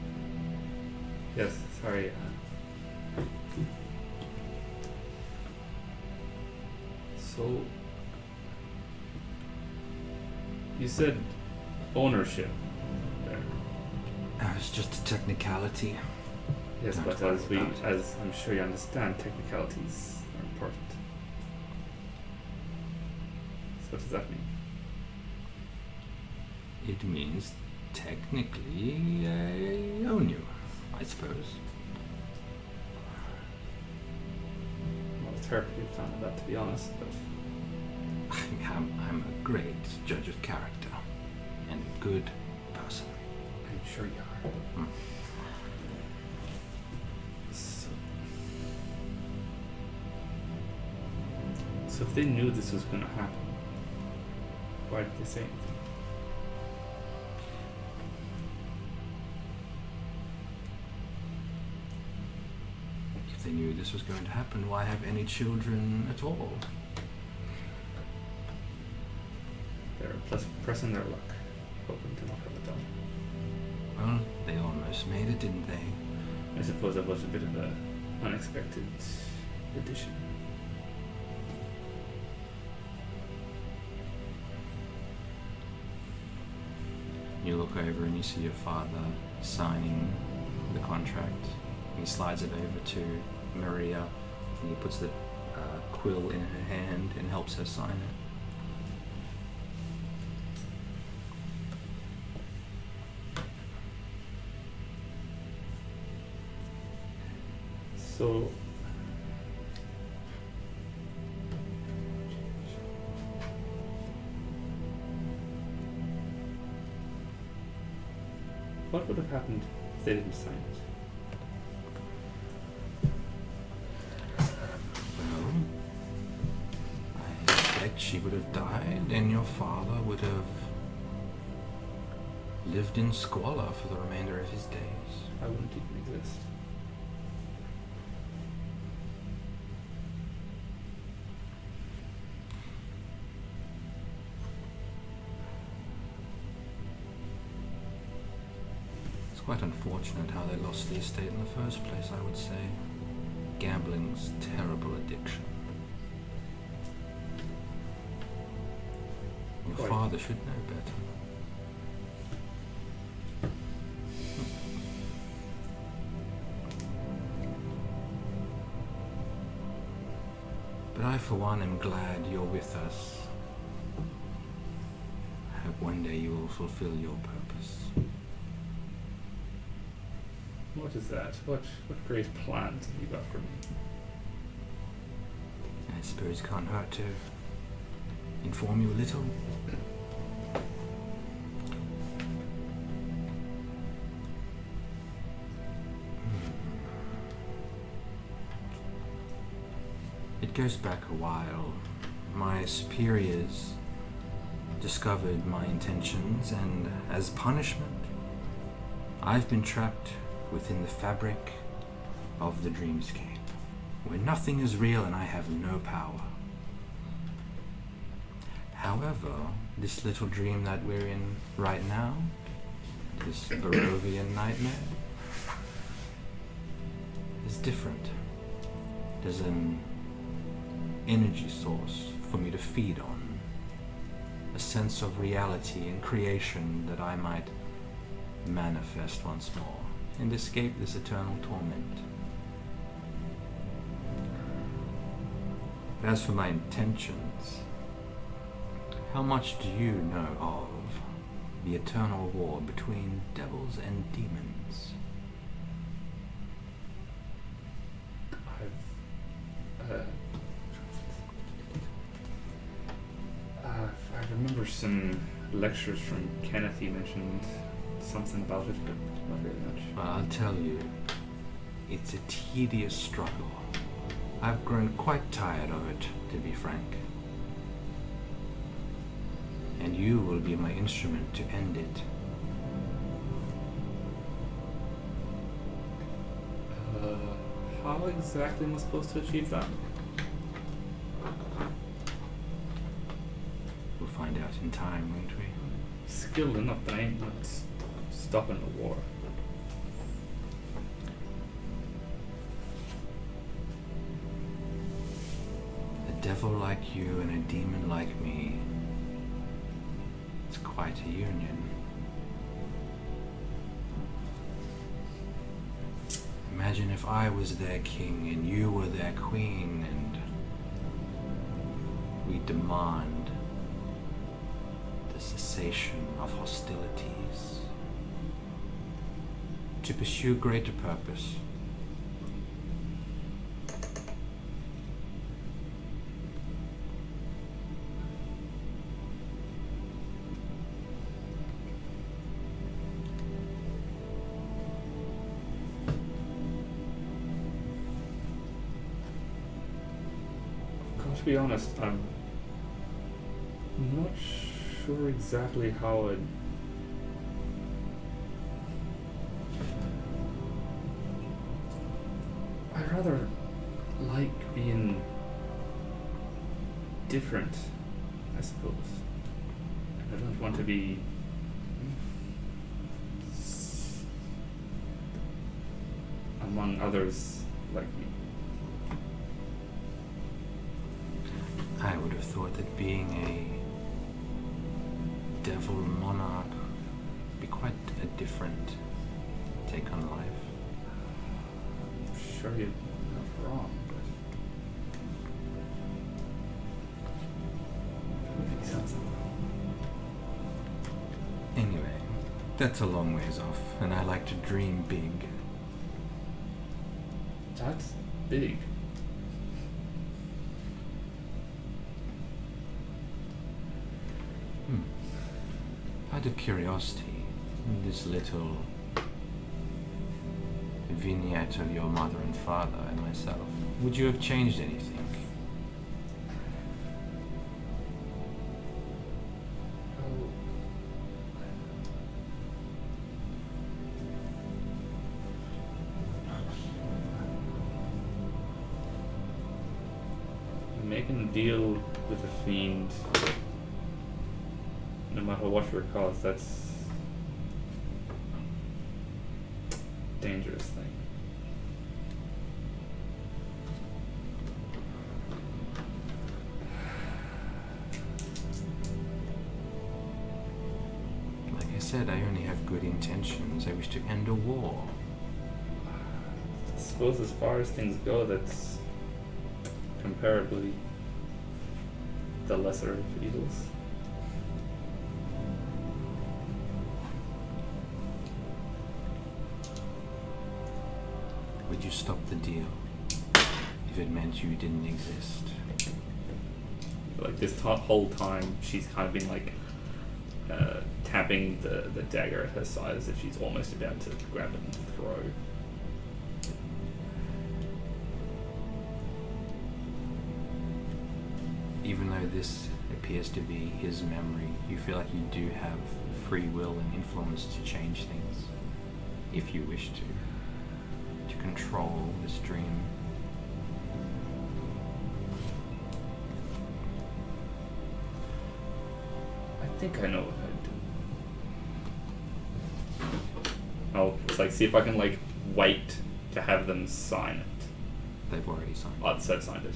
Yes, sorry. So, you said ownership there. It's just a technicality. Yes, Don't but worry as we, about it. as I'm sure you understand, technicalities are important. So what does that mean? It means technically I own you, I suppose. Well, it's hard to be a fan of that, to be honest, but I'm a great judge of character and a good person. I'm sure you are. Hmm. So if they knew this was going to happen, why did they say anything? If they knew this was going to happen, why have any children at all? They're pressing their luck, hoping to not have a daughter. Well, they almost made it, didn't they? I suppose that was a bit of an unexpected addition. You look over and you see your father signing the contract. And he slides it over to Maria, and he puts the quill in her hand and helps her sign it. So, what would have happened if they didn't sign it? Well, I expect she would have died and your father would have lived in squalor for the remainder of his days. I wouldn't even exist. It's quite unfortunate how they lost the estate in the first place, I would say. Gambling's terrible addiction. Your Quite. father should know better. But I, for one, am glad you're with us. I hope one day you will fulfill your purpose. What is that? What great plans have you got for me? I suppose it can't hurt to inform you a little. It goes back a while. My superiors discovered my intentions, and as punishment, I've been trapped within the fabric of the dreamscape, where nothing is real and I have no power. However, this little dream that we're in right now, this Barovian nightmare, is different. There's an energy source for me to feed on, a sense of reality and creation that I might manifest once more and escape this eternal torment. But as for my intentions, how much do you know of The eternal war between devils and demons. I remember some lectures from Kenneth. He mentioned something about it, but not really much. Well, I'll tell you, it's a tedious struggle. I've grown quite tired of it, to be frank. And you will be my instrument to end it. How exactly am I supposed to achieve that? We'll find out in time, won't we? Skilled enough, but I ain't not stopping the war. A devil like you and a demon like me. It's quite a union. Imagine if I was their king and you were their queen, and we demand the cessation of hostilities to pursue greater purpose. To be honest, I'm not sure exactly how I rather like being different, I suppose. I don't want to be among others like me. I would have thought that being a devil monarch would be quite a different take on life. I'm sure you're not wrong, but it would be something. Anyway, that's a long ways off, and I like to dream big. That's big. Out of curiosity, this little vignette of your mother and father and myself, would you have changed anything? Making a deal with a fiend, no matter what your cause, that's a dangerous thing. Like I said, I only have good intentions. I wish to end a war. I suppose as far as things go, that's comparably the lesser of evils. Would you stop the deal if it meant you didn't exist? Like this whole time, she's kind of been like tapping the dagger at her side as if she's almost about to grab it and throw. Even though this appears to be his memory, you feel like you do have free will and influence to change things, if you wish to control this dream. I think I know what I'd do. I'll just like see if I can like wait to have them sign it. They've already signed. Oh, so signed it.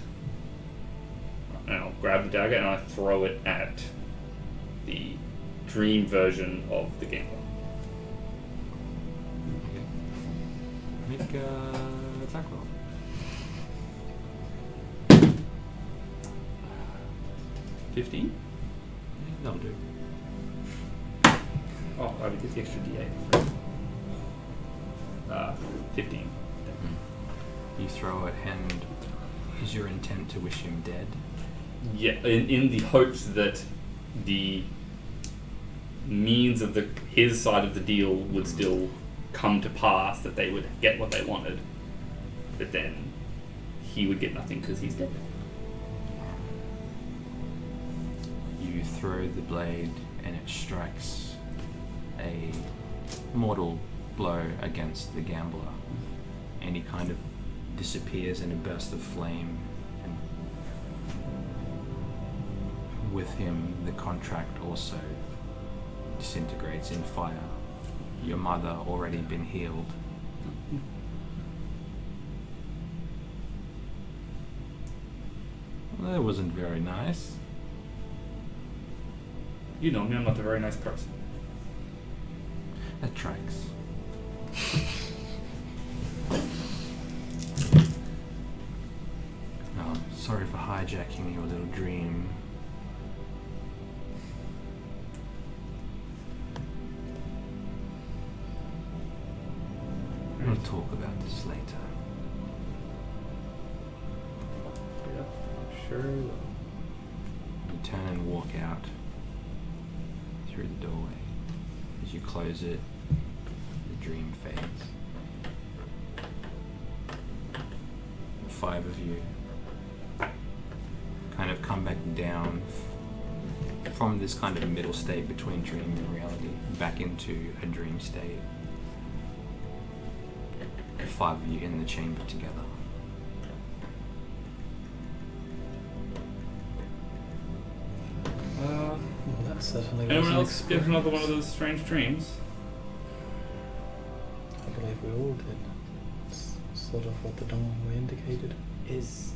And I'll grab the dagger and I throw it at the dream version of the game. Okay. Make attack roll. 15? That'll do. Oh, I would get the extra D8. 15. You throw it, and is your intent to wish him dead? Yeah, in the hopes that the means of his side of the deal would still come to pass, that they would get what they wanted, but then he would get nothing because he's dead. You throw the blade, and it strikes a mortal blow against the gambler, and he kind of disappears in a burst of flame, and with him the contract also disintegrates in fire. Your mother already been healed. Well, that wasn't very nice. You know me, I'm not a very nice person. That tracks. Oh, sorry for hijacking your little dream. We'll talk about this later. Yeah, sure will. You turn and walk out through the doorway. As you close it, the dream fades. The five of you kind of come back down from this kind of middle state between dream and reality, back into a dream state. The five of you in the chamber together. Well, that certainly Anyone wasn't else get another one of those strange dreams? I believe we all did. It's sort of what the dawn indicated. Is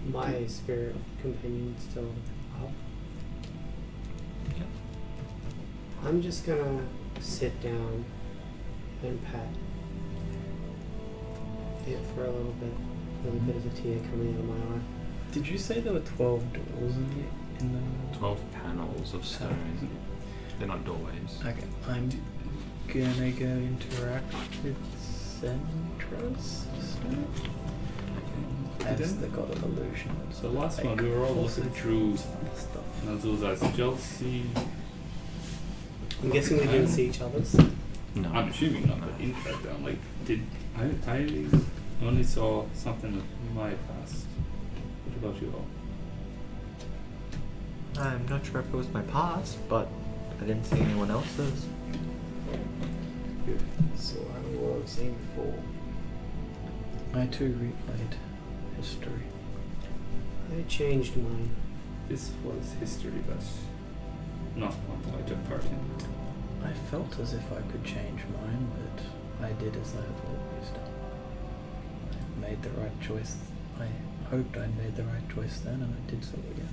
my spirit companion still up? Yep. I'm just gonna sit down and pat it for a little bit of a tear coming out of my eye. Did you say there were 12 doors in the 12 panels of stone. They're not doorways. Okay, I'm gonna go interact with Centra's as the god of illusion. So last one, we were all looking through Nazul's Chelsea. I'm guessing we didn't see each other's. No. I'm assuming not, but in fact, I'm like, I only saw something of my past. What about you all? I'm not sure if it was my past, but I didn't see anyone else's. So I don't know what I've seen before. I too replayed history. I changed mine. This was history, but not one that I took part in. I felt as if I could change mine, but I did as I had always done. I made the right choice. I hoped I made the right choice then, and I did so again.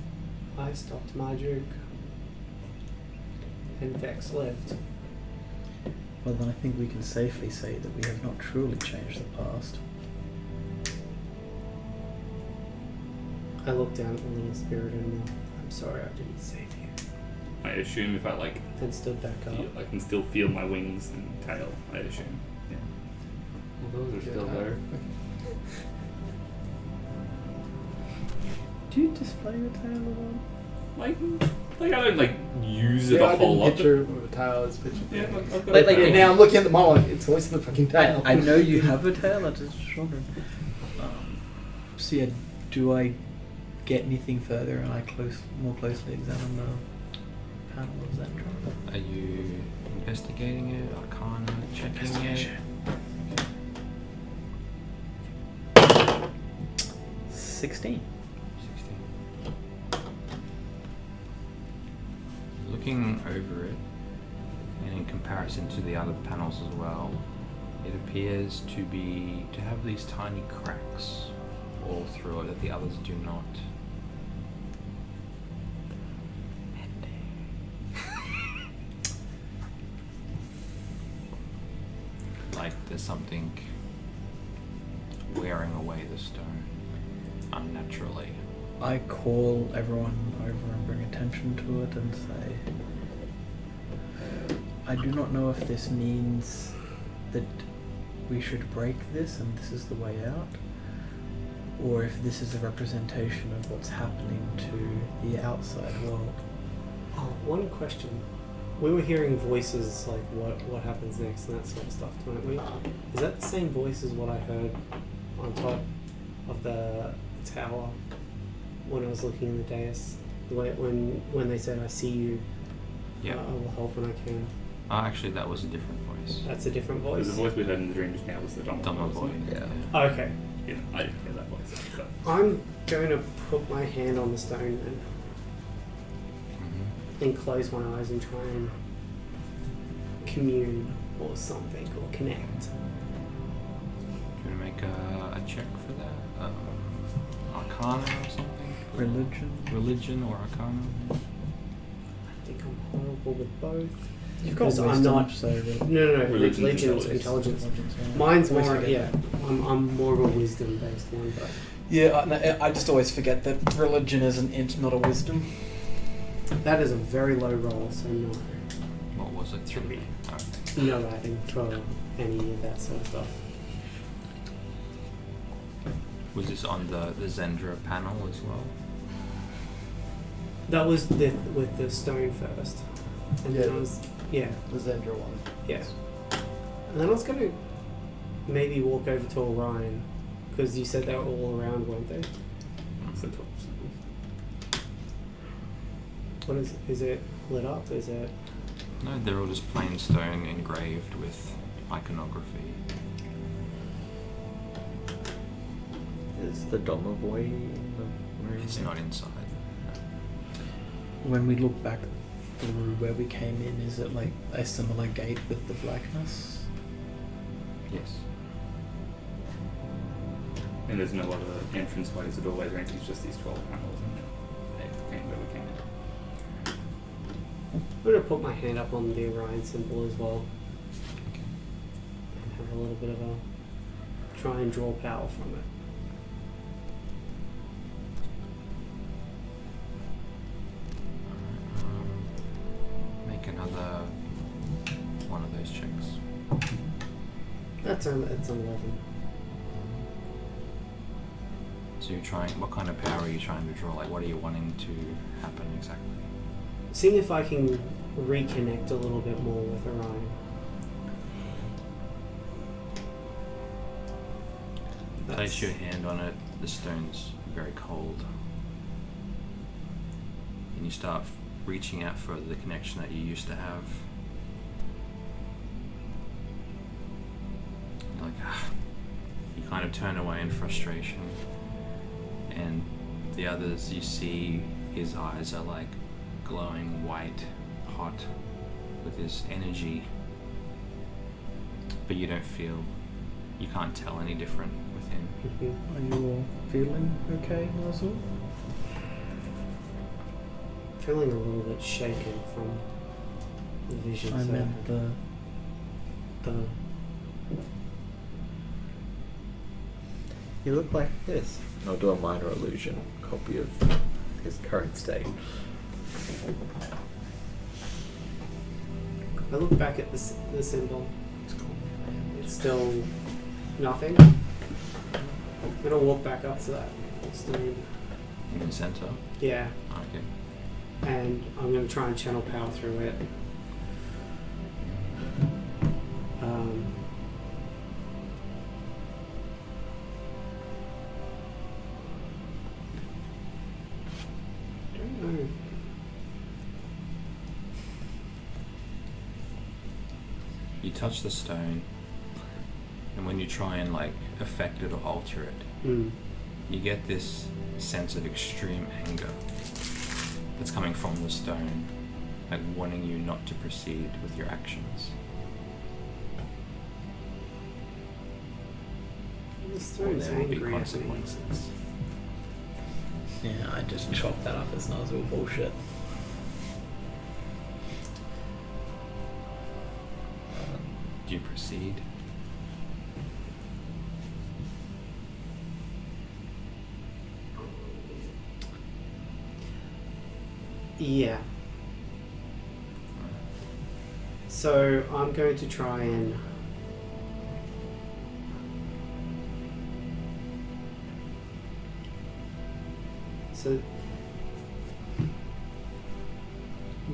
I stopped my juke. And Vex lived. Well, then I think we can safely say that we have not truly changed the past. I looked down at the little spirit animal. I'm sorry I didn't save you. I assume if I Then stood back up. I can still feel my wings and tail. I assume. Yeah. Well, those are still there. Do you display your tail at all? Like I don't use it Yeah, a I whole didn't lot. picture it with a tail. It's picture. Yeah, I've got Like- a tail. Now I'm looking at the model. It's always the fucking tail. I know you have a tail, I just wondering. So yeah, do I get anything further and I more closely examine the panel of Zentra? Are you investigating it, arcana, checking it? 16. 16. Looking over it, and in comparison to the other panels as well, it appears to have these tiny cracks all through it that the others do not. Like there's something wearing away the stone unnaturally. I call everyone over and bring attention to it and say, I do not know if this means that we should break this and this is the way out, or if this is a representation of what's happening to the outside world. Oh, one question. We were hearing voices like what happens next and that sort of stuff, weren't we? Is that the same voice as what I heard on top of the tower when I was looking in the dais? The way when they said, "I see you. Yeah. I will help when I can." Actually, that was a different voice. That's a different The voice. voice we heard in the dream just now was the Dumbo boy. Yeah. Oh, okay. Yeah, I didn't hear that voice. So. I'm going to put my hand on the stone then, Mm-hmm. and close my eyes and try and commune or something or connect. Do you want to make a check for that? Arcana or something? Religion or Arcana? I think I'm horrible with both. You've got I'm not. so No. Religion's Religion's intelligence. intelligence. Mine's Always more. forget Yeah, that. I'm more of a wisdom based one, but Yeah, I just always forget that religion is an int, not a wisdom. that is a very low roll, so no, What was it? 3. Oh. no adding for any of that sort of stuff. Was this on the Zendra panel as well? That was with the stone first, and then Yeah. I was The Zendra one. yeah, and then I was gonna maybe walk over to Orion because you said they were all around, weren't they? So 12 seconds. What is it? Is it lit up? Is it? No, they're all just plain stone engraved with iconography. Is the Doma boy in the room? It's not inside. When we look back through where we came in, is it like a similar gate with the blackness? Yes. And there's no other entrance ways or doorways or anything, it's just these 12 panels and they came where we came in. I'm gonna put my hand up on the Orion symbol as well, Okay. and have a little bit of a try and draw power from it. Make another one of those checks. It's 11. So you're trying. What kind of power are you trying to draw? Like, what are you wanting to happen exactly? Seeing if I can reconnect a little bit more with Orion. Place your hand on it. The stone's very cold, and you start reaching out for the connection that you used to have. You're like, you kind of turn away in frustration, and the others, you see his eyes are like glowing white, hot, with this energy, but you can't tell any different with him. Mhm. Are you all feeling okay, Nazul? Feeling a little bit shaken from the vision. I so meant the You look like this. I'll do a minor illusion copy of his current state. I look back at the symbol. It's still nothing. I'm gonna walk back up to that stone. In the center. Yeah, Okay. and I'm gonna try and channel power through it. Don't know. You touch the stone, and when you try and like affect it or alter it, Mm. you get this sense of extreme anger that's coming from the stone, like wanting you not to proceed with your actions. The Or stone's there will be angry at me. consequences. Yeah, I just chalked that up as Nazul bullshit. Do you proceed? Yeah. So I'm going to try and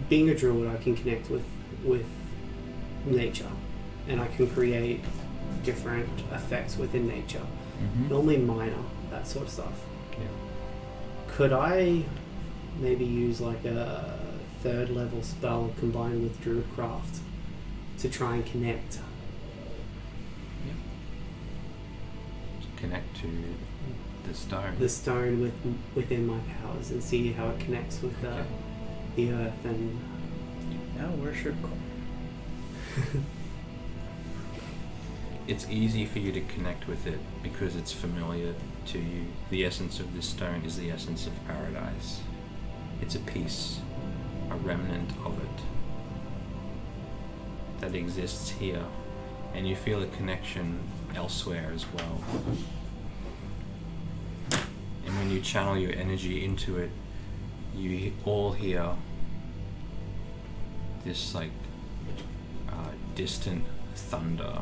being a druid, I can connect with nature, and I can create different effects within nature. Mm-hmm. Normally minor, that sort of stuff. Yeah. Could I maybe use like a 3rd level spell combined with Druidcraft to try and connect? Connect to the stone. The stone within my powers and see how it connects with the earth and... Now worship. It's easy for you to connect with it because it's familiar to you. The essence of this stone is the essence of paradise. It's a piece, a remnant of it that exists here, and you feel a connection elsewhere as well. And when you channel your energy into it, you all hear this distant thunder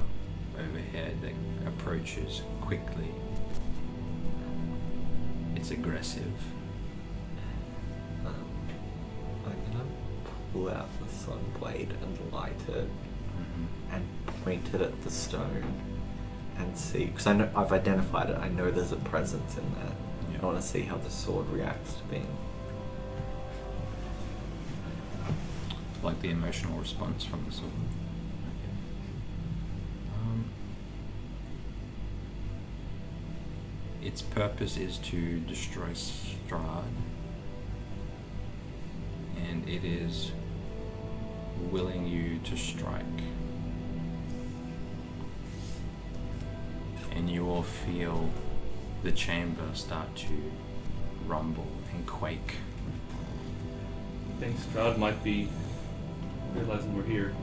overhead that approaches quickly. It's aggressive. I'm gonna pull out the sun blade and light it and point it at the stone and see, because I know I've identified it. I know there's a presence in there. Yeah. I want to see how the sword reacts to being. Like the emotional response from the sword. Its purpose is to destroy Strahd, and it is willing you to strike. And you all feel the chamber start to rumble and quake. I think Strahd might be realizing we're here.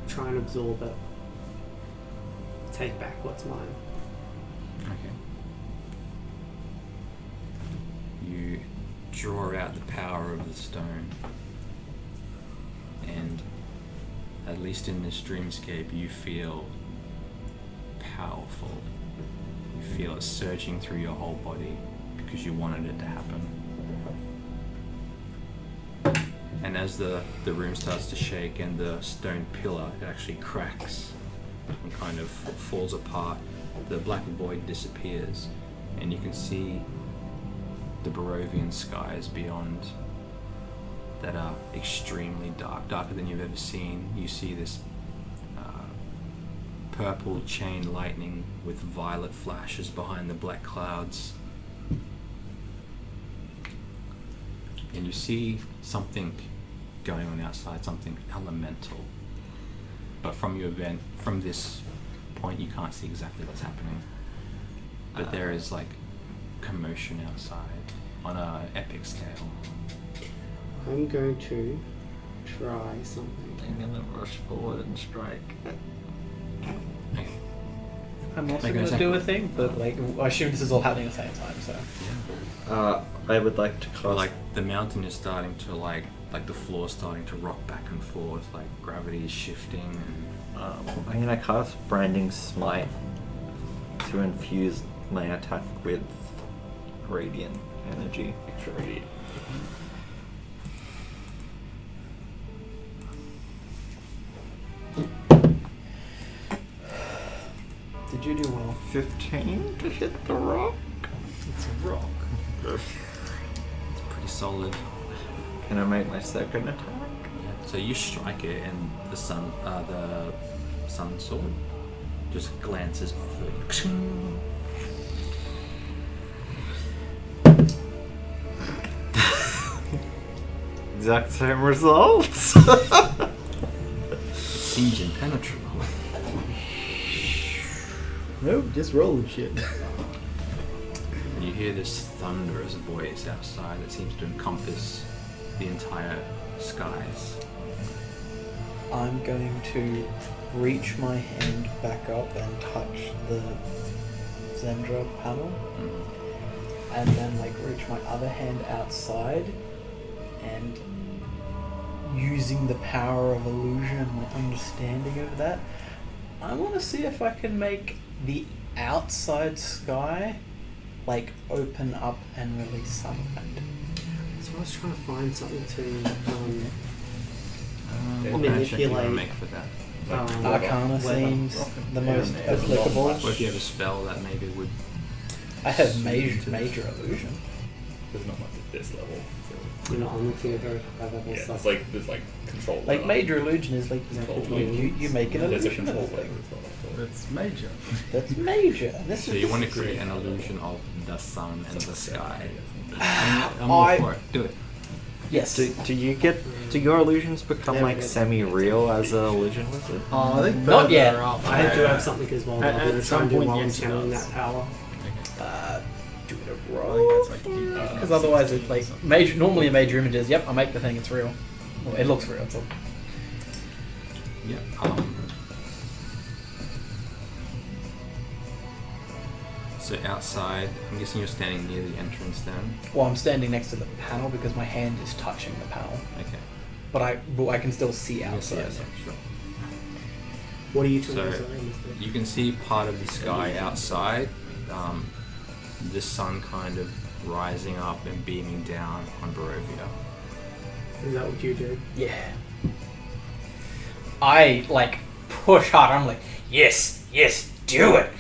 Try and absorb it. Take back what's mine. Okay. You draw out the power of the stone, and at least in this dreamscape, you feel powerful. You feel it surging through your whole body because you wanted it to happen. And as the room starts to shake and the stone pillar, it actually cracks and kind of falls apart. The black void disappears, and you can see the Barovian skies beyond that are extremely dark, darker than you've ever seen. You see this purple chain lightning with violet flashes behind the black clouds. And you see something going on outside, something elemental. But from this point, you can't see exactly what's happening. But there is like commotion outside on an epic scale. I'm going to try something. I'm gonna rush forward and strike. Okay. I'm also Make going an to do a attack. thing, but like I assume this is all happening at the same time, so. I would like to cast. Like the mountain is starting to like the floor starting to rock back and forth, like gravity is shifting. And I'm gonna cast Branding Smite to infuse my attack with radiant energy. Radiant. Did you do well? 15 to hit the rock. It's a rock. it's pretty solid. Can I make my second attack? So you strike it, and the sun sword just glances off it. Exact same results. Seems impenetrable. Nope, just rolling shit. And you hear this thunderous voice outside that seems to encompass the entire skies. I'm going to reach my hand back up and touch the Zendra panel, and then like reach my other hand outside and using the power of illusion and my understanding of that, I want to see if I can make the outside sky like open up and release sunlight. So I was trying to find something to What kind of check do you want to manipulate. make for that? Arcana weather. seems the most Yeah, applicable. Or if you have a spell that maybe would. I have major illusion. There's not much at this level. So. You know, I'm looking at very high level Yeah, stuff. there's like control. Like weather. major illusion is like you make an There's a illusion of control a thing. weather as well. That's major. That's major. This So is you want to create an illusion of the sun and the sky. I- I'm all for it. Do it. yes. Do your illusions become There we like go. semi-real as an illusion wizard? Oh, I think Not further yet. up. I do have something as well that I'm At going to try some and do point, while I'm yes, it channeling does. that power. Do it a I roll. think that's like deep. Because otherwise, it's like major. Normally, a major image is, yep, I make the thing, it's real. Well, it looks real. So. Yeah. So outside, I'm guessing you're standing near the entrance then. Well, I'm standing next to the panel because my hand is touching the panel, Okay. but I can still see Yes, outside. yes, sure. What are you trying So to say? you can see part of the sky outside. The sun kind of rising up and beaming down on Barovia. Is that what you do? Yeah. I like push hard. I'm like, yes, do it.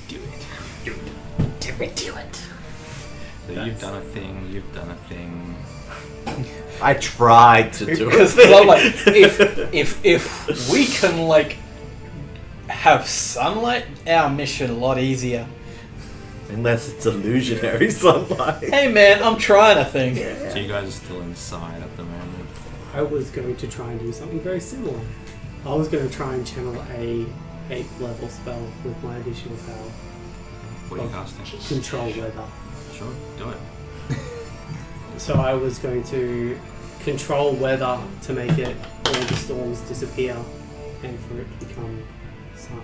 Do it. Do it. So you've done a thing. You've done a thing. I tried to do Because it. I'm like, if we can like have sunlight, our mission a lot easier. Unless it's illusionary sunlight. Hey man, I'm trying a thing. So you guys are still inside at the moment. I was going to try and do something very similar. I was going to try and channel a 8th level spell with my additional power. What are you of casting? Control weather. Sure, do it. So I was going to control weather to make it all the storms disappear and for it to become sun.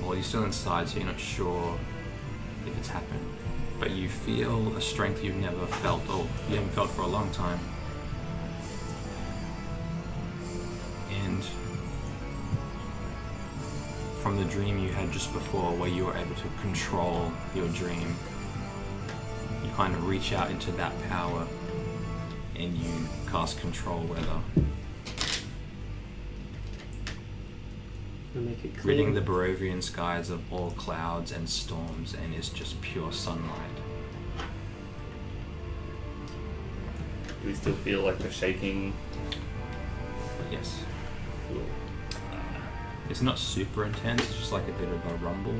Well, you're still inside, so you're not sure if it's happened. But you feel a strength you've never felt, or you haven't felt for a long time. And from the dream you had just before, where you were able to control your dream, you kind of reach out into that power and you cast control weather, And make it clear. ridding the Barovian skies of all clouds and storms, and is just pure sunlight. Do we still feel like we're shaking? Yes. Cool. It's not super intense, it's just like a bit of a rumble.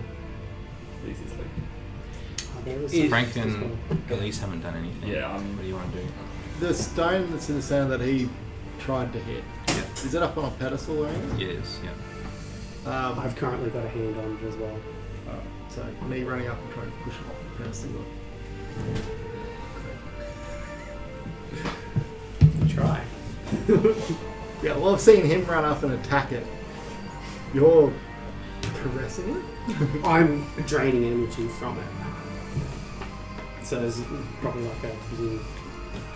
At least it's like, There was Is- Frank as and well. Elise haven't done anything. Yeah, What do you want to do? The stone that's in the center that he tried to hit, Yeah. is it up on a pedestal or anything? It is, yeah. I've currently got a hand on it as well. So me running up and trying to push it off the pedestal. Try. Yeah, well, I've seen him run up and attack it. You're caressing it? I'm draining energy from it. So there's probably like a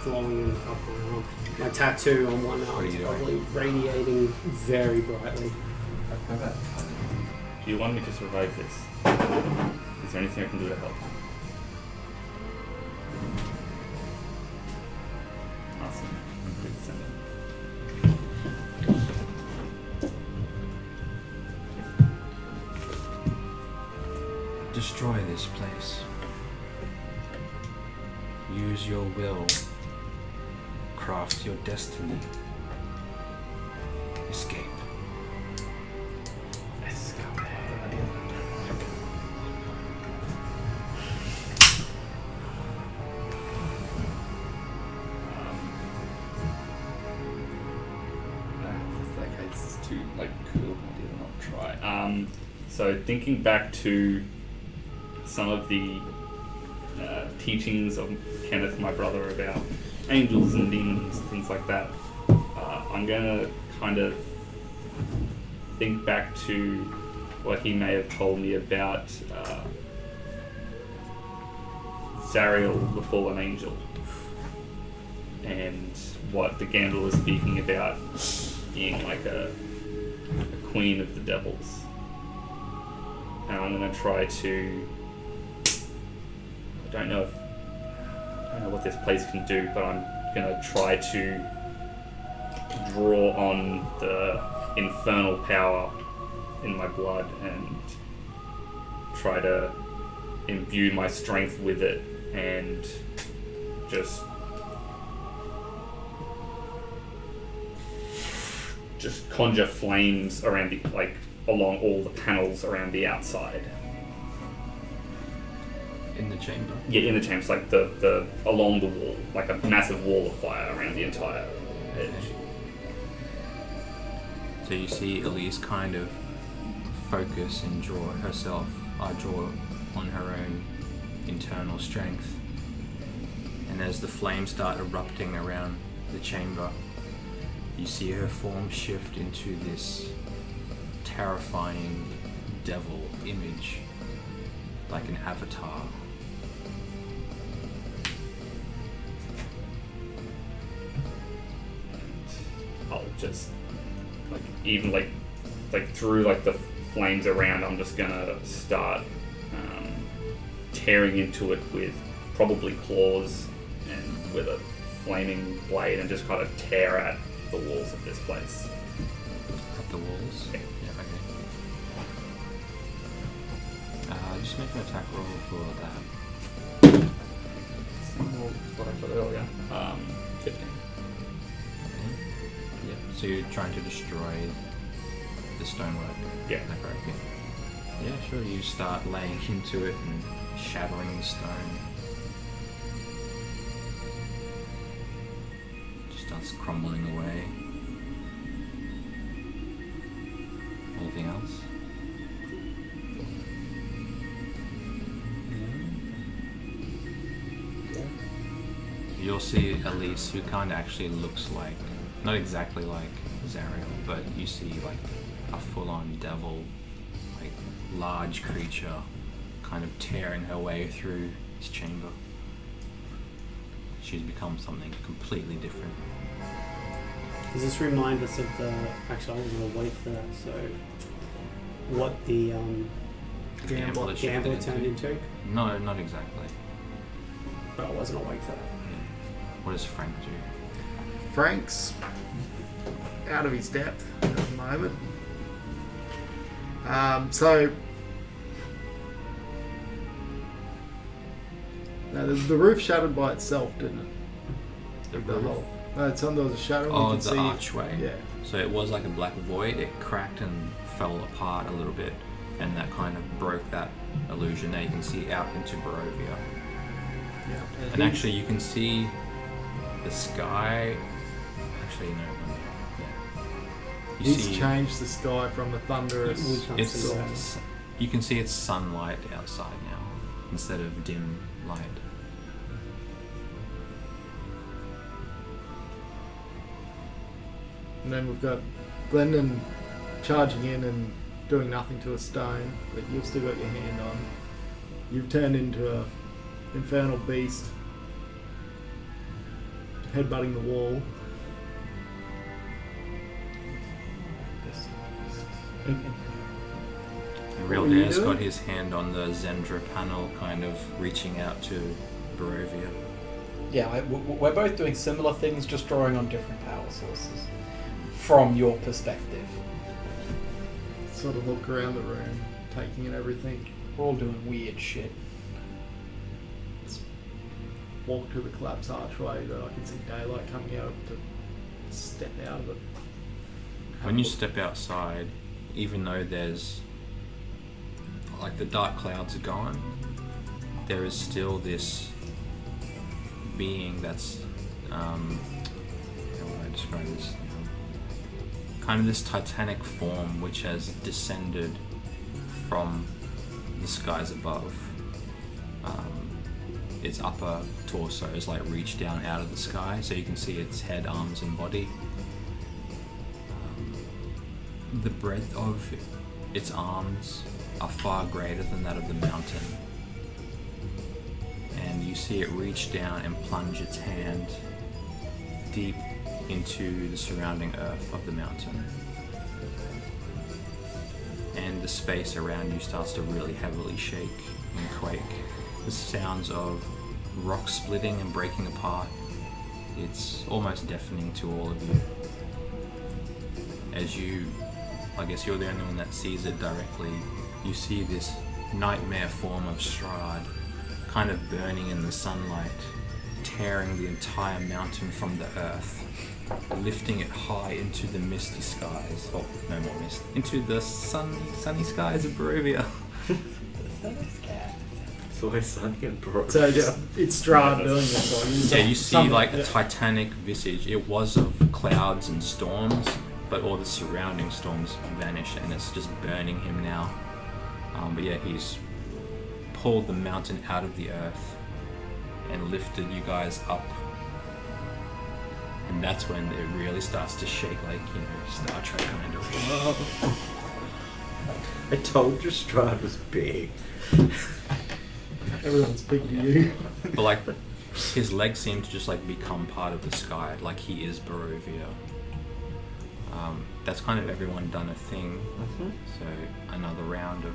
glowing in up my arm. My tattoo on one What arm are is you probably radiating very brightly. do you want me to survive this? Is there anything I can do to help? Awesome. Good send it. Destroy this place. Use your will. Craft your destiny. Escape. Okay, this is too like cool. I did not try. So thinking back to some of the teachings of Kenneth, my brother, about angels and demons, things like that. I'm gonna kind of think back to what he may have told me about Zariel, the fallen angel, and what the Gandalf is speaking about being like a queen of the devils. And I'm gonna try to. I don't know what this place can do, but I'm gonna try to draw on the infernal power in my blood and try to imbue my strength with it and just conjure flames around the, like, along all the panels around the outside. In the chamber. Yeah, in the chamber, like the along the wall, like a massive wall of fire around the entire edge. So you see Elise kind of focus and draw on her own internal strength. And as the flames start erupting around the chamber, you see her form shift into this terrifying devil image, like an avatar. I'll just through the flames around, I'm just gonna start tearing into it with probably claws and with a flaming blade, and just kind of tear at the walls of this place. At the walls? Yeah. Okay. Just make an attack roll for that. What I put earlier. 15. Yeah. So you're trying to destroy the stonework. Yeah. Is that correct? Yeah. Yeah, sure. You start laying into it and shattering the stone. Just starts crumbling away. Anything else? You'll see Elise, who kind of actually looks like, not exactly like Zariel, but you see like a full-on devil, like large creature, kind of tearing her way through this chamber. She's become something completely different. Does this remind us of the... Actually, I wasn't awake for that, so... What the Gambler gambler turned into? No, not exactly. But I wasn't awake for that. What does Frank do? Frank's out of his depth at the moment. So no, the roof shattered by itself, didn't it? The The roof? whole. No, it's under the shadow. Oh, you can the see archway. Yeah. So it was like a black void. It cracked and fell apart a little bit, and that kind of broke that illusion. Now you can see out into Barovia. Yeah. And actually, you can see the sky. Actually, no. Yeah. You He's see, changed the sky from a thunderous. We can't it's see that. you can see it's sunlight outside now instead of dim light. And then we've got Glendon charging in and doing nothing to a stone, but you've still got your hand on. You've turned into a infernal beast, headbutting the wall. And Real What were you Dare's doing? got his hand on the Zendra panel, kind of reaching out to Barovia. Yeah, we're both doing similar things, just drawing on different power sources from your perspective. Sort of look around the room, taking in everything. We're all doing weird shit. Walk to the collapsed archway that I can see daylight coming out of to step out of it. When you step outside, even though there's like the dark clouds are gone, there is still this being that's how would I describe this? Kind of this titanic form which has descended from the skies above. Its upper torso is like reached down out of the sky, so you can see its head, arms, and body. The breadth of its arms are far greater than that of the mountain, and you see it reach down and plunge its hand deep into the surrounding earth of the mountain. And the space around you starts to really heavily shake and quake. The sounds of rock splitting and breaking apart, it's almost deafening to all of you. As you, I guess you're the only one that sees it directly, you see this nightmare form of Strahd kind of burning in the sunlight, tearing the entire mountain from the earth, lifting it high into the misty skies. Oh, no more mist. Into the sunny skies of Barovia. It's always sunny and bright. So it's Strahd doing this. Yeah, you see like a titanic visage. It was of clouds and storms, but all the surrounding storms vanish and it's just burning him now. But yeah, he's pulled the mountain out of the earth and lifted you guys up. And that's when it really starts to shake, like, you know, Star Trek kind of. I told you Strahd was big. Everyone's big to you. But like, his legs seem to just like become part of the sky, like he is Barovia. That's kind of everyone done a thing. Mm-hmm. So another round of.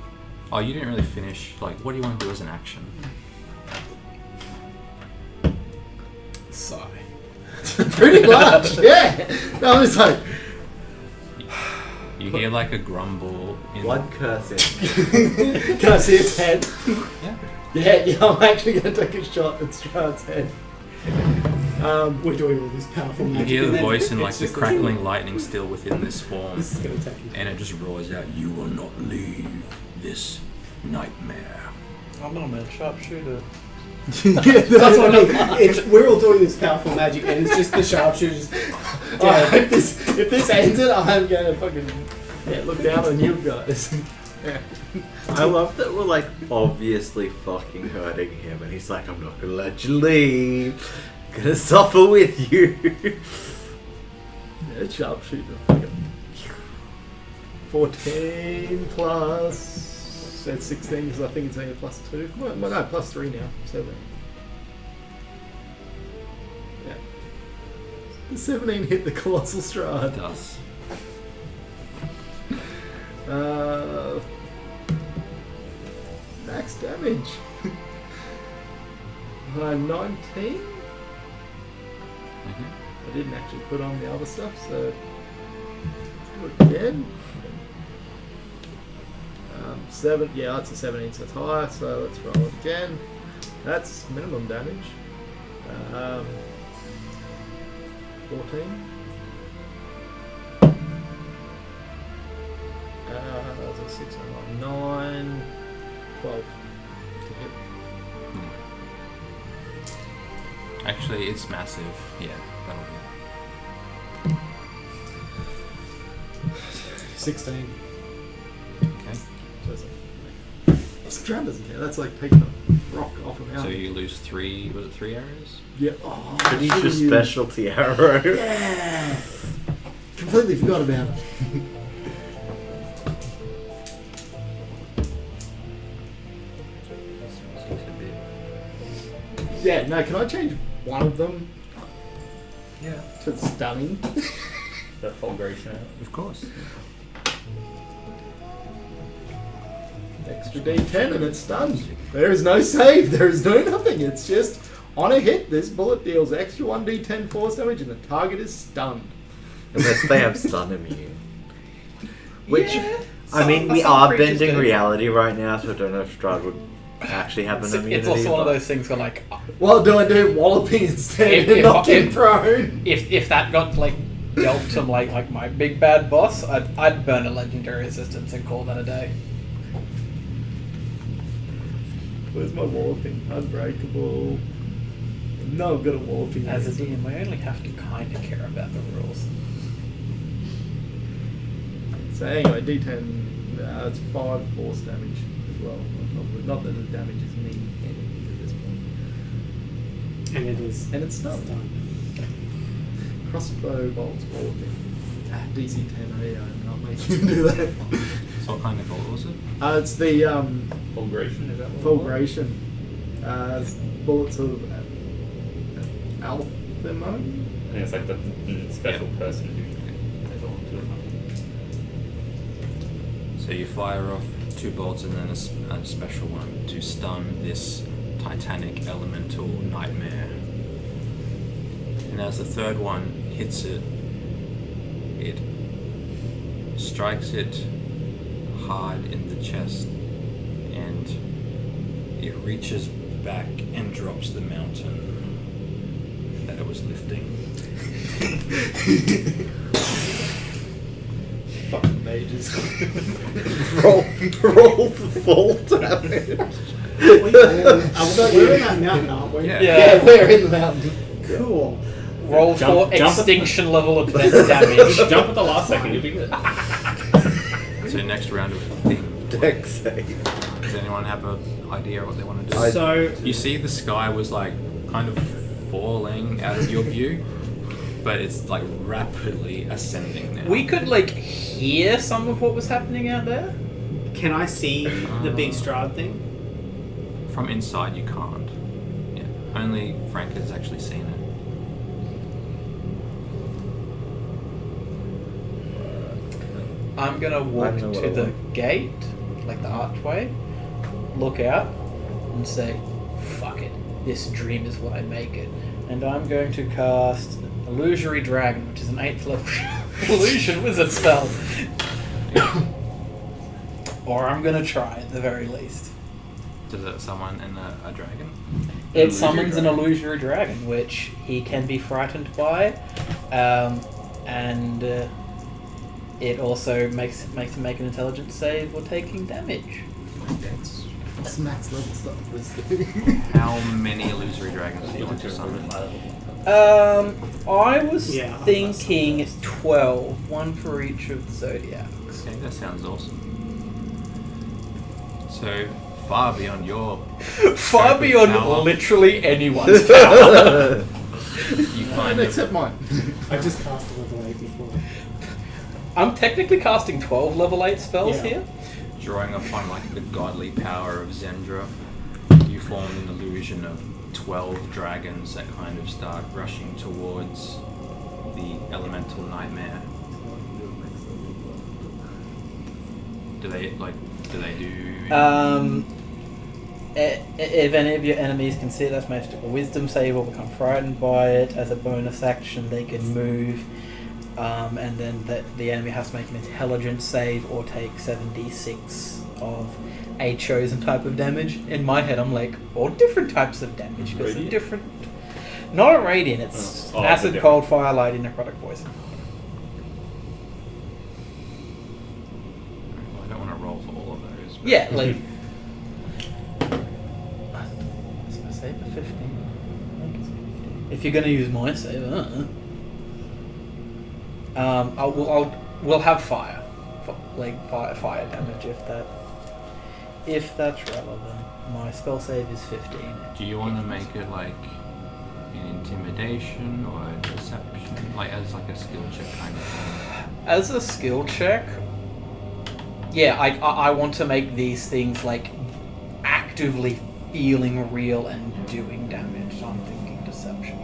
Oh, you didn't really finish. Like, what do you want to do as an action? Sigh. Pretty much, yeah. I was like, You hear like a grumble in. Blood cursing. can I see its head? Yeah. Yeah, I'm actually going to take a shot at Strahd's head. We're doing all this powerful You magic. hear and the then voice and like it's the just crackling lightning still within this form, This is going to take you. and it just roars out, "You will not leave this nightmare." I'm not a sharpshooter. That's what I mean. We're all doing this powerful magic, and it's just the sharpshooters. If this ended, I'm going to fucking look down on you guys. I love that we're like obviously fucking hurting him, and he's like, "I'm not gonna let you leave. I'm gonna suffer with you." Yeah, sharpshooter. 14 plus. That's 16 because I think it's only a plus 2. Well, no, plus 3 now. 7. Yeah. The 17 hit the Colossal It Strahd. does. Max damage. 19. Mm-hmm. I didn't actually put on the other stuff, so let's do it again. 7. Yeah, that's a 17, so it's higher. So let's roll it again. That's minimum damage. 14. That's a 6, 9, 12 to hit. Actually, it's massive. Yeah, that'll be. 16. Okay. So it's like, Strahd doesn't care. That's like taking a rock off of So out. you lose 3. Was it 3 arrows? Yeah. Oh, But he's should've your used- specialty arrow. Yeah. Completely forgot about it. Yeah, no, can I change one of them Yeah. to stunning? The fulguration. Of course. Extra D10 and it's stunned. There is no save, there is no nothing. It's just on a hit, this bullet deals extra 1d10 force damage and the target is stunned. Unless they have stun immune. Which, Yeah. I mean, we Some are creatures bending do. reality right now, so I don't know if Strahd would actually have an immunity. It's also one of but- those things where, like, Well, do I do walloping instead If- and if- knock him if- prone? if that got like dealt to like my big bad boss, I'd burn a legendary assistance and call that a day. Where's my walloping? Unbreakable. No, I've got a walloping. As a DM, I only have to kind of care about the rules. So anyway, D10, it's 5 force damage as well. Not that the damage is me anything at this point. And it is. And it's stunned. Crossbow bolts walloping. DC 10, I'm not making him do that. So what kind of goal was it? It's the Fulguration, is that what it was? Fulguration. bullets of Althemo. I think it's like the special person who does all the So you fire off 2 bolts and then a special one to stun this titanic elemental nightmare. And as the third one hits it, it strikes it hard in the chest, and it reaches back and drops the mountain that it was lifting. Fucking mages. roll full damage. We're in that mountain, aren't we? Yeah. Yeah. We're in the mountain. Cool. Roll Jump- for jump. extinction level event damage. Jump at the last second, you'll be good. So next round of thing. Dex save. Does anyone have an idea what they want to do? So, You see the sky was like kind of falling out of your view, but it's like rapidly ascending now. We could like hear some of what was happening out there. Can I see the big Strahd thing? From inside you can't. Yeah. Only Frank has actually seen it. I'm gonna walk know what to I the want. gate, like the archway, look out, and say, fuck it, this dream is what I make it. And I'm going to cast Illusory Dragon, which is an 8th level illusion wizard spell. Or I'm gonna try at the very least. Does it summon a dragon? It summons an illusory dragon, which he can be frightened by, and it also makes him make an intelligence save or taking damage. That's max level stuff. How many illusory dragons do you want to summon? I was Yeah, thinking 12, one for each of the zodiacs. Okay, that sounds awesome. So far beyond your Far scope of beyond power, literally anyone's power. you kind of Except mine. I just cast a level 8 before. I'm technically casting 12 level 8 spells Yeah. here. drawing upon like the godly power of Zendra. You form an illusion of 12 dragons that kind of start rushing towards the elemental nightmare. Do they do? If any of your enemies can see it, that's magical wisdom save or become frightened by it. As a bonus action, they can move, and then the enemy has to make an intelligence save or take 7d6 of a chosen type of damage. In my head, I'm like, all different types of damage because they're Radiant? different. Not a radiant, it's Oh, acid, okay. cold, fire, light, necrotic poison. Well, I don't want to roll for all of those. But Yeah, like. What's my save for 15? If you're going to use my save, we'll have fire, fire damage if that's relevant. My spell save is 15. Do you want to make it like an intimidation or a deception, like as like a skill check kind of thing? As a skill check, yeah, I want to make these things like actively feeling real and doing damage. So I'm thinking deception.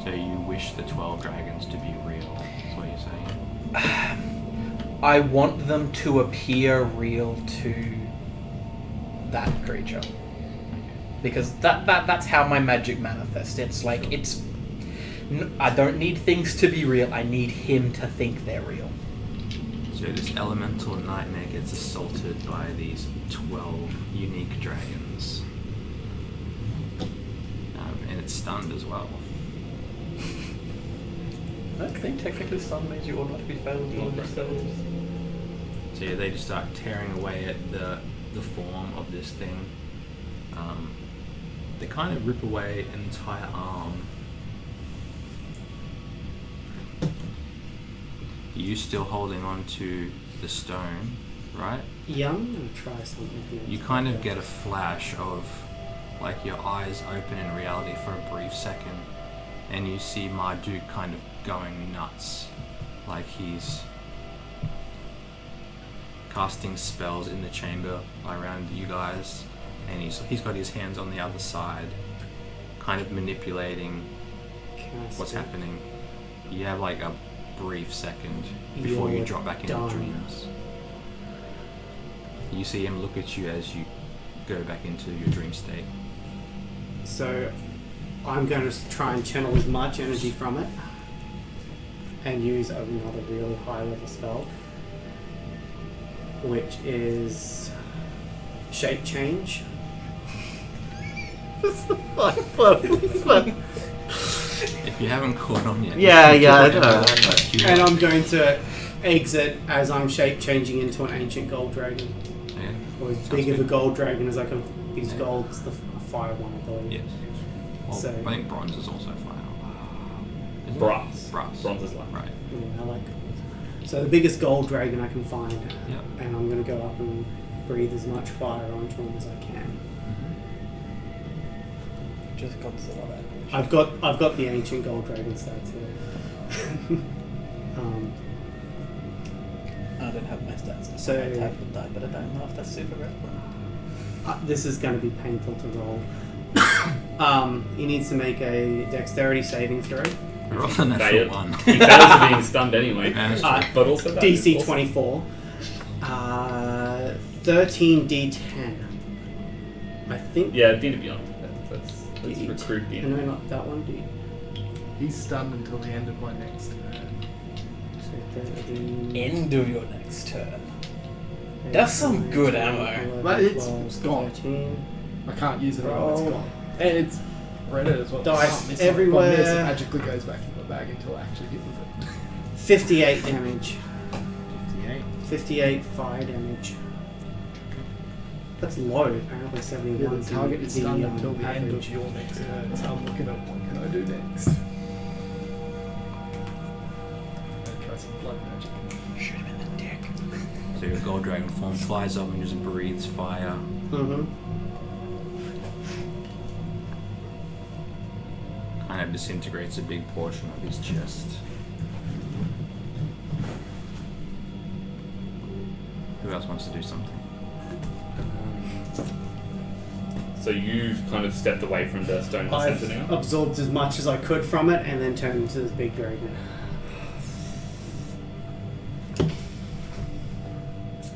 So you wish the 12 dragons to be real, is what you're saying? I want them to appear real to that creature. Because that's how my magic manifests. It's like, I don't need things to be real, I need him to think they're real. So this elemental nightmare gets assaulted by these 12 unique dragons. And it's stunned as well. I don't think technically stun means you automatically fail on yourselves. So yeah, they just start tearing away at the form of this thing. They kind of rip away an entire arm. You still holding on to the stone, right? Yeah, I'm gonna try something here. You kind of get a flash of like your eyes open in reality for a brief second, and you see Marduk kind of going nuts, like he's casting spells in the chamber around you guys, and he's got his hands on the other side, kind of manipulating Can I what's speak? happening. You have like a brief second before you You're drop back into done. dreams. You see him look at you as you go back into your dream state. So I'm going to try and channel as much energy from it and use another really high level spell, which is shape change. If you haven't caught on yet, Yeah, I you know. And I'm going to exit as I'm shape changing into an ancient gold dragon. Yeah. Or as Sounds big of a good. gold dragon as I can. These Yeah. gold's the fire one, I believe. Yes. Well, So- I think bronze is also fire. Is it? Brass. Brass. Bronze is like. Right. Yeah, I like gold. So the biggest gold dragon I can find. Yep. And I'm going to go up and breathe as much fire onto him as I can. Just Godzilla then. I've got the ancient gold dragon stats here. I don't have my stats. So- my type will die, but I don't know if that's super rare. This is going to be painful to roll. He needs to make a dexterity saving throw. Roll a natural Failed. one. He fails to being stunned anyway. Yeah, that's Uh, true. But also that is DC awesome. 24. 13d10. I think. Yeah, D to Beyond. Let's D- recruit D. No, not that one. He's stunned until the end of my next turn. So 13. End of your next turn. That's some good ammo. But it's gone. 13. I can't use it all. It's Roll. gone. And it's Reddit as well. Dice I can't miss it. everywhere. If I miss, it magically goes back in my bag until I actually hit with it. 58 damage. 58. 58 fire damage. That's low. Apparently 71. Yeah, the target is stunned the, until the end average. of your next turn. So I'm looking at what can I do next. I'm gonna try some blood magic. Shoot him in the dick. So your gold dragon form flies up and just breathes fire. Mm-hmm. Kind of disintegrates a big portion of his chest. Who else wants to do something? So you've kind of stepped away from the stone I've center now. absorbed as much as I could from it and then turned into this big dragon.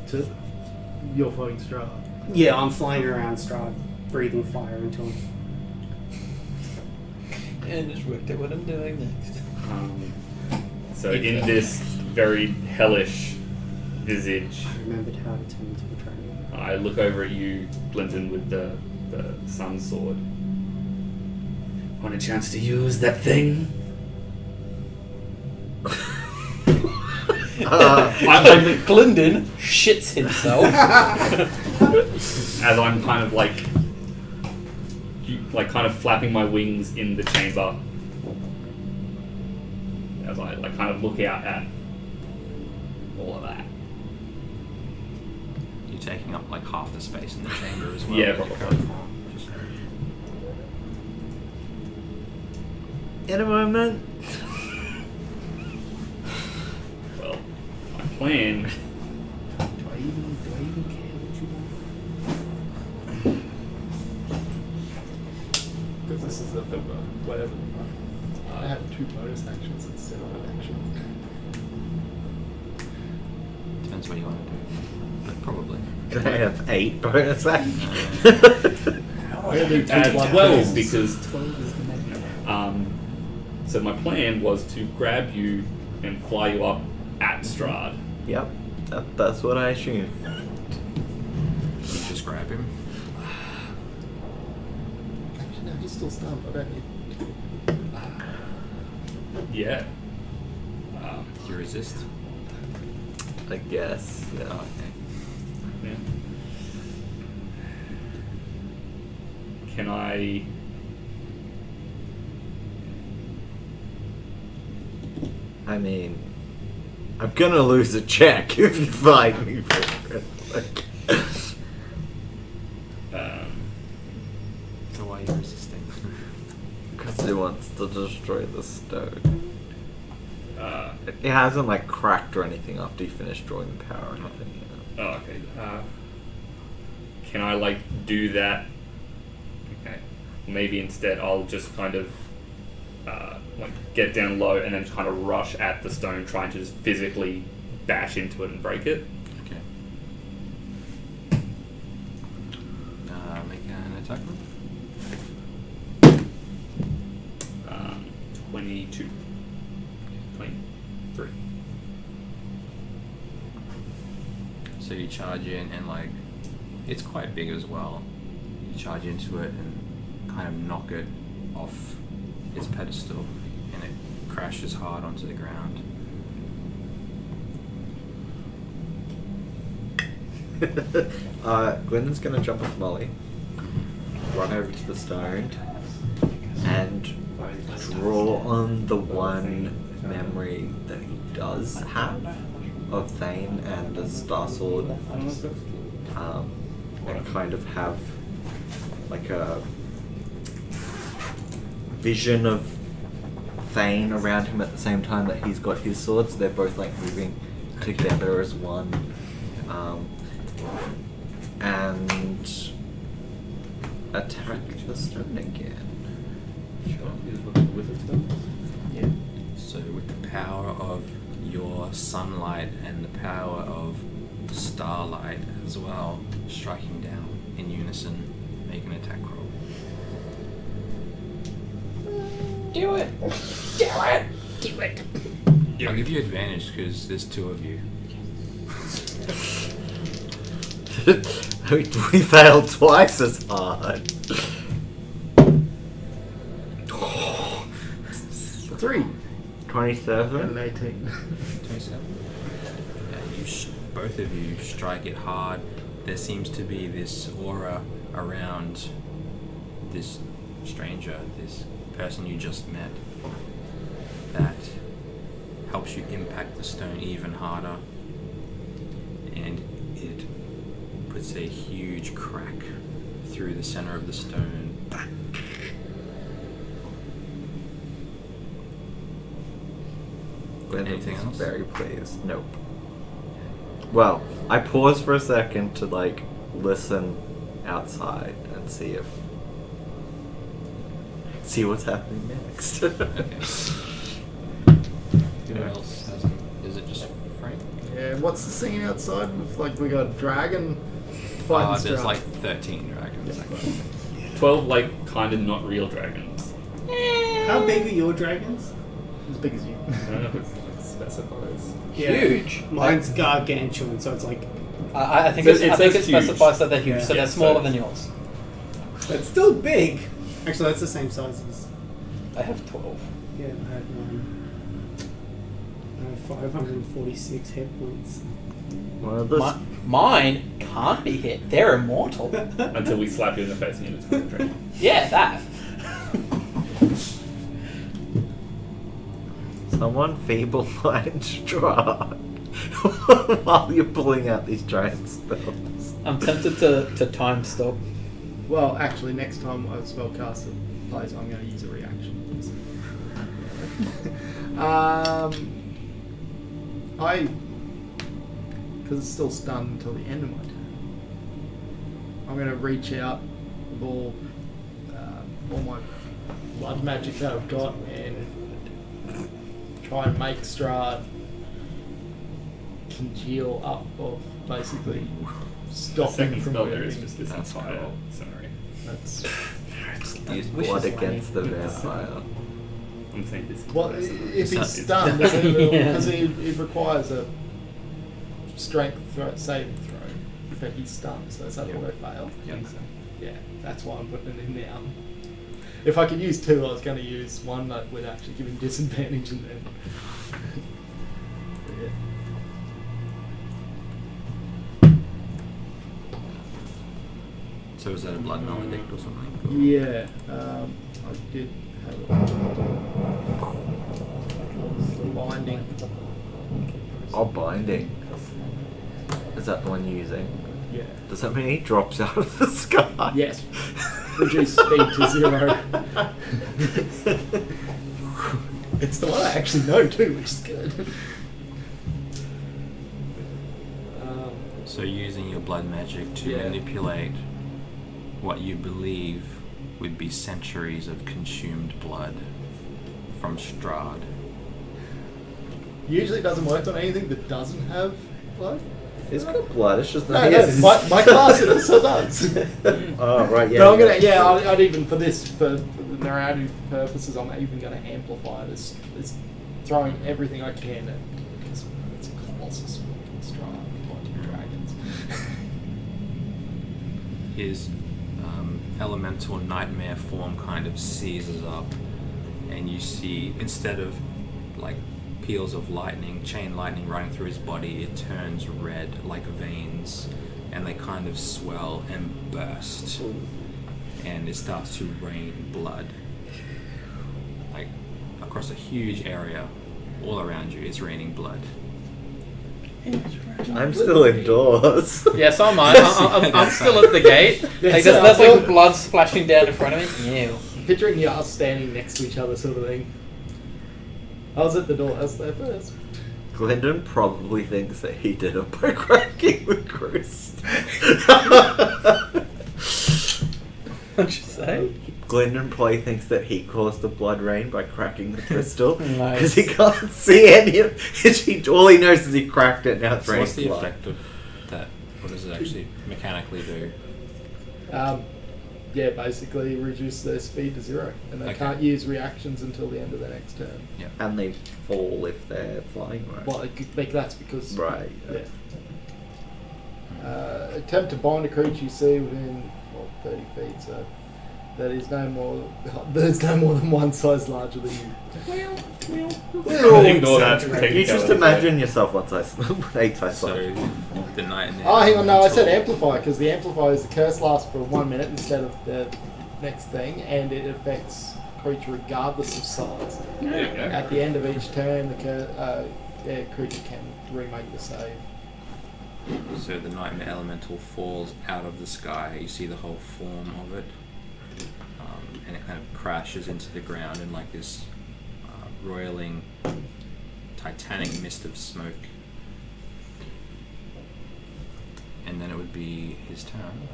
So you're fighting Strahd. Yeah, I'm flying around Strahd, breathing fire into him. And just worked out what I'm doing next. So in this very hellish visage, I remembered how to turn into a dragon. I look over at you, Blinton, with the sun sword. Want a chance to use that thing? I'm Glendon shits himself. as I'm kind of like kind of flapping my wings in the chamber as I like kind of look out at all of that. You're taking up like half the space in the chamber as well. Yeah, with your probably. code form. Just- In a moment. Well, my plan. Do I even care what you want? Because this is the whatever the fuck. I have 2 bonus actions instead of an action. Depends what you want to do. But probably. I have 8 bonus actions. I only do 2 Add blood 12 poisons. because 12 is the magic. So my plan was to grab you and fly you up at Strahd. Yep, that's what I assumed. You just grab him. Actually, no, he's still stunned. I don't need. Yeah. You resist. I guess. Yeah. Oh, okay. Yeah. Can I? I mean, I'm gonna lose a check if you fight me for it. Like, So why are you resisting? because he wants to destroy the stone. Uh, It hasn't like cracked or anything after you finish drawing the power or anything. You know? oh, okay. can I like do that? Okay. Maybe instead I'll just kind of like get down low and then kind of rush at the stone, trying to just physically bash into it and break it. Okay. Make an attack roll. 22. 23. So you charge in and like, it's quite big as well. You charge into it and kind of knock it off its pedestal and it crashes hard onto the ground. Gwynn's gonna jump with Molly, run over to the stone, and draw on the one memory that he does have of Thane and the Star Sword, and kind of have like a vision of Thane around him at the same time that he's got his sword, so they're both like moving together as one. And attack the stone again. Yeah. So with the power of your sunlight and the power of starlight as well, striking down in unison, make an attack roll. Do it! Do it! Do it! I'll give you advantage because there's two of you. We failed twice as hard. 3 27. and 18. 27. Yeah, both of you strike it hard. There seems to be this aura around this stranger, this person you just met, that helps you impact the stone even harder, and it puts a huge crack through the center of the stone. Anything else? Very pleased. Nope. Well, I pause for a second to like listen outside and see what's happening next. Who else hasn't? Is it just Frank? Yeah, what's the scene outside with like we got a dragon fighting There's Strahd? like 13 dragons. 12 like kind of not real dragons. How big are your dragons? As big as you. I don't know if it specifies. Huge. Mine's gargantuan, so it's like. I think It I think says it specifies that they're huge, Yeah. so Yeah, they're smaller so- than yours. That's still big. Actually, that's the same size as. I have 12. Yeah, I had mine. I have 546 hit points. One of those. Mine can't be hit. They're immortal. Until we slap you in the face and you just turn dragon. Yeah, that. Someone feeble mind Strahd while you're pulling out these giant spells. I'm tempted to time stop. Well, actually, next time a spellcaster plays, I'm going to use a reaction. Because it's still stunned until the end of my turn, I'm going to reach out with all my blood magic that I've got and try and make Strahd congeal up of basically The stopping second from spell there is moving. just this That's entire cool. scenario. That's Use Wish blood is against the lame. vampire. I'm saying this. well, if It's he's not- stunned, Yeah. because it requires a strength saving throw but he's stunned, so is that Yeah. auto fail? Yeah. Yeah, that's why I'm putting it in now. If I could use two, I was going to use one that would actually give him disadvantage and then. Yeah. So is that a blood maledict or something? Yeah, I did have binding. Oh, binding. Is that the one you're using? Yeah. Does that mean he drops out of the sky? Yes. Reduce speed to 0. It's the one I actually know too, which is good. So using your blood magic to Yeah. manipulate what you believe would be centuries of consumed blood from Strahd. Usually doesn't work on anything that doesn't have blood. It's got blood. It's just No, not no, his. my class it also does. Oh right, yeah. But I'm gonna, yeah, I'd even for narrative purposes, I'm even gonna amplify this. It's throwing everything I can at because it's Colossus fucking Strahd fighting dragons. His elemental nightmare form kind of seizes up, and you see, instead of like peals of lightning, chain lightning running through his body, it turns red like veins, and they kind of swell and burst, and it starts to rain blood like across a huge area. All around you is raining blood. I'm still indoors. Yeah, so am I. I'm still at the gate. Like, there's like blood splashing down in front of me. Ew. Picturing you us standing next to each other, sort of thing. I was at the door. I was there first. Glendon probably thinks that he did it by cracking the crust. What'd you say? Glendon probably thinks that he caused the blood rain by cracking the crystal Nice. because he can't see any of it. All he knows is he cracked it. Now it's So raining what's the blood. effect of that? What does it actually mechanically do? Yeah, basically reduce their speed to 0, and they Okay. can't use reactions until the end of their next turn. And they fall if they're flying, right? Well, that's because Right. yeah. Attempt to bind a creature you see within 30 feet, so there's no more than one size larger than you. Ignore that. You just imagine yourself 8 size So larger. the nightmare. Oh, hang on, no, I said elemental- amplify, because the amplifier is the curse lasts for 1 minute instead of the next thing, and it affects creature regardless of size. There you go. At the end of each turn, the creature can remake the save. So the nightmare elemental falls out of the sky. You see the whole form of it, and it kind of crashes into the ground in like this roiling, titanic mist of smoke. And then it would be his turn.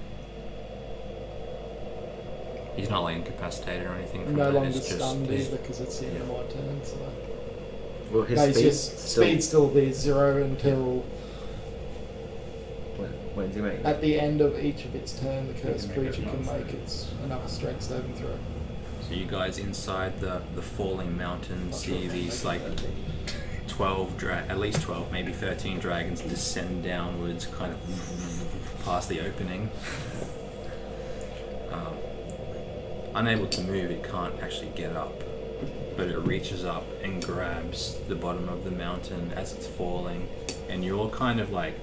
He's not like incapacitated or anything. From No that, longer it's just stunned his- either, because it's the end of my turn, so... Well, his No, he's speed just speed still be 0 until When's he making? at the end of each of its turn, the cursed can make creature it can not make its another strength saving throw. So you guys inside the falling mountain see these like 12 at least 12, maybe 13 dragons descend downwards, kind of past the opening. Unable to move, it can't actually get up, but it reaches up and grabs the bottom of the mountain as it's falling, and you're all kind of like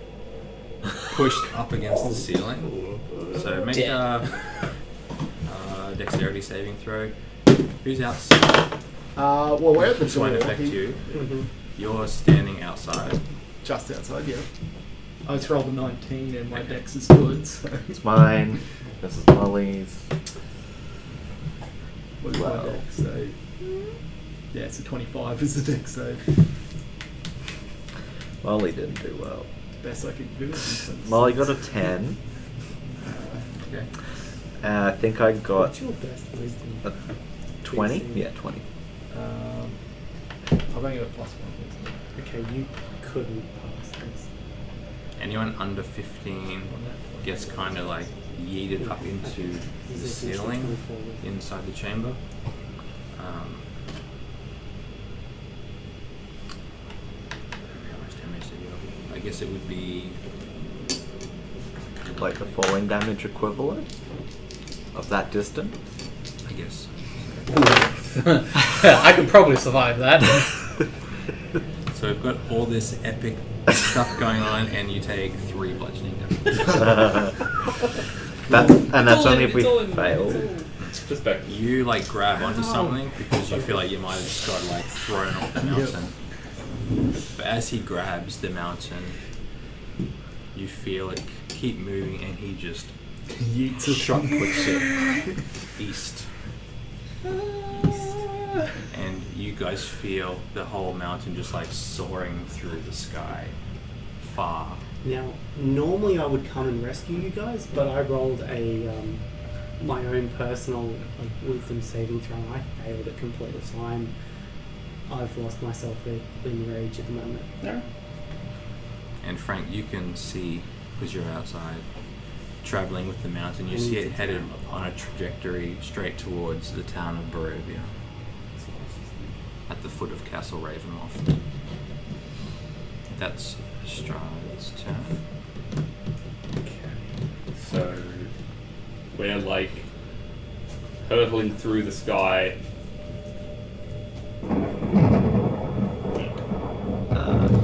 pushed up against the ceiling. So make a dexterity saving throw. Who's outside? Well, we're at the This door. won't affect you. You're standing outside. Just outside, yeah. I just rolled a 19 and my dex is good, so... It's mine. This is Molly's. What's Wow. my dex save? Yeah, so 25 is the dex save. Molly didn't do well. Best I could do is Molly got a 10. Okay. I think I got What's your best wisdom? a 20. Yeah, 20. I've only got a +1. Okay, you couldn't pass this. Anyone under 15 gets kind of like yeeted up into the ceiling inside the chamber. How much damage did you have? I guess it would be Like the falling damage equivalent of that distance. I guess. I could probably survive that. So we've got all this epic stuff going on, and you take 3 bludgeoning damage. That's only if we fail. Just back. You like grab onto something because you feel like you might have just got like thrown off the mountain. But as he grabs the mountain, you feel it keep moving, and he just Yeets it. shot puts it east. And you guys feel the whole mountain just like soaring through the sky, far Now, normally I would come and rescue you guys, but I rolled a my own personal wisdom saving throw. I failed it completely, so I've lost myself in rage at the moment. No. And Frank, you can see, because you're outside, travelling with the mountain, you see it headed on a trajectory straight towards the town of Barovia, at the foot of Castle Ravenloft. That's Strahd's turn. Okay. So we're like hurtling through the sky.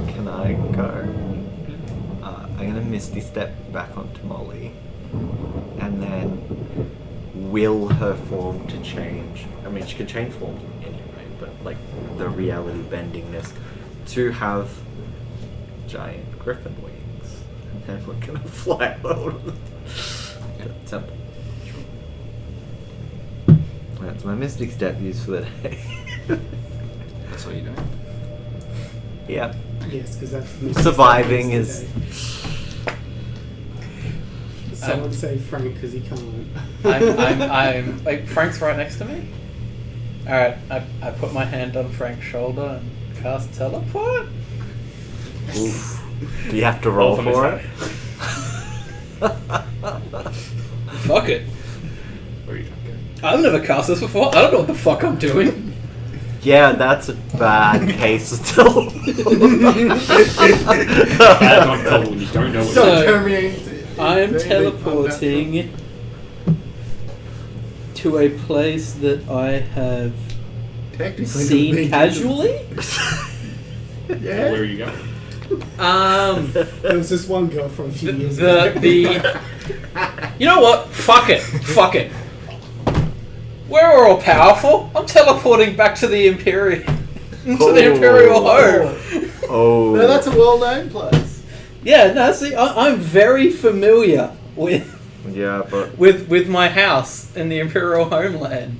Can I go? I'm gonna Misty Step back onto Molly, and then will her form to change. I mean, she can change forms anyway, but like the reality bendingness to have giant griffin wings, and then we're gonna fly out of the temple. That's my Mystic Step used for the day. That's what you're doing? Yeah. Yes, because that's the Surviving is. Someone say Frank because he can't. I'm like, Frank's right next to me. Alright, I put my hand on Frank's shoulder and cast teleport. Oof. Do you have to roll Roll for for it? Fuck it. Where are you trying to go? I've never cast this before. I don't know what the fuck I'm doing. Yeah, that's a bad case still. Bad luck trouble when you don't know what So- you're Terminating. I'm teleporting to a place that I have Technically seen casually. Yeah. Where are you going? There was this one girl from a few years the ago. You know what? Fuck it. Fuck it. We're all powerful. I'm teleporting back to the Imperial into the Imperial home. Oh. No, that's a well-known place. Yeah, no, see, I'm very familiar with Yeah, but. with my house in the Imperial homeland.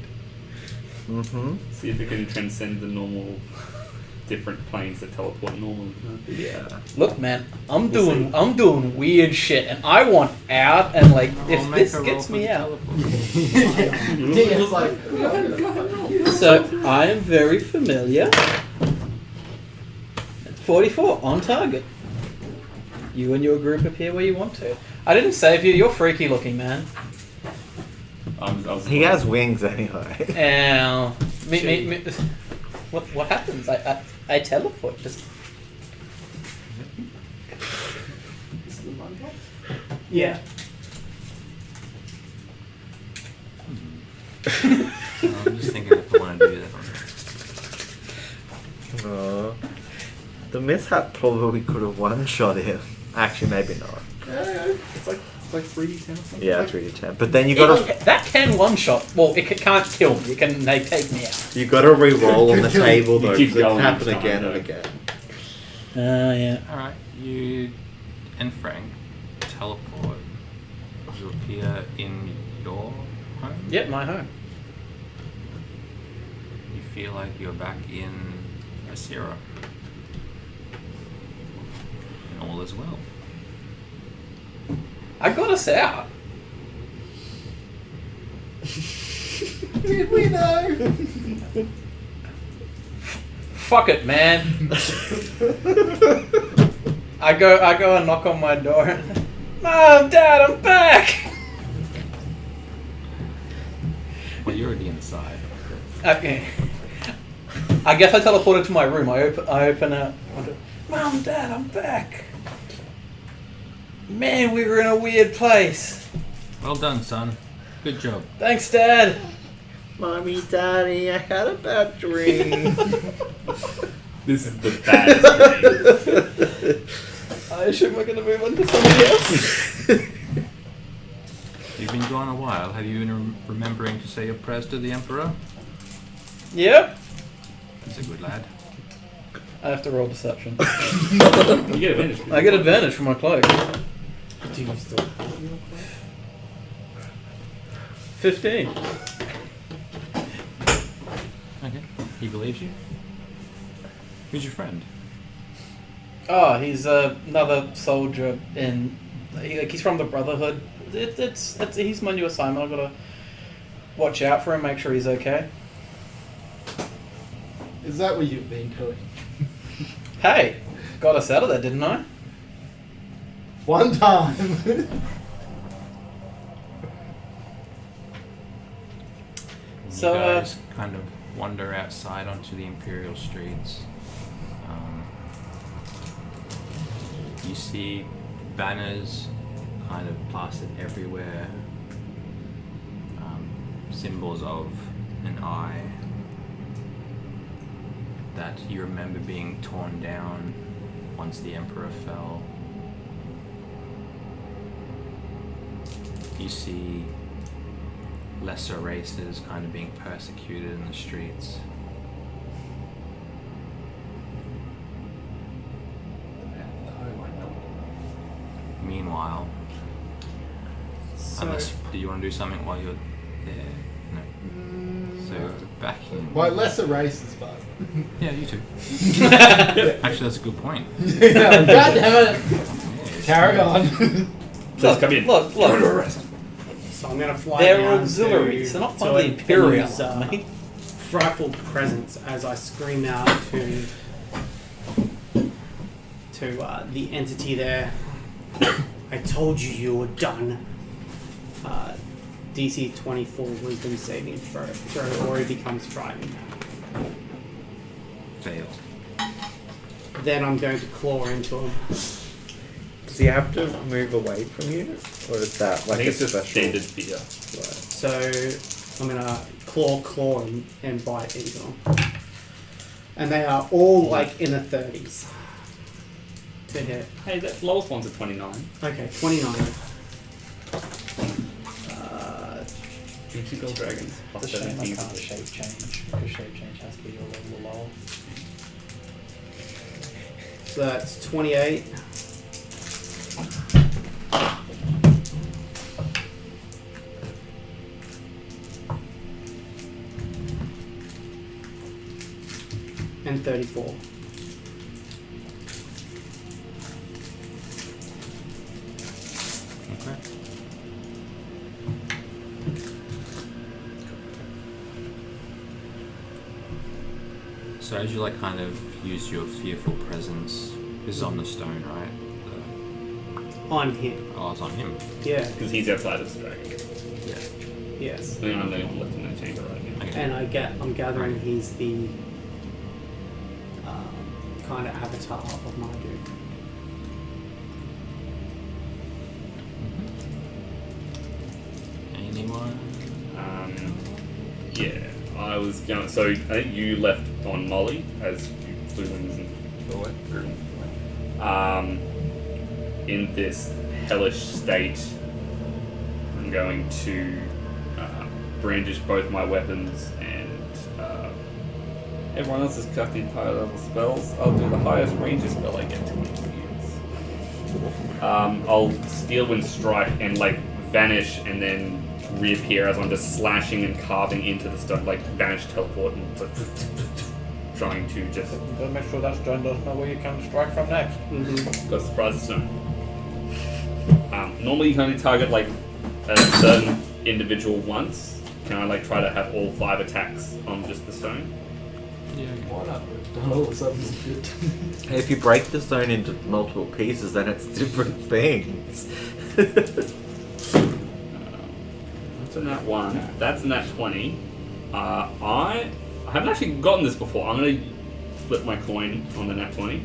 Mm-hmm. See if you can transcend the normal, different planes that teleport normally. Yeah. Look, man, I'm We'll doing weird shit, and I want out. And like, I'll if make this a roll gets for me the out, Yeah, it's like. so I am very familiar. 44 on target. You and your group appear where you want to. I didn't save you. You're freaky looking, man. He has wings anyway. Ow. Me. What happens? I teleport. Just Yeah. I'm just thinking if I want to do that. The mishap probably could have one-shot him. Actually, maybe not. It's like 3d10 or something. Yeah, 3d10. But then you gotta that can one shot. Well, it can't kill me. It can take me out. you gotta re-roll on the table though. keep 'cause it can going happen each time, again and though. again. Yeah. Alright, you and Frank teleport to appear in your home. Yep, my home. You feel like you're back in Asira. And all is well. I got us out. Did we know? Fuck it, man. I go and knock on my door. Mom, Dad, I'm back. Well, you're already inside. Okay. I guess I teleported to my room. I open up. Mom, Dad, I'm back. Man, we were in a weird place. Well done, son. Good job. Thanks, Dad. Mommy, Daddy, I had a bad dream. This is the baddest thing. I assume we're going to move on to somebody else. You've been gone a while. Have you been remembering to say your prayers to the Emperor? Yep. He's a good lad. I have to roll deception. You get advantage. I get advantage from my cloak. Do you still have your 15. Okay. He believes you? Who's your friend? Oh, he's another soldier in. He's from the Brotherhood. He's my new assignment. I've got to watch out for him, make sure he's okay. Is that what you've been doing? Hey, got us out of there, didn't I? One time. So, You guys kind of wander outside onto the Imperial streets. You see banners kind of plastered everywhere, symbols of an eye that you remember being torn down once the Emperor fell. You see lesser races kind of being persecuted in the streets. Meanwhile, unless, do you want to do something while you're there? No. So back in. My lesser race is fun. Yeah, you too. Actually, that's a good point. God damn it! Carry on. Please come in. Look. So I'm going to fly They're down auxiliaries. to- They're not to part of the a- Imperial use, Army. frightful presence as I scream out to the entity there. I told you were done. DC 24 wisdom saving throw or he becomes frightened. Fail. Then I'm going to claw into him. Does he have to move away from you, or is that I like think a it's just special? standard fear. So I'm gonna claw and bite into them. And they are all like in the 30s. To hit. Hey, that lowest one's at 29. Okay, 29. Ancient Gold Dragons. Plus It's a shame I 17. can't shape change, because shape change has to be your level lower. So that's 28. And 34. Okay. So as you like kind of use your fearful presence, this is on the stone, right? On him. Oh, it's on him. Yeah. Because he's outside of the dragon. Yeah. Yes. Then I'm going to left in that chamber right now. Okay. And I'm gathering he's the kind of avatar of my dude. Anyone? Yeah, I was going. So I think you left on Molly as you flew wings and flew away. In this hellish state, I'm going to brandish both my weapons, and everyone else has cut the entire level spells. I'll do the highest ranger spell I get to use. I'll Steel Wind Strike and like vanish and then reappear as I'm just slashing and carving into the stone, like vanish, teleport, and like, trying to just But make sure that stone doesn't know where you can strike from next. Mm-hmm. go surprise the stone. Normally you can only target like a certain individual once. Can I like try to have all 5 attacks on just the stone? Yeah. Why not? All of a sudden it's good. If you break the stone into multiple pieces, then it's different things. That's a nat 1. That's a nat 20. I haven't actually gotten this before. I'm going to flip my coin on the nat 20. I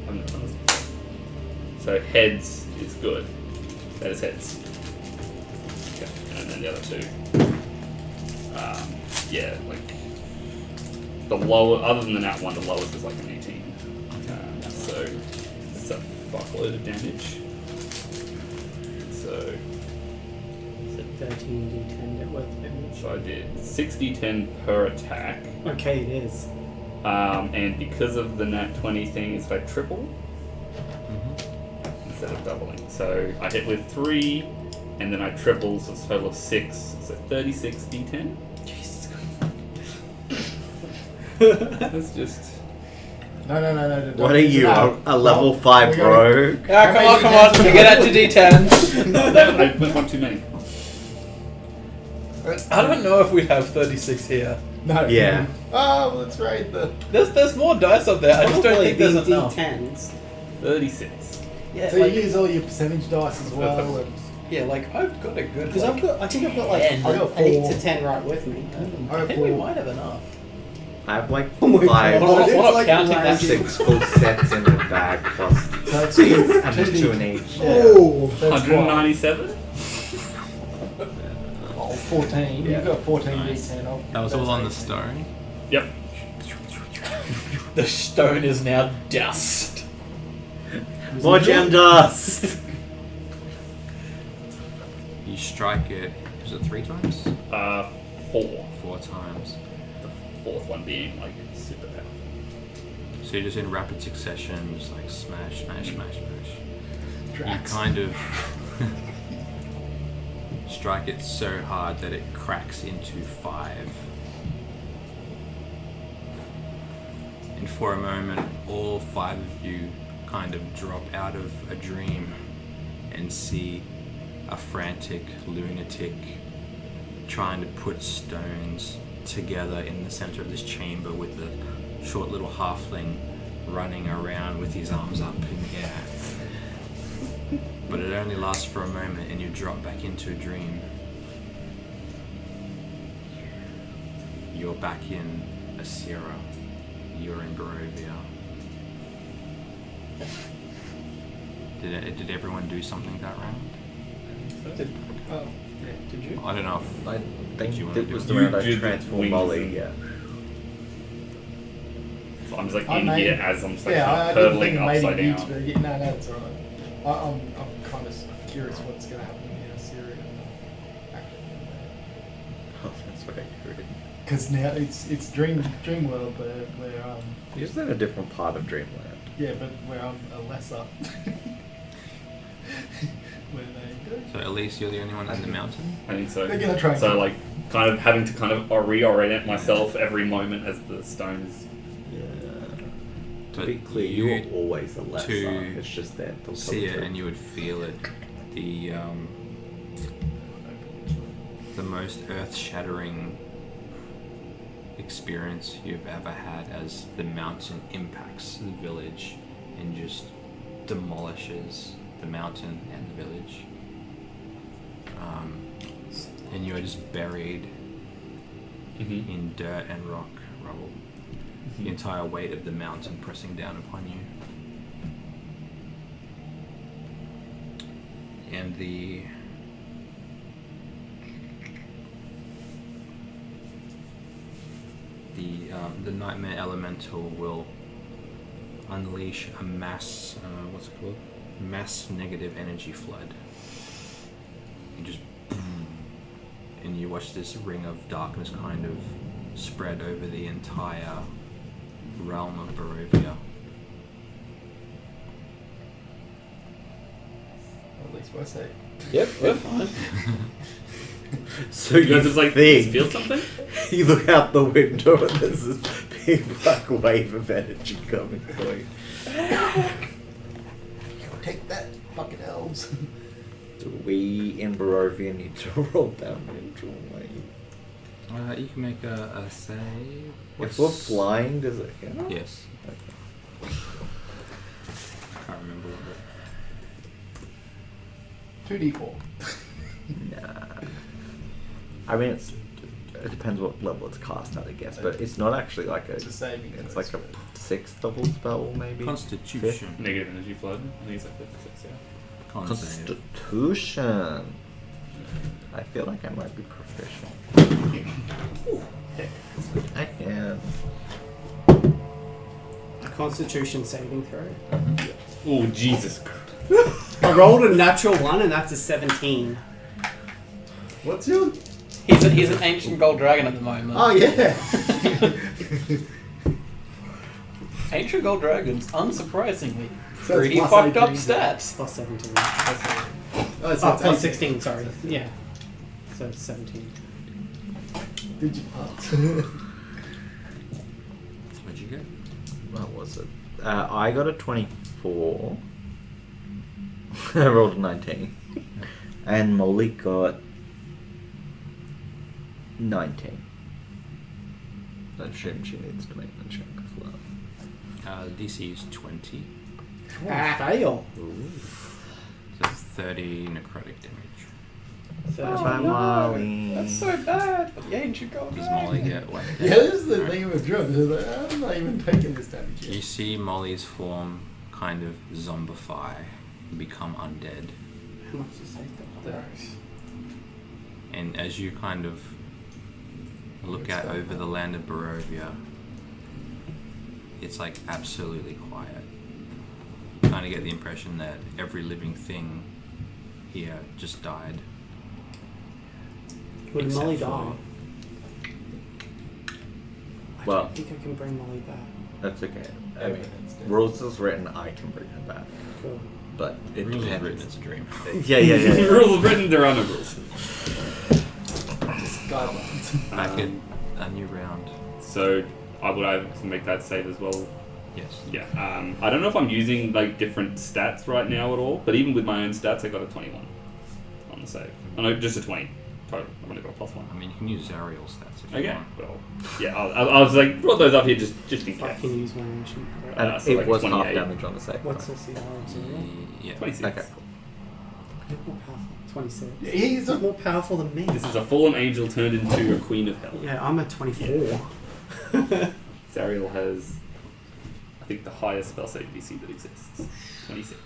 haven't done this before. So heads is good. That is heads. Okay. And then the other 2. Yeah, like the lower, other than the nat 1, the lowest is like an 18. So it's a fuckload of damage. So 13d10 net worth damage. So I did 6d10 per attack, Okay, it is. and because of the nat 20 thing, it's like triple instead of doubling. So I hit with 3, and then I triple, so it's a total of 6, so 36 d10. Jesus. That's just No. What are you, a level No, 5 we gotta- rogue? Ah, come on. You get out to D10s. I went one too many. I don't know if we'd have 36 here. No. Yeah. Oh, let's raid the. There's more dice up there. I just don't think there's Probably enough. D10s. 36. Yeah, So like, you use all your percentage dice as well. And yeah, like I've got a good. Because like, I think I've got like 10. I got 8 4. to 10 right with me. I I have think we 4. might have enough. I have like Oh my 5, God. We're not, it's we're not like counting that. random. 6 full sets in the bag plus That's and there's 2 in each. Oh, that's 197? Oh, 14. Yeah. You've got 14 Nice. D10. That was all on the stone. Yep. The stone is now dust. More gem dust! You strike it. Is it 3 times? 4. 4 times. The fourth one being like super powerful. So you're just in rapid succession, just like smash, smash, smash, smash. Drax. You kind of strike it so hard that it cracks into 5. And for a moment, all 5 of you kind of drop out of a dream and see a frantic lunatic trying to put stones together in the center of this chamber with the short little halfling running around with his arms up in the air. But it only lasts for a moment and you drop back into a dream. You're back in Asira. You're in Barovia. Did everyone do something that round? Oh, Yeah, did you? I don't know if I think you wanna it do was it. the You round I did transformed wings Molly, and- yeah. So I'm just like I in made- here as I'm just like yeah, I didn't hurtling think maybe upside you down. two. Yeah, no, it's alright. I'm kind of curious what's going to happen in Syria. Oh, that's what I heard. Because now it's dream world where Is that a different part of Dreamland? yeah, but where I'm a lesser. Where they go. so. At least you're the only one in the mountain. I think so. They're gonna try and So kill like kind of having to kind of reorient myself every moment as the stone is. To But be clear, you were always a lesser. to It's just that they'll See it come and you would feel it. The most earth-shattering experience you've ever had as the mountain impacts the village and just demolishes the mountain and the village. And you are just buried Mm-hmm. in dirt and rock rubble. The entire weight of the mountain pressing down upon you. And the nightmare elemental will unleash a mass what's it called? Mass negative energy flood. You just and you watch this ring of darkness kind of spread over the entire realm of Barovia. At least we're safe. Yep, We're fine. So You you guys just like think feel something? you look out the window and there's this big black wave of energy coming through. Take that, fucking elves. Do we in Barovia need to roll damage or wait? You can make a save. If we're flying, does it count? Yes. Okay. I can't remember what 2d4. Nah. I mean, it depends what level it's cast at, I guess, but it's not actually like a. It's a saving It's throw, like a so- 6th level spell, maybe. Constitution. Negative energy flood. I think it's like 56, yeah. Con save. Constitution. I feel like I might be proficient. I am. A Constitution saving throw. Oh Jesus Christ! I rolled a natural 1 and that's a 17. What's your? He's an ancient gold dragon at the moment. Oh yeah. Ancient gold dragons, unsurprisingly, So it's pretty plus fucked up 18. stats. Plus 17. Oh, so Oh, it's plus 18. 16, sorry. Yeah. So it's 17. Did you pass? What'd you get? What was it? I got a 24. I rolled a 19. And Molly got 19. I assume she needs to make the check as well. DC is 20. Fail. So 30 necrotic damage. Bye, Molly. That's so bad. The ancient god. Does Molly get whacked? Yeah, this is the thing with drugs. It's like, I'm not even taking this damage You yet. see Molly's form kind of zombify and become undead. How much is that? And as you kind of look out over the land of Barovia, it's like absolutely quiet. You kind of get the impression that every living thing here just died. Would Except Molly for- die? I Well- don't think I can bring Molly back. That's okay. I mean, rules is written, I can bring her back. Cool. But it Rules is depends. written, it's a dream. Yeah. Rules are written, there are no rules. Guidelines. Back at a new round. So I would have to make that save as well. Yes. Yeah. I don't know if I'm using like different stats right now at all, but even with my own stats, I got a 21 on the save. Oh, no, just a 20 total. I've only got a +1. I mean, you can use Zariel stats if you Okay. want. Well, yeah. I was like brought those up here just in I case. can use my ancient. And So it like was 28. half damage on the save. What's right? the CR? Yeah. 26. Okay. More powerful. 26. He's He's more powerful than me. This is a fallen angel turned into a queen of hell. Yeah, I'm a 24. Zariel has, I think, the highest spell save DC that exists. 26.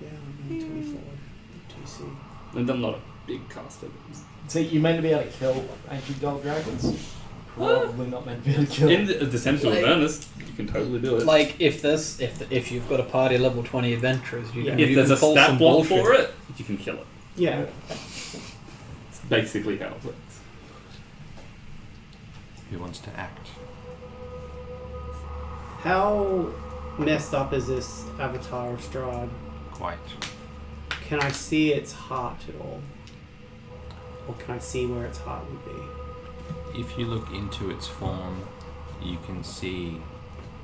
Yeah, I'm a 24. DC. And I'm not a big caster. See, you're meant to be able to kill ancient gold dragons. Probably not meant to be able to kill In the Descent of Avernus, you can totally do it. Like if you've got a party of level 20 adventurers, you Yeah. can if you there's can a pull stat some block bullshit. for it, you can kill it. Yeah. It's basically how it works. Who wants to act? How messed up is this avatar of Strahd? Quite. Can I see its heart at all? Or can I see where its heart would be? If you look into its form, you can see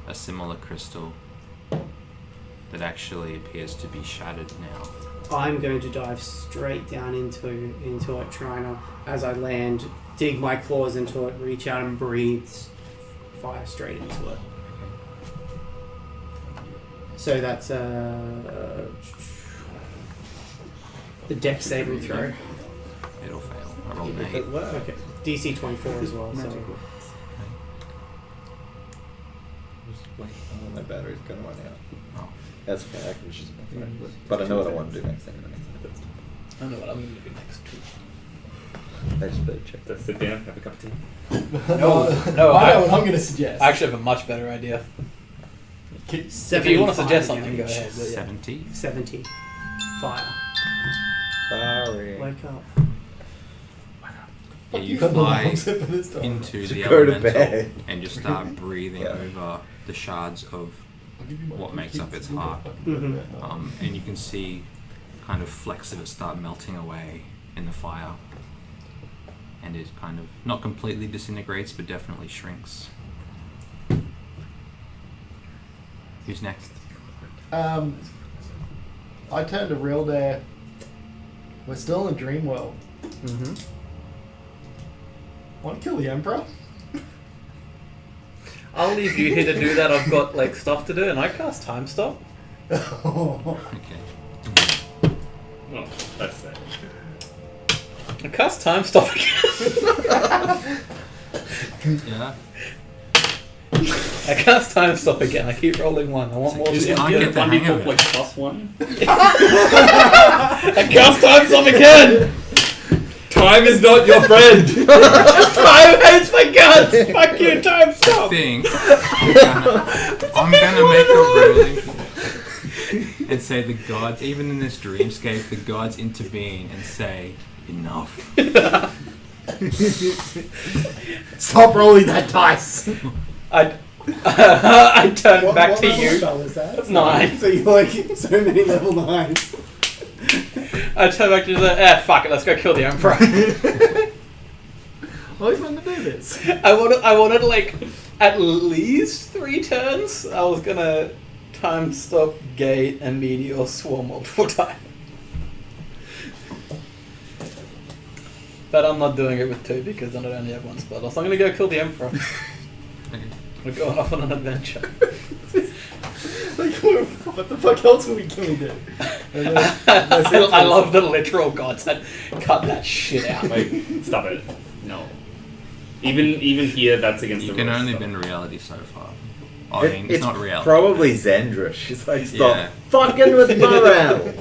a similar crystal that actually appears to be shattered now. I'm going to dive straight down into it, trying to, as I land, dig my claws into it, reach out and breathe fire straight into it. So that's the dex saving throw. It'll fail. I rolled an If 8. it works. Okay, DC 24 as well. So Magical. Just wait. Oh, my battery's gonna run out. Oh. That's okay, I can just... But I know what I want to do next thing. I know what I'm going to do next. I just better check. Just sit down, have a cup of tea. No, I know what I'm going to suggest. I actually have a much better idea. If you want to 75 suggest something, go damage. ahead. But yeah. 70. 70. Fire. Sorry. Wake up. Yeah, you Got the fly wrong zip for this time. into Just the go to elemental bed. and just start breathing Yeah. over the shards of I'll give you my what makes keys. up its heart. Mhm. And you can see kind of flecks of it start melting away in the fire. And it kind of not completely disintegrates, but definitely shrinks. Who's next? I turned to real there. We're still in a dream world. Mm-hmm. Want to kill the Emperor? I'll leave you here to do that. I've got like stuff to do, and I cast time stop. Okay. Well, that's that. I cast time stop again. Yeah. I cast time stop again. I keep rolling one. I want more. Just than can't one. get the hang of it. like +1. I cast time stop again. Time is not your friend. Time hates my guts. Fuck you, time I stop. think I'm gonna make a ruling and say the gods, even in this dreamscape, the gods intervene and say, enough. Stop rolling that dice! I turn back to level you. spell is that? 9. So you're like so many level 9s. I turn back to you. Fuck it. Let's go kill the Emperor. I always wanted to do this. I wanted to like at least 3 turns, I was gonna time stop, gate, and meteor swarm multiple times. But I'm not doing it with 2 because then I only have 1 spell. So I'm gonna go kill the Emperor. Okay. We're going off on an adventure. Like, what the fuck else can we do? I love the literal gods that cut that shit out. Like, stop it. No. Even here, that's against You the can rules. only Stop. been reality so far. I mean, it's not reality. Probably Zendra. She's like, stop Yeah. fucking with morale.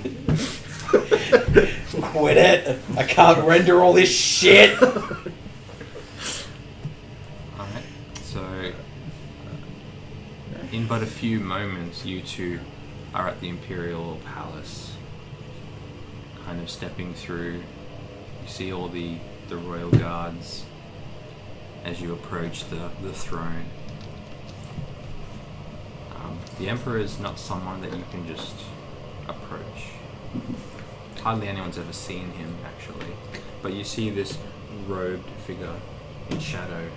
Quit it! I can't render all this shit! Alright, so in but a few moments, you two are at the Imperial Palace, kind of stepping through. You see all the royal guards as you approach the throne. The Emperor is not someone that you can just approach. Hardly anyone's ever seen him, actually. But you see this robed figure in shadow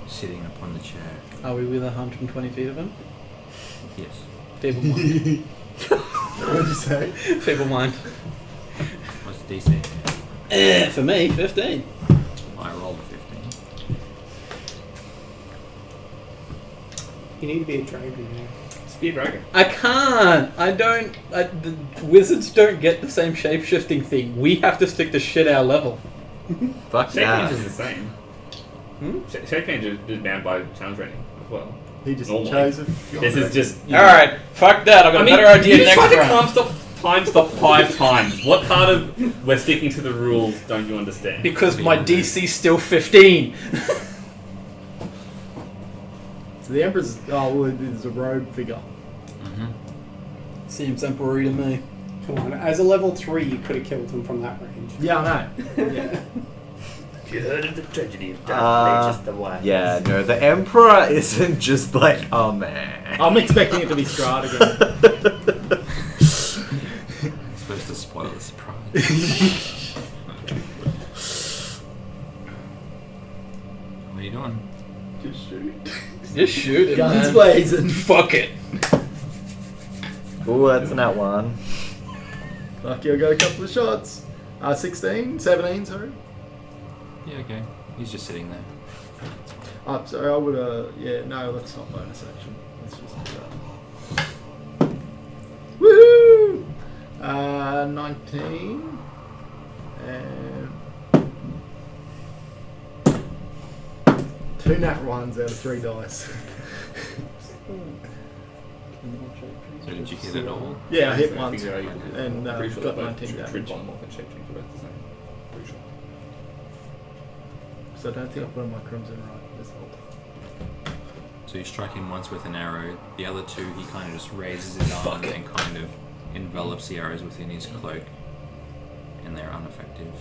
sitting upon the chair. Are we within 120 feet of him? Yes. Feeble mind. What did you say? Feeble mind. What's the DC? For me, 15. I rolled a 15. You need to be a dragon now. Speed dragon. I can't! The wizards don't get the same shape-shifting thing. We have to stick to shit our level. Fuck Shape that. change is the same. Hmm? Shape change is banned by challenge rating as well. He just Normally. chose it. This is just. Alright, fuck that, I've got a better idea you next tried to round. time stop 5 times. What part of we're sticking to the rules don't you understand? Because my DC's still 15. So the Emperor's... Oh, well, there's a robe figure. Mm-hmm. Seems emperor to me. Come on, as a level 3, you could have killed him from that range. Yeah, I know. Yeah. You heard of the tragedy of just the one. Yeah, no, the Emperor isn't just like, oh man. I'm expecting it to be Strahd again. Supposed to spoil the surprise. What are you doing? Just shoot. Just shoot it, Guns man. blazing. Fuck it. Ooh, that's not one. Lucky I got a couple of shots. 16, 17, sorry. Yeah, okay. He's just sitting there. Oh, sorry, I would yeah, no, that's not bonus action. Let's just do that. Woohoo! 19. And 2 nat ones out of 3 dice. So did you hit it all? Yeah, I hit I once. think they're equal. And I'm pretty sure got they're both 19 Trid damage. polymorph and shape change are both the same. Pretty sure. So I don't think I put on my crimson right this whole time. So you strike him once with an arrow. The other 2, he kind of just raises his arm and kind of envelops the arrows within his cloak, and they're ineffective.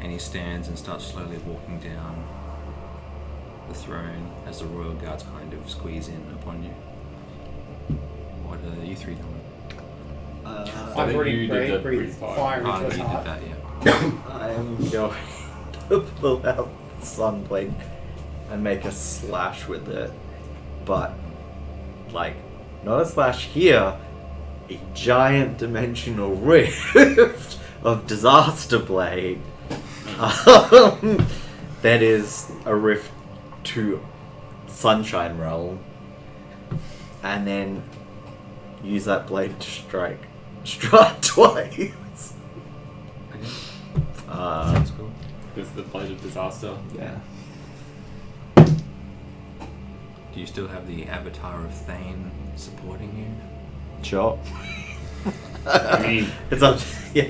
And he stands and starts slowly walking down the throne as the royal guards kind of squeeze in upon you. What are you 3 doing? I've think already you did the breathed breathe fire Oh, into you his did heart. that, yeah. I'm going to pull out the Sunblade and make a slash with it. But, like, not a slash here, a giant dimensional rift of Disaster Blade. That is a rift to Sunshine Realm. And then use that blade to strike Strahd twice. Okay. Uh, Sounds cool. This is the Blade of Disaster. yeah. Do you still have the avatar of Thane supporting you? Sure. I mean, It's up to, yeah.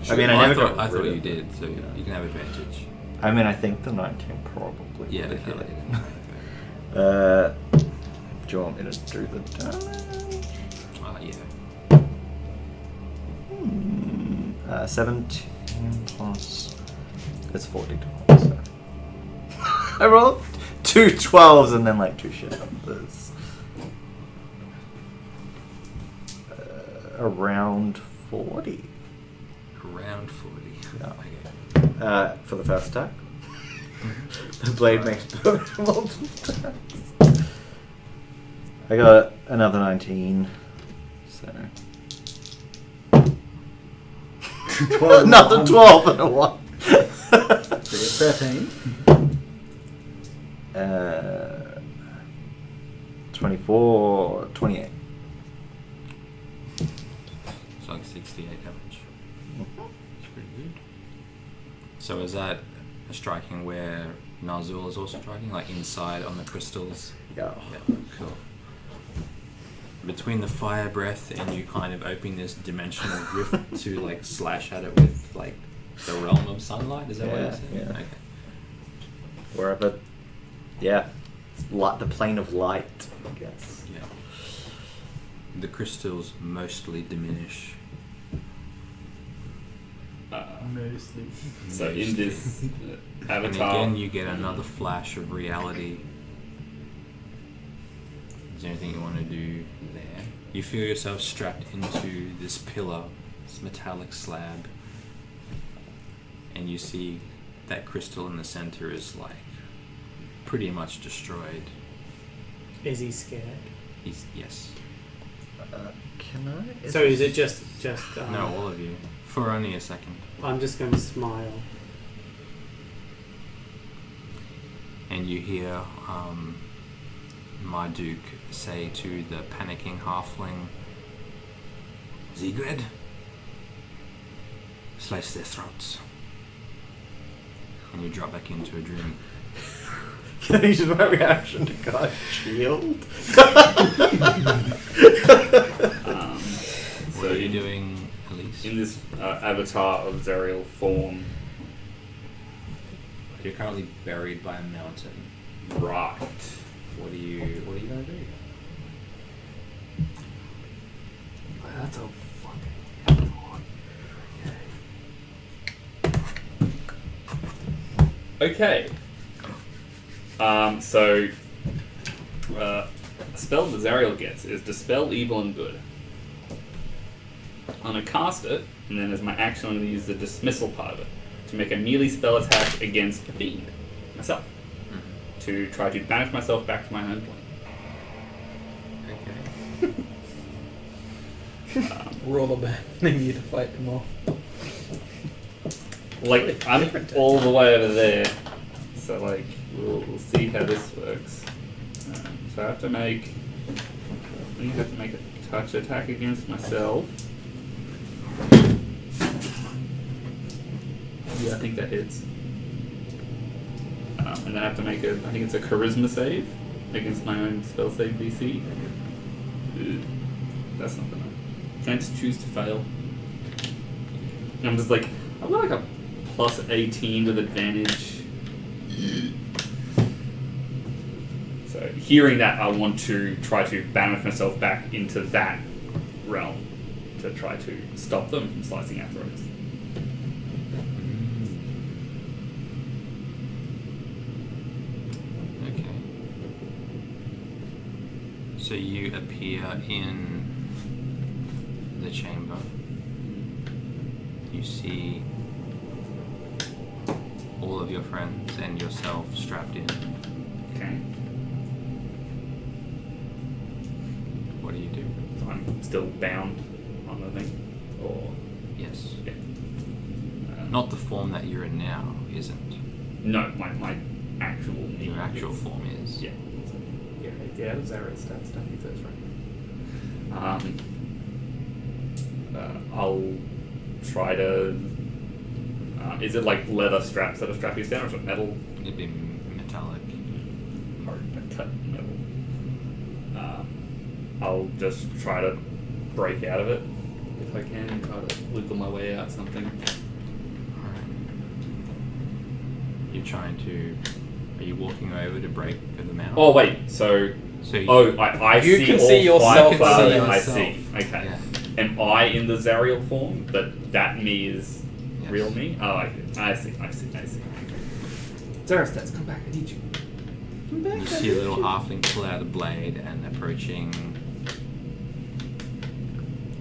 I mean, I never thought, got I thought rid you of did, so you can have advantage. I mean, I think the 19 probably Yeah, would have definitely. hit it. Do you want me to do the damage? Yeah. 17 plus... It's 40 times, so... I rolled 2 12s and then like 2 shit numbers. Around 40. Around 40. Yeah. Okay. For the first attack. The blade makes multiple attacks. I got another 19. So. 12 Another 12 and a 1. 13. 24, 28. It's like 68 damage. It's pretty good. So is that a striking where Nazul is also striking, like inside on the crystals? Yeah. Yeah, cool. Between the fire breath and you kind of opening this dimensional rift to like slash at it with like the realm of sunlight, is that what Yeah, you're saying? yeah. Okay. Wherever. Yeah. Light, the plane of light, I guess. Yeah. The crystals mostly diminish. Mostly. So in this And avatar, again, you get another flash of reality. Is there anything you want to do there? You feel yourself strapped into this pillar, this metallic slab, and you see that crystal in the center is like pretty much destroyed. Is he scared? Yes. Can I? So is it just? No, all of you. For only a second. I'm just going to smile. And you hear Marduk say to the panicking halfling, Sigrid, slice their throats. And you drop back into a dream. Can I use my reaction to cast shield? What are you doing, Elise? in this avatar of Zerial form, You're currently buried by a mountain. right? What are you gonna do? That's a fucking Okay. So, a spell that Zariel gets is Dispel Evil and Good. I'm going to cast it, and then as my action, I'm going to use the dismissal part of it to make a melee spell attack against the fiend, myself, to try to banish myself back to my home plane. Okay. We're all abandoning you to fight them off. Like, I'm all the way over there, so like, we'll see how this works. So I have to make a touch attack against myself. Yeah, I think that hits. And then I have to make I think it's a charisma save against my own spell save DC. That's not gonna. Can I just choose to fail? And I'm just like, I've got like a plus 18 with advantage. So hearing that, I want to try to banish myself back into that realm to try to stop them from slicing our throats. Okay. So you appear in the chamber. You see all of your friends and yourself strapped in. Okay. What do you do? So I'm still bound on the thing? Or. Yes. Yeah. Not the form that you're in now, isn't. No, my actual me. Your actual is- form is. Yeah. So, yeah, Zara stuff, he says, right. I'll try to. Is it like leather straps that are strap you down, or is it metal? It'd be metallic. Hard cut metal. I'll just try to break out of it if I can, try to wiggle my way out something. Alright. You're trying to. Are you walking over to break them out? Oh wait, so So I You see can all see yourself five as classes, yourself. I see. Okay. Yeah. Am I in the Zariel form? That me is Yes. real me? Oh, I see. Zarastats, come back, I need you. You see a little halfling pull out a blade and approaching.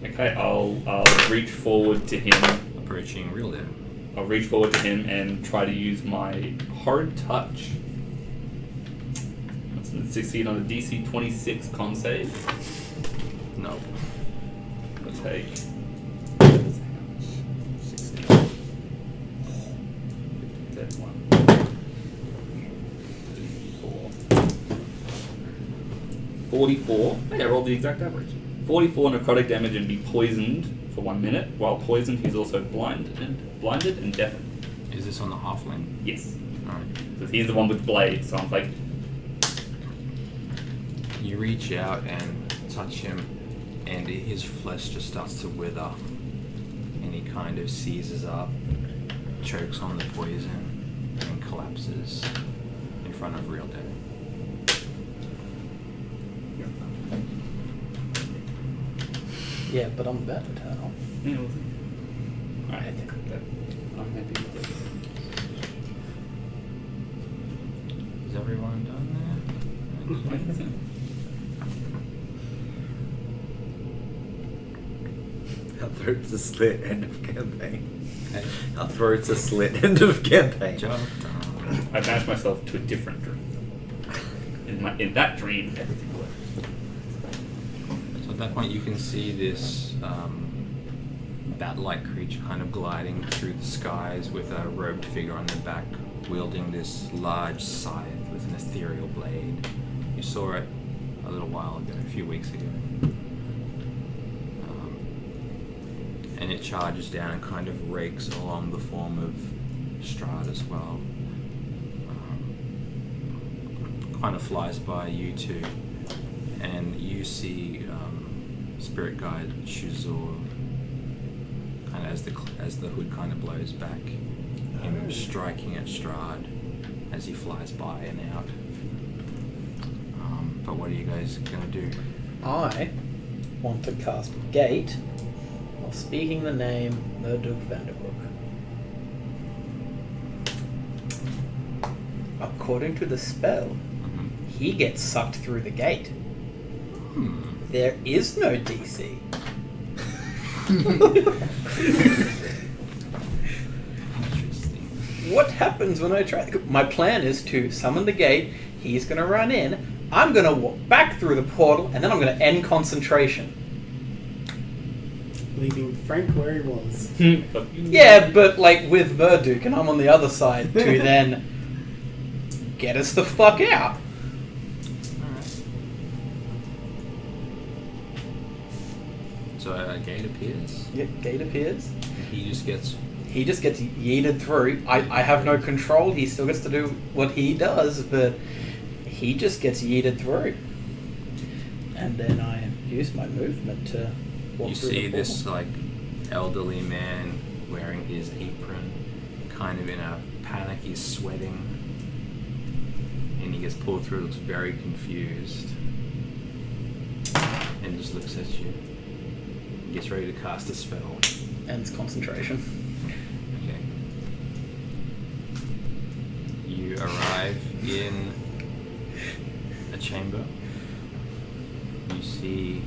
Okay, I'll reach forward to him. Approaching Real. I'll reach forward to him and try to use my hard touch. That's going to succeed on a DC 26 con save. No. I'll take 44. Yeah, roll the exact average. 44 necrotic damage and be poisoned for 1 minute. While poisoned, he's also blinded and deafened. Is this on the halfling? Yes. Alright. Because he's the one with blade, so I'm like, You reach out and touch him, and his flesh just starts to wither. And he kind of seizes up, chokes on the poison, and collapses in front of Real Dead. Yeah, but I'm about to turn on. yeah, we'll see. Alright, I think that I'm happy with it. Is everyone done Our throat's a slit, end of campaign. there? Our throat's a slit, end of campaign. Job done. I banished myself to a different dream. In that dream, everything worked. So at that point, you can see this bat-like creature kind of gliding through the skies with a robed figure on their back, wielding this large scythe with an ethereal blade. You saw it a little while ago, a few weeks ago. And it charges down and kind of rakes along the form of Strahd as well. Kind of flies by you two, and you see Spirit Guide Shuzor, kind of as the hood kind of blows back, him striking at Strahd as he flies by and out. But what are you guys gonna do? I want to cast Gate while speaking the name Murdoch Vanderbrook. According to the spell, he gets sucked through the gate. There is no DC. Interesting. What happens when I try? My plan is to summon the gate. He's going to run in. I'm going to walk back through the portal, and then I'm going to end concentration. Leaving Frank where he was. Yeah, but like with Murdoch, and I'm on the other side to then get us the fuck out. So a gate appears. Yeah, gate appears. He just gets. He just gets yeeted through. I have no control. He still gets to do what he does, but he just gets yeeted through. And then I use my movement to walk You through see the this portal. like elderly man wearing his apron, kind of in a panic. He's sweating, and he gets pulled through. Looks very confused, and just looks at you. Gets ready to cast a spell. Ends concentration. Okay. You arrive in a chamber. You see.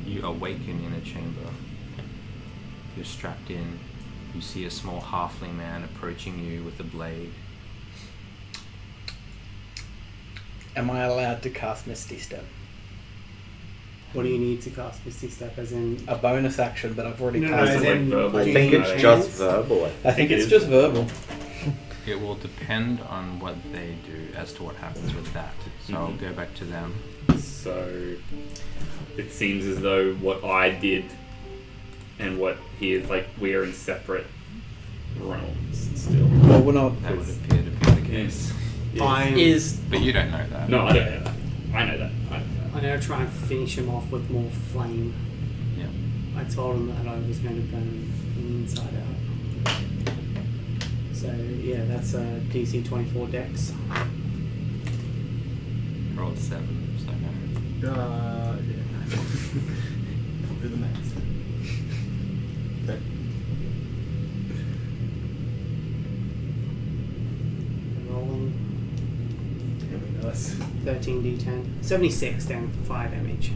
You awaken in a chamber. You're strapped in. You see a small halfling man approaching you with a blade. Am I allowed to cast Misty Step? What do you need to cast Misty Step? As in, A bonus action, but I've already No, no, cast as it. like in, verbal. I do you think need it's hands? just verbal. I think it it's is. just verbal. It will depend on what they do as to what happens with that. So I'll Mhm. go back to them. So it seems as though what I did and what he is, like, we are in separate realms still. Well, we're not. That would appear to be the case. I'm But you don't know that. No, I don't know that. I know that. I'm going to try and finish him off with more flame. Yeah. I told him that I was going to burn him from the inside out. So yeah, that's a DC 24 dex. Rolled 7, so no. Yeah. I'll do the maths. Okay. Rolling Very nice. 13d10. 76 then, 5 damage.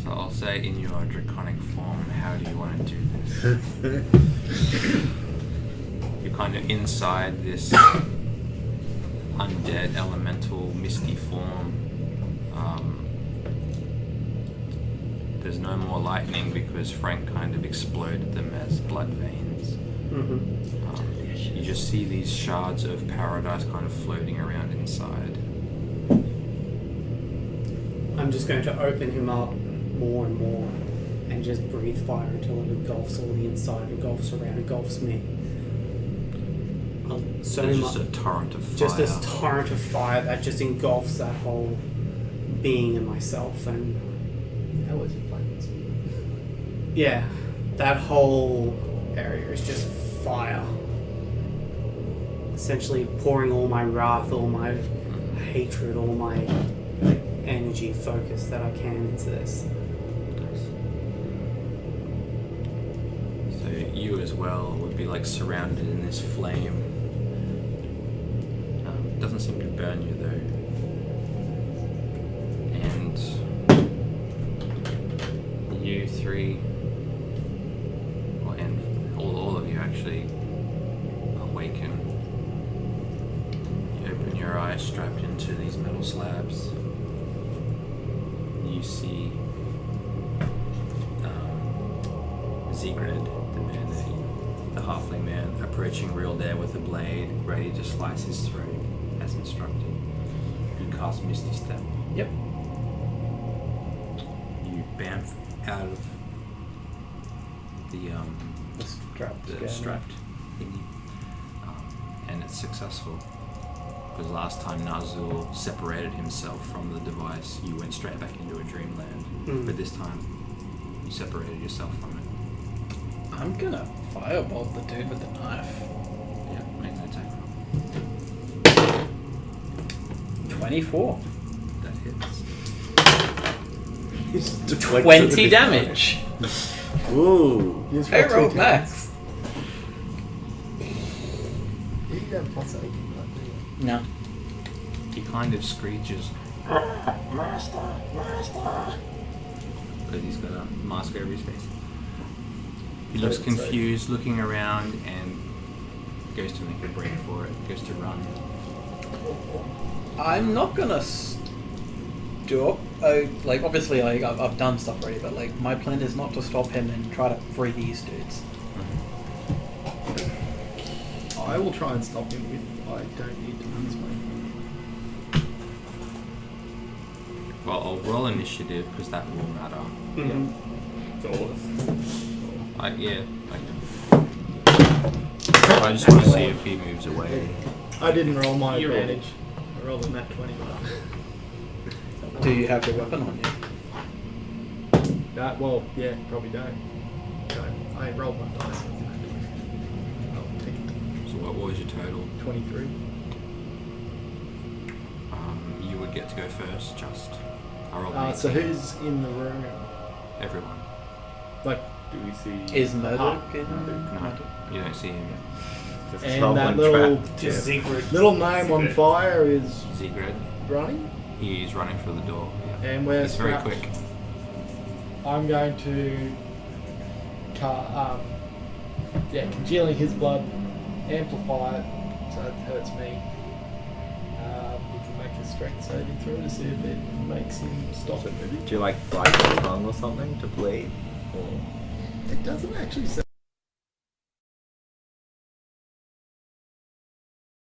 So I'll say in your draconic form, how do you want to do this? You're kind of inside this undead elemental misty form. There's no more lightning because Frank kind of exploded them as blood veins. You just see these shards of paradise kind of floating around inside. I'm just going to open him up more and more and just breathe fire until it engulfs all the inside, engulfs around, engulfs me. So just a torrent of fire. Just this torrent of fire that just engulfs that whole being and myself, and How was your flames? yeah, that whole area is just fire. Essentially pouring all my wrath, all my hatred, all my energy, focus that I can into this. So you as well would be like surrounded in this flame. It doesn't seem to burn you though. And you three, well, and all of you actually awaken. You open your eyes strapped into these metal slabs. You see Sigrid, the man, the halfling man, approaching Real Dare with a blade, ready to slice his throat, as instructed. You cast Misty Step. Yep. You bamf out of the strapped thingy, and it's successful. Because last time Nazul separated himself from the device, you went straight back into a dreamland. But this time, you separated yourself from it. I'm gonna firebolt the dude with the knife. Yeah, make an attack roll. 24. That hits. 20 damage. Ooh. Use I roll rolled 2 max. You don't plus 8. No. He kind of screeches. Master! Because he's got a mask over his face. He looks confused, looking around, and goes to make a break for it. Goes to run. I'm not gonna stop. Like, obviously, like, I've done stuff already, but, like, my plan is not to stop him and try to free these dudes. I will try and stop him with. I don't need to use my. Well, I'll roll initiative because that will matter. To all of us. I just want to see if he moves away. I didn't roll my You rolled. advantage. I rolled a nat 20. Do you have your weapon on you? Well, yeah, probably don't. I rolled my dice. I'll take it. So what was your total? 23. You would get to go first, just. I rolled So 18. who's in the room? Everyone. Like, Do we see? Is Murdoch in? No, you don't see him. Just and someone that little trapped. Just Sigrid. little name on Sigrid. fire is Sigrid. running, He's running for the door. Yeah. and we're He's very strapped. quick. I'm going to, congealing his blood, amplify it so it hurts me. He can make a strength saving throw to see if it makes him stop it. Do you like bite your tongue or something to bleed? Or It doesn't actually say